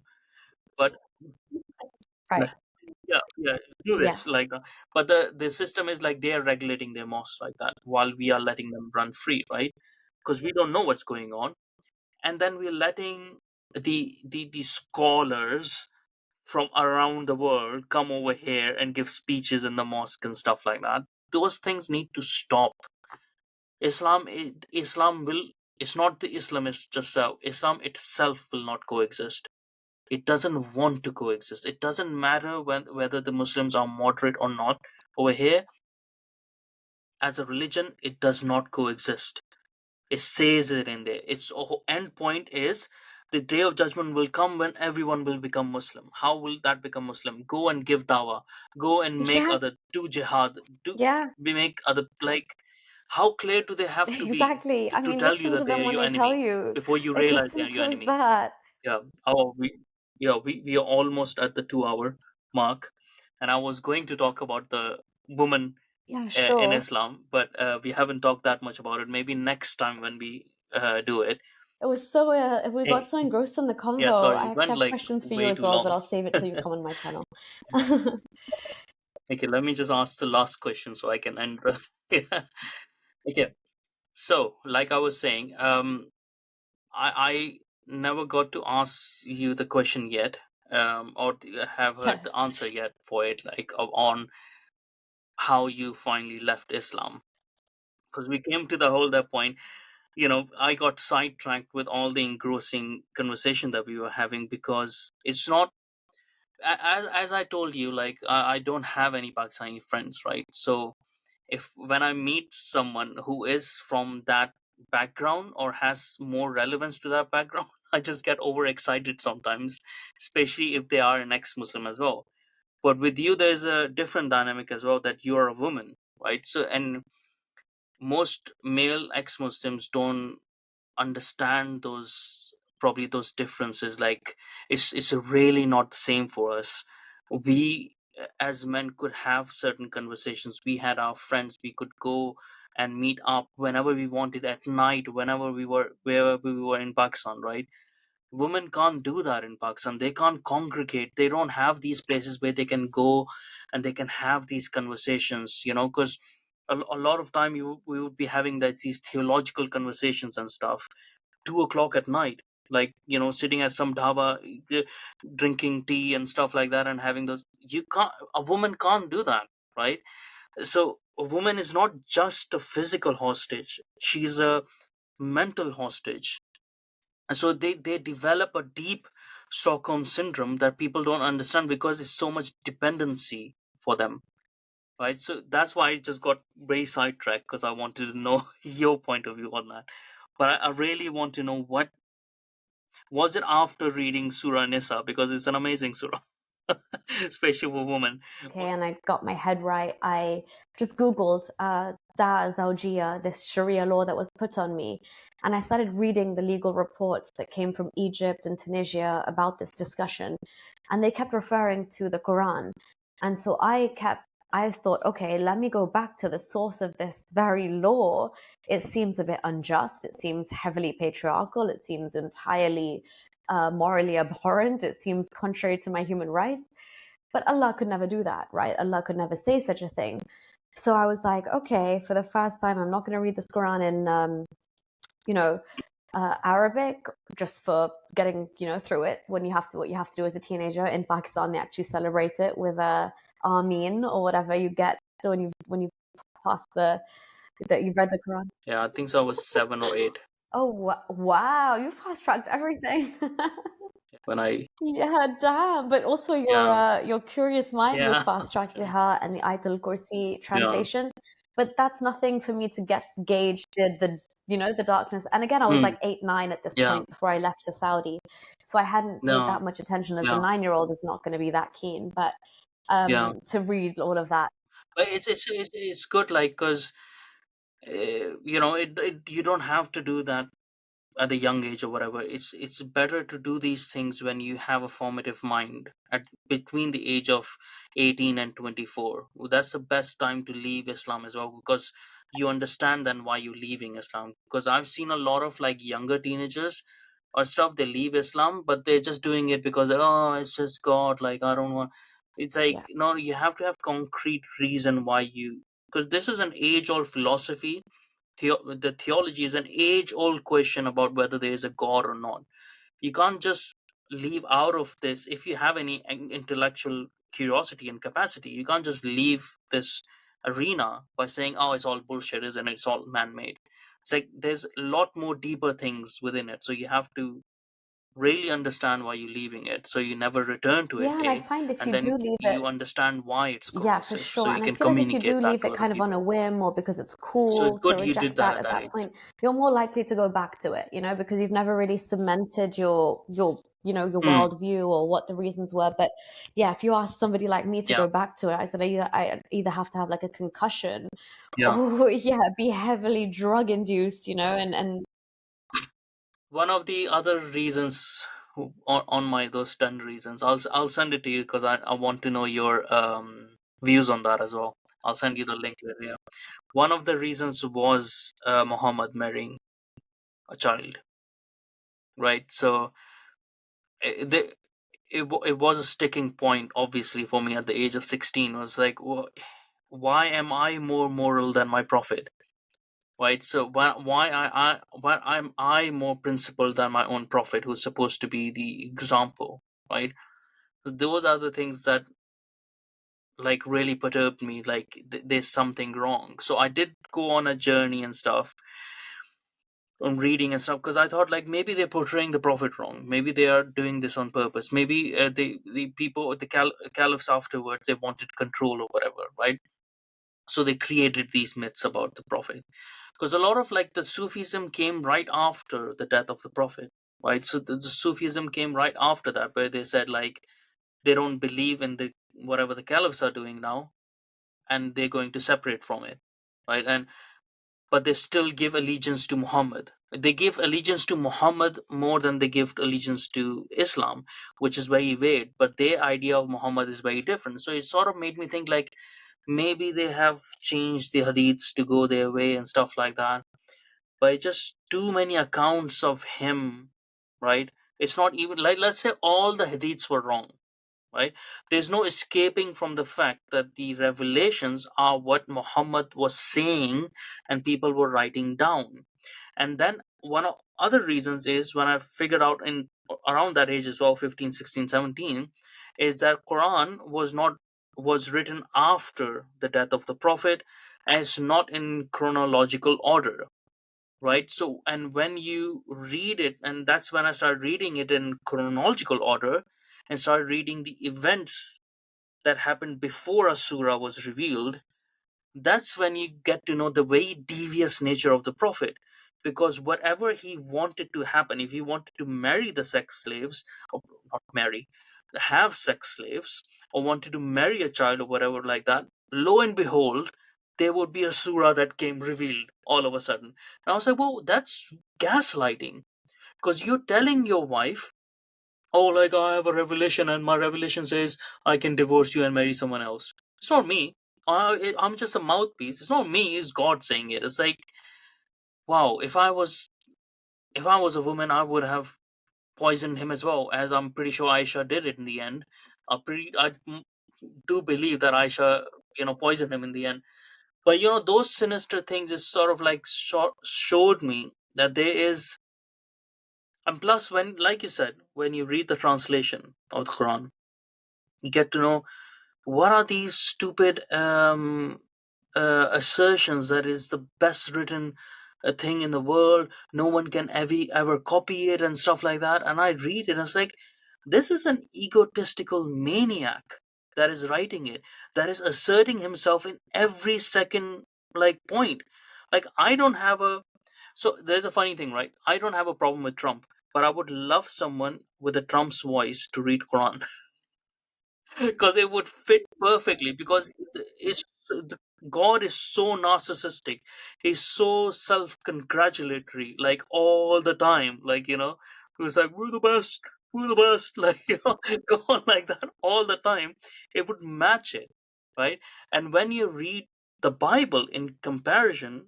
Speaker 1: but
Speaker 2: Right.
Speaker 1: yeah, yeah, do
Speaker 2: Yeah.
Speaker 1: this like but the system is like they are regulating their mosques like that while we are letting them run free, right? Because we don't know what's going on, and then we're letting the scholars from around the world come over here and give speeches in the mosque and stuff like that. Those things need to stop. Islam will, it's not the Islamists just Islam itself will not coexist. It doesn't want to coexist. It doesn't matter whether the Muslims are moderate or not. Over here, as a religion, it does not coexist. It says it in there. Its end point is the day of judgment will come when everyone will become Muslim. How will that become Muslim? Go and give dawah. Go and make
Speaker 2: Yeah.
Speaker 1: other, do jihad. Do
Speaker 2: Yeah.
Speaker 1: we make other, like, how clear do they have to be
Speaker 2: Exactly. I
Speaker 1: to
Speaker 2: mean,
Speaker 1: tell you
Speaker 2: listen
Speaker 1: that
Speaker 2: to
Speaker 1: they
Speaker 2: them
Speaker 1: are
Speaker 2: when
Speaker 1: your
Speaker 2: they tell
Speaker 1: enemy
Speaker 2: you.
Speaker 1: before you
Speaker 2: It's as
Speaker 1: realize they are your
Speaker 2: simple as
Speaker 1: enemy?
Speaker 2: that.
Speaker 1: Yeah. Oh, we are almost at the 2 hour mark, and I was going to talk about the woman
Speaker 2: Yeah,
Speaker 1: in
Speaker 2: sure.
Speaker 1: Islam, but we haven't talked that much about it. Maybe next time when we do it.
Speaker 2: It was so, we got
Speaker 1: Hey,
Speaker 2: so engrossed in the
Speaker 1: yeah,
Speaker 2: convo.
Speaker 1: sorry,
Speaker 2: I
Speaker 1: it
Speaker 2: actually
Speaker 1: went
Speaker 2: have
Speaker 1: like
Speaker 2: questions for you
Speaker 1: way
Speaker 2: as
Speaker 1: too
Speaker 2: well, but
Speaker 1: long.
Speaker 2: I'll save it till you come on my channel.
Speaker 1: Okay, let me just ask the last question so I can end the. Yeah. Okay, so like I was saying, I never got to ask you the question yet, or have heard
Speaker 2: Yes.
Speaker 1: the answer yet for it, like on how you finally left Islam. Because we came to the whole that point, I got sidetracked with all the engrossing conversation that we were having, because it's not, as I told you, like I don't have any Pakistani friends, right? So if when I meet someone who is from that background or has more relevance to that background, I just get overexcited sometimes, especially if they are an ex-Muslim as well. But with you, there's a different dynamic as well, that you're a woman, right? So, and most male ex-Muslims don't understand those, probably those differences. Like it's really not the same for us. We as men could have certain conversations. We had our friends, we could go and meet up whenever we wanted at night, whenever we were, wherever we were in Pakistan, right? Women can't do that in Pakistan. They can't congregate. They don't have these places where they can go and they can have these conversations, because a lot of time we would be having these theological conversations and stuff 2 o'clock at night, like sitting at some dhaba, uh, drinking tea and stuff like that, and having those. You can't, a woman can't do that, right? So a woman is not just a physical hostage, she's a mental hostage. And so they develop a deep Stockholm syndrome that people don't understand, because it's so much dependency for them, right? So that's why I just got very sidetracked, because I wanted to know your point of view on that. But I really want to know, what was it after reading Surah Nisa, because it's an amazing surah, especially for women.
Speaker 2: Okay, and I got my head right. I just Googled Da Zawjiyah, this Sharia law that was put on me. And I started reading the legal reports that came from Egypt and Tunisia about this discussion. And they kept referring to the Quran. And so I thought, okay, let me go back to the source of this very law. It seems a bit unjust. It seems heavily patriarchal. It seems entirely morally abhorrent. It seems contrary to my human rights. But Allah could never do that, right? Allah could never say such a thing. So I was like, okay, for the first time, I'm not going to read this Quran in, you know, Arabic just for getting, through it. When you have to, what you have to do as a teenager in Pakistan, they actually celebrate it with a Ameen or whatever you get when you pass that you've read the Quran.
Speaker 1: Yeah, I think so. I was 7 or 8
Speaker 2: Oh wow, you fast tracked everything.
Speaker 1: when I.
Speaker 2: Yeah, damn. But also
Speaker 1: Yeah,
Speaker 2: your curious mind was
Speaker 1: yeah,
Speaker 2: fast tracked to her and the Ayatul Kursi
Speaker 1: yeah.
Speaker 2: translation. But that's nothing for me to get gauged the darkness. And again, I was
Speaker 1: Hmm.
Speaker 2: like 8, 9 at this
Speaker 1: Yeah,
Speaker 2: point before I left to Saudi. So I hadn't paid
Speaker 1: no,
Speaker 2: that much attention as a
Speaker 1: yeah,
Speaker 2: 9-year-old is not going to be that keen. But
Speaker 1: yeah.
Speaker 2: to read all of that.
Speaker 1: But it's good, like, because you don't have to do that at a young age or whatever. It's better to do these things when you have a formative mind at between the age of 18 and 24. Well, that's the best time to leave Islam as well, because you understand then why you're leaving Islam. Because I've seen a lot of like younger teenagers or stuff, they leave Islam, but they're just doing it because, oh, it's just God, like I don't want. It's like,
Speaker 2: Yeah.
Speaker 1: no, you have to have concrete reason why you, because this is an age old philosophy. The theology is an age old question about whether there is a God or not. You can't just leave out of this. If you have any intellectual curiosity and capacity, you can't just leave this arena by saying, oh, it's all bullshit, isn't it? It's all man-made. It's like there's a lot more deeper things within it, so you have to really understand why you're leaving it, so you never return to it,
Speaker 2: Yeah, and I find if
Speaker 1: and
Speaker 2: you
Speaker 1: then
Speaker 2: do leave it,
Speaker 1: you understand why it's
Speaker 2: yeah, for
Speaker 1: corrosive, so
Speaker 2: sure.
Speaker 1: you
Speaker 2: And I
Speaker 1: can
Speaker 2: feel like if you do
Speaker 1: communicate that
Speaker 2: leave
Speaker 1: to
Speaker 2: it
Speaker 1: other
Speaker 2: kind of on a
Speaker 1: people.
Speaker 2: whim or because it's
Speaker 1: So it's
Speaker 2: cool to
Speaker 1: good you did
Speaker 2: reject
Speaker 1: that
Speaker 2: that
Speaker 1: at
Speaker 2: at
Speaker 1: that
Speaker 2: that
Speaker 1: age.
Speaker 2: point, you're more likely to go back to it, because you've never really cemented your
Speaker 1: Mm,
Speaker 2: worldview or what the reasons were. But yeah, if you ask somebody like me to
Speaker 1: yeah,
Speaker 2: go back to it, I either have to have like a concussion
Speaker 1: yeah.
Speaker 2: or yeah, be heavily drug induced, and
Speaker 1: One of the other reasons on my those 10 reasons, I'll send it to you because I want to know your views on that as well. I'll send you the link later. Yeah. One of the reasons was Muhammad marrying a child, right? So it, the, it was a sticking point, obviously, for me at the age of 16. It was like, why am I more moral than my prophet? Right? So why am I more principled than my own prophet, who's supposed to be the example, right? Those are the things that like really perturbed me. Like there's something wrong. So I did go on a journey and stuff, on reading and stuff, because I thought like maybe they're portraying the prophet wrong. Maybe they are doing this on purpose. Maybe the people, caliphs afterwards, they wanted control or whatever, right? So they created these myths about the prophet, because a lot of like the Sufism came right after the death of the prophet, right? So the Sufism came right after that, where they said like they don't believe in the whatever the caliphs are doing now, and they're going to separate from it, right? And but they still give allegiance to Muhammad. They give allegiance to Muhammad more than they give allegiance to Islam, which is very weird. But their idea of Muhammad is very different. So it sort of made me think like maybe they have changed the hadiths to go their way and stuff like that. But it's just too many accounts of him, right? It's not even like, let's say all the hadiths were wrong, right? There's no escaping from the fact that the revelations are what Muhammad was saying and people were writing down. And then one of other reasons is when I figured out in around that age as well, 15, 16, 17, is that Quran was written after the death of the prophet, and it's not in chronological order, right? So and when you read it, and that's when I started reading it in chronological order and started reading the events that happened before a surah was revealed, that's when you get to know the very devious nature of the prophet. Because whatever he wanted to happen, if he wanted to marry the sex slaves, or not marry, have sex slaves, or wanted to marry a child or whatever like that, lo and behold, there would be a surah that came revealed all of a sudden. And I was like, well, that's gaslighting, because you're telling your wife, oh, like, I have a revelation and my revelation says I can divorce you and marry someone else. It's not me. I'm just a mouthpiece. It's not me, it's God saying it. It's like, wow, if I was a woman, I would have poisoned him as well, as I'm pretty sure Aisha did it in the end. I do believe that Aisha, poisoned him in the end. But those sinister things is sort of like showed me that there is. And plus, when, like you said, when you read the translation of the Quran, you get to know what are these stupid assertions that is the best written thing in the world. No one can ever copy it and stuff like that. And I read it, and it's like, this is an egotistical maniac that is writing it, that is asserting himself in every second, like, point. Like, I don't have a. So there's a funny thing, right? I don't have a problem with Trump, but I would love someone with a Trump's voice to read Quran. Because it would fit perfectly, because it's the God is so narcissistic. He's so self-congratulatory, like, all the time. Like, he's like, we're the best, we're the best. Like, go on like that all the time. It would match it, right? And when you read the Bible in comparison,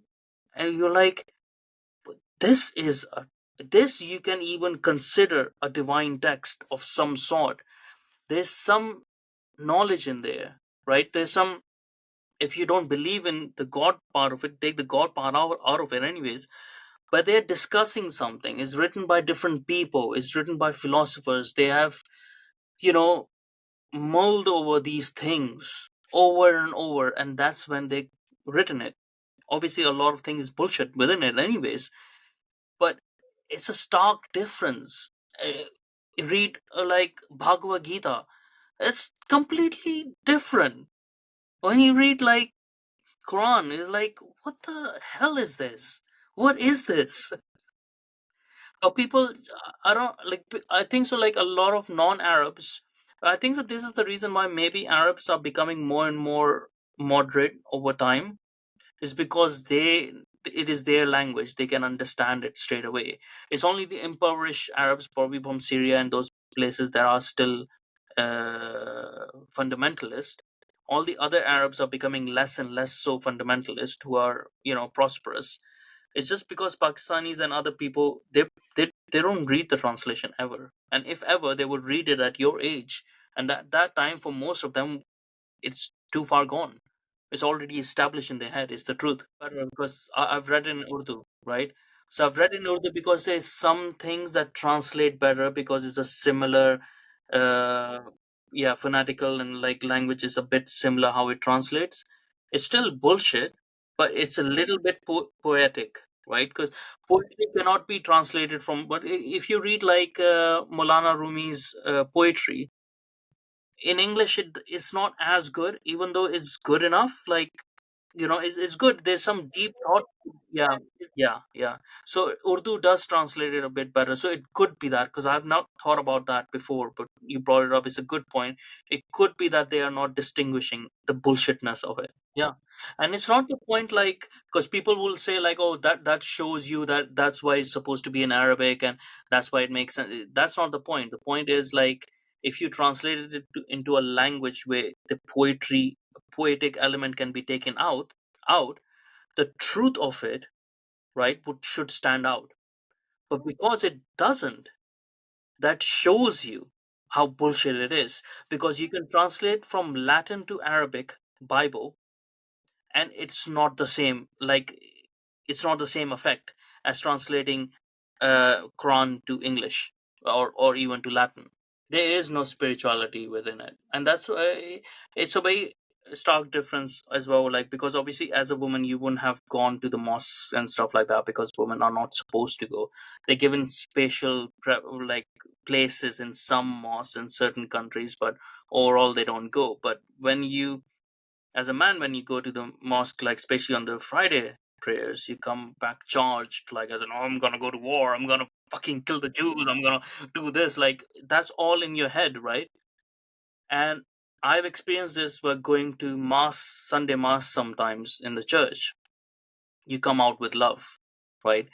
Speaker 1: and you're like, this is a this you can even consider a divine text of some sort. There's some knowledge in there, right? There's some. If you don't believe in the God part of it, take the God part out of it anyways. But they're discussing something. It's written by different people, it's written by philosophers. They have, you know mulled over these things over and over, and that's when they written it. Obviously, a lot of things is bullshit within it anyways, but it's a stark difference. Read, like, Bhagavad Gita. It's completely different. When you read, like, Quran, it's like, what the hell is this? What is this? But people, I don't like. I think so. Like, a lot of non-Arabs, I think that this is the reason why maybe Arabs are becoming more and more moderate over time. Is because it is their language. They can understand it straight away. It's only the impoverished Arabs, probably from Syria and those places, that are still fundamentalist. All the other Arabs are becoming less and less so fundamentalist, who are, prosperous. It's just because Pakistanis and other people, they don't read the translation ever, and if ever, they would read it at your age, and that time for most of them, it's too far gone. It's already established in their head. It's the truth. Because I've read in Urdu, right? So I've read in Urdu because there's some things that translate better because it's a similar, uh, yeah, fanatical, and, like, language is a bit similar how it translates. It's still bullshit, but it's a little bit poetic, right? Because poetry cannot be translated from. But if you read, like, Maulana Rumi's poetry in English, it's not as good, even though it's good enough. Like, it's good. There's some deep thought. Yeah, yeah. So Urdu does translate it a bit better. So it could be that, because I've not thought about that before, but you brought it up. It's a good point. It could be that they are not distinguishing the bullshitness of it. Yeah, and it's not the point, like, because people will say, like, oh, that shows you that that's why it's supposed to be in Arabic, and that's why it makes sense. That's not the point. The point is, like, if you translated it into a language where the poetic element can be taken out, the truth of it, right, should stand out. But because it doesn't, that shows you how bullshit it is. Because you can translate from Latin to Arabic Bible, and it's not the same. Like, it's not the same effect as translating Quran to English, or even to Latin. There is no spirituality within it, and that's why it's a very stark difference as well. Like, because obviously, as a woman, you wouldn't have gone to the mosques and stuff like that, because women are not supposed to go. They're given special like, places in some mosques in certain countries, but overall they don't go. But when you, as a man, when you go to the mosque, like, especially on the Friday prayers, you come back charged, like, as in, oh, I'm gonna go to war, I'm gonna fucking kill the Jews, I'm gonna do this. Like, that's all in your head, right? And I've experienced this by going to mass, Sunday mass, sometimes in the church. You come out with love, right?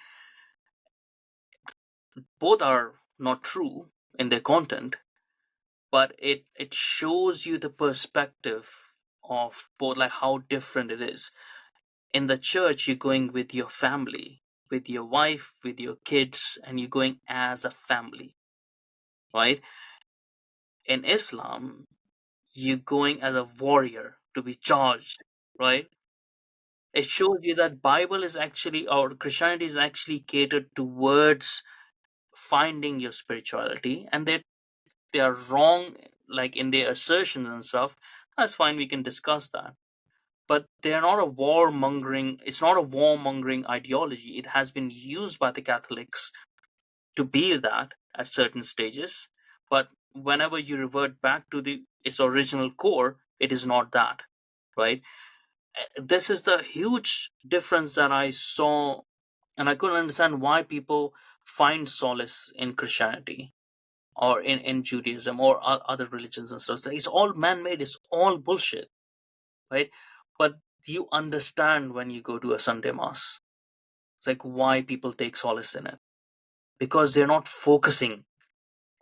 Speaker 1: Both are not true in their content, but it shows you the perspective of both, like how different it is. In the church, you're going with your family, with your wife, with your kids, and you're going as a family, right? In Islam, you're going as a warrior to be charged, right? It shows you that Bible is actually, or Christianity is actually catered towards finding your spirituality, and they are wrong, like in their assertions and stuff. That's fine, we can discuss that. But they're not a warmongering, it's not a warmongering ideology. It has been used by the Catholics to be that at certain stages, but whenever you revert back to the its original core, it is not that, right? This is the huge difference that I saw, and I couldn't understand why people find solace in Christianity or in Judaism or other religions and stuff. So it's all man-made, it's all bullshit, right? But you understand when you go to a Sunday mass. It's like why people take solace in it, because they're not focusing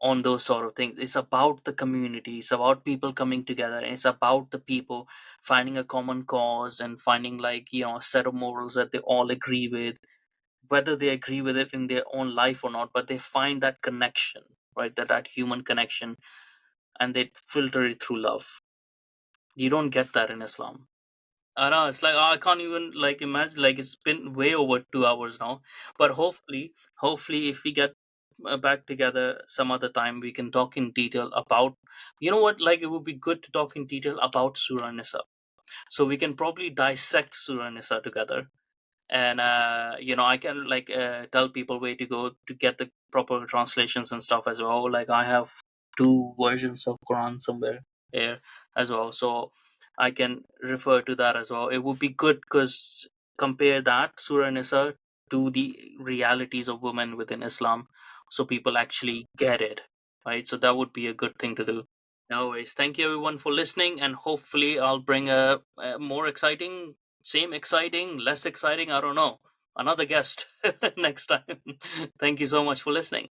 Speaker 1: on those sort of things. It's about the community, it's about people coming together, and it's about the people finding a common cause and finding, like, a set of morals that they all agree with, whether they agree with it in their own life or not, but they find that connection, right? That human connection, and they filter it through love. You don't get that in Islam. I know, it's like, I can't even like imagine, like it's been way over 2 hours now. But hopefully if we get back together some other time, we can talk in detail about, what, like it would be good to talk in detail about Surah Nisa. So we can probably dissect Surah Nisa together, and I can, like, tell people where to go to get the proper translations and stuff as well. Like I have two versions of Quran somewhere here as well, so I can refer to that as well. It would be good because compare that Surah Nisa to the realities of women within Islam, so people actually get it, right? So that would be a good thing to do. No worries. Thank you everyone for listening, and hopefully I'll bring a more exciting, same exciting, less exciting, I don't know, another guest next time. Thank you so much for listening.